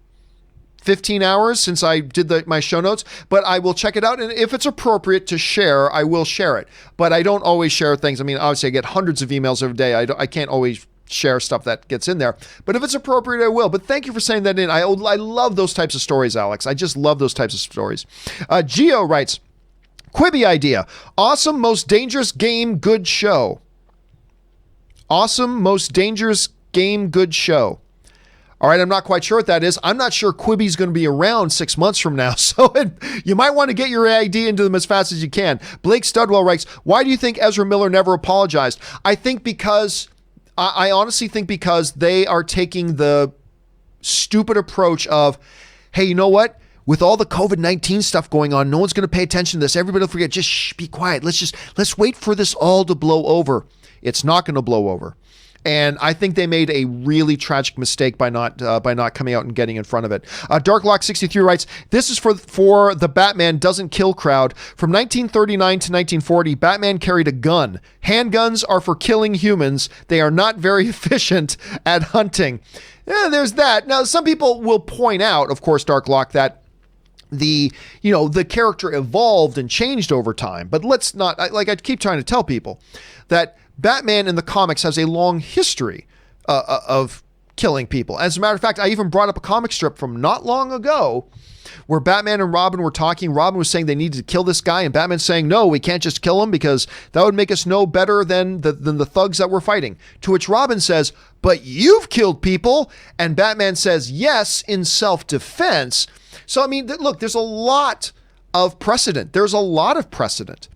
15 hours since I did my show notes, but I will check it out. And if it's appropriate to share, I will share it. But I don't always share things. I mean, obviously I get hundreds of emails every day. I can't always share stuff that gets in there, but if it's appropriate, I will. But thank you for saying that in. I love those types of stories, Alex. I just love those types of stories. Gio writes, Quibi idea. Awesome, most dangerous game, good show. Awesome, most dangerous game, good show. All right, I'm not quite sure what that is. I'm not sure Quibi's going to be around 6 months from now, so you might want to get your idea into them as fast as you can. Blake Studwell writes, why do you think Ezra Miller never apologized? I honestly think because they are taking the stupid approach of, hey, you know what? With all the COVID-19 stuff going on, no one's going to pay attention to this. Everybody will forget. Just be quiet. Let's wait for this all to blow over. It's not going to blow over. And I think they made a really tragic mistake by not coming out and getting in front of it. Darklock63 writes, this is for the Batman doesn't kill crowd. From 1939 to 1940, Batman carried a gun. Handguns are for killing humans. They are not very efficient at hunting. Yeah, there's that. Now, some people will point out, of course, Darklock, that the character evolved and changed over time. But let's not, like I keep trying to tell people, that Batman in the comics has a long history of killing people. As a matter of fact, I even brought up a comic strip from not long ago where Batman and Robin were talking. Robin was saying they needed to kill this guy, and Batman's saying, no, we can't just kill him because that would make us no better than the thugs that we're fighting. To which Robin says, but you've killed people. And Batman says, yes, in self-defense. So, I mean, look, there's a lot of precedent. There's a lot of precedent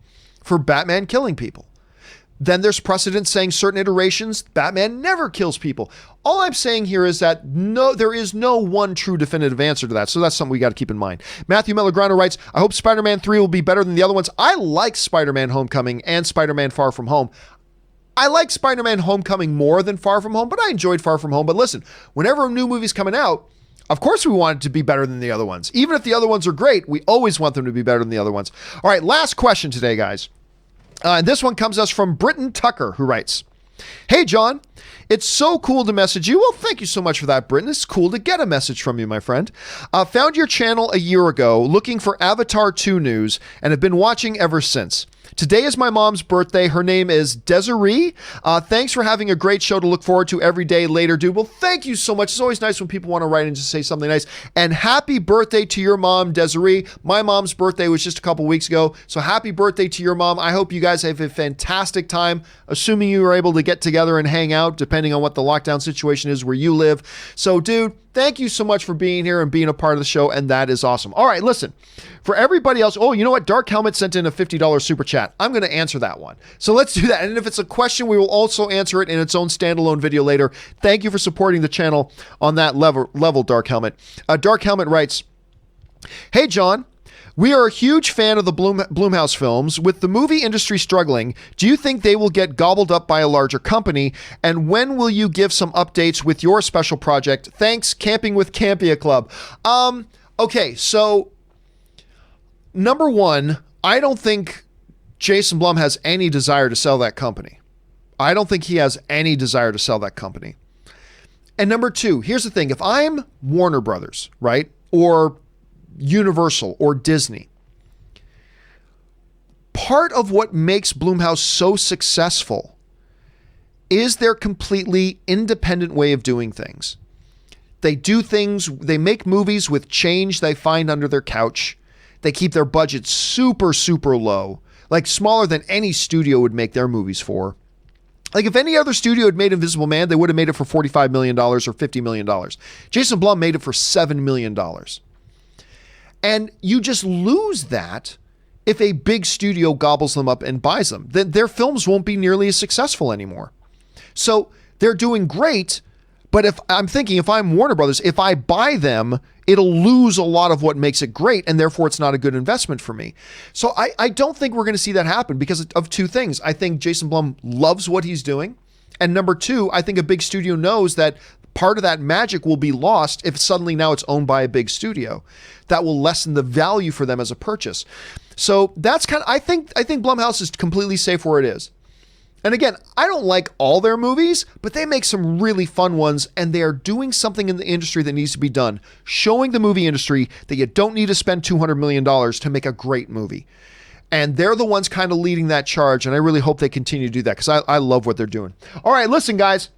for Batman killing people. then there's precedent saying certain iterations, Batman never kills people. All I'm saying here is that there is no one true definitive answer to that. So that's something we got to keep in mind. Matthew Melograno writes, I hope Spider-Man 3 will be better than the other ones. I like Spider-Man Homecoming and Spider-Man Far From Home. I like Spider-Man Homecoming more than Far From Home, but I enjoyed Far From Home. But listen, whenever a new movie's coming out, of course we want it to be better than the other ones. Even if the other ones are great, we always want them to be better than the other ones. All right, last question today, guys. And this one comes us from Britton Tucker, who writes, Hey, John, it's so cool to message you. Well, thank you so much for that, Britton. It's cool to get a message from you, my friend. Found your channel a year ago looking for Avatar 2 news and have been watching ever since. Today is my mom's birthday. Her name is Desiree. Thanks for having a great show to look forward to every day later, dude. Well, thank you so much. It's always nice when people want to write and just say something nice. And happy birthday to your mom, Desiree. My mom's birthday was just a couple weeks ago. So happy birthday to your mom. I hope you guys have a fantastic time, assuming you were able to get together and hang out, depending on what the lockdown situation is where you live. So, dude, thank you so much for being here and being a part of the show, and that is awesome. All right, listen, for everybody else, oh, you know what? Dark Helmet sent in a $50 super chat. I'm going to answer that one. So let's do that. And if it's a question, we will also answer it in its own standalone video later. Thank you for supporting the channel on that level, Dark Helmet. Dark Helmet writes, Hey, John. We are a huge fan of the Blumhouse films. With the movie industry struggling, do you think they will get gobbled up by a larger company? And when will you give some updates with your special project? Thanks, Camping with Campea Club. Okay, so number one, I don't think Jason Blum has any desire to sell that company. I don't think he has any desire to sell that company. And number two, here's the thing. If I'm Warner Brothers, right, or Universal or Disney, part of what makes Blumhouse so successful is their completely independent way of doing things. They do things, they make movies with change they find under their couch. They keep their budget super, super low, like smaller than any studio would make their movies for. Like if any other studio had made Invisible Man, they would have made it for $45 million or $50 million. Jason Blum made it for $7 million. And you just lose that if a big studio gobbles them up and buys them. Then their films won't be nearly as successful anymore. So they're doing great, but if I'm Warner Brothers, if I buy them, it'll lose a lot of what makes it great, and therefore it's not a good investment for me. So I don't think we're going to see that happen because of two things. I think Jason Blum loves what he's doing. And number two, I think a big studio knows that part of that magic will be lost if suddenly now it's owned by a big studio. That will lessen the value for them as a purchase. So that's I think Blumhouse is completely safe where it is. And again, I don't like all their movies, but they make some really fun ones, and they are doing something in the industry that needs to be done, showing the movie industry that you don't need to spend $200 million to make a great movie. And they're the ones kind of leading that charge, and I really hope they continue to do that because I love what they're doing. All right, listen, guys.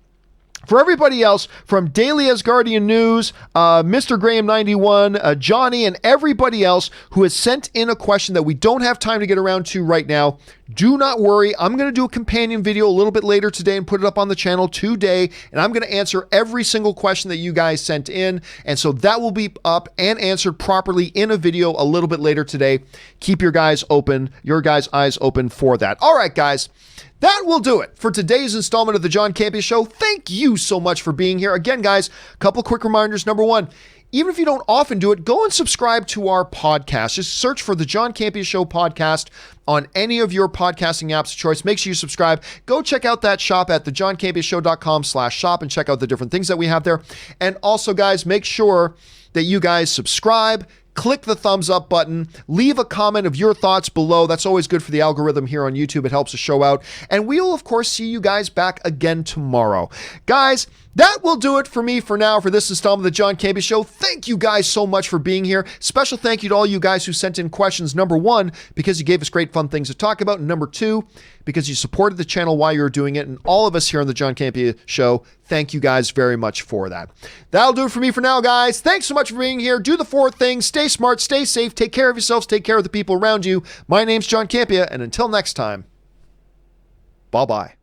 For everybody else, from Daily Asgardian News, Mr. Graham 91, Johnny, and everybody else who has sent in a question that we don't have time to get around to right now, do not worry. I'm going to do a companion video a little bit later today and put it up on the channel today, and I'm going to answer every single question that you guys sent in, and so that will be up and answered properly in a video a little bit later today. Keep your guys' eyes open for that. All right, guys. That will do it for today's installment of the John Campea Show. Thank you so much for being here. Again, guys, a couple quick reminders. Number one, even if you don't often do it, go and subscribe to our podcast. Just search for the John Campea Show podcast on any of your podcasting apps of choice. Make sure you subscribe. Go check out that shop at thejohncampeashow.com/shop and check out the different things that we have there. And also, guys, make sure that you guys subscribe. Click the thumbs up button, leave a comment of your thoughts below. That's always good for the algorithm here on YouTube. It helps the show out. And we will, of course, see you guys back again tomorrow. Guys, that will do it for me for now for this installment of the John Campea Show. Thank you guys so much for being here. Special thank you to all you guys who sent in questions. Number one, because you gave us great fun things to talk about. And number two, because you supported the channel while you were doing it. And all of us here on the John Campea Show, thank you guys very much for that. That'll do it for me for now, guys. Thanks so much for being here. Do the four things. Stay smart, stay safe, take care of yourselves, take care of the people around you. My name's John Campea, and until next time, bye-bye.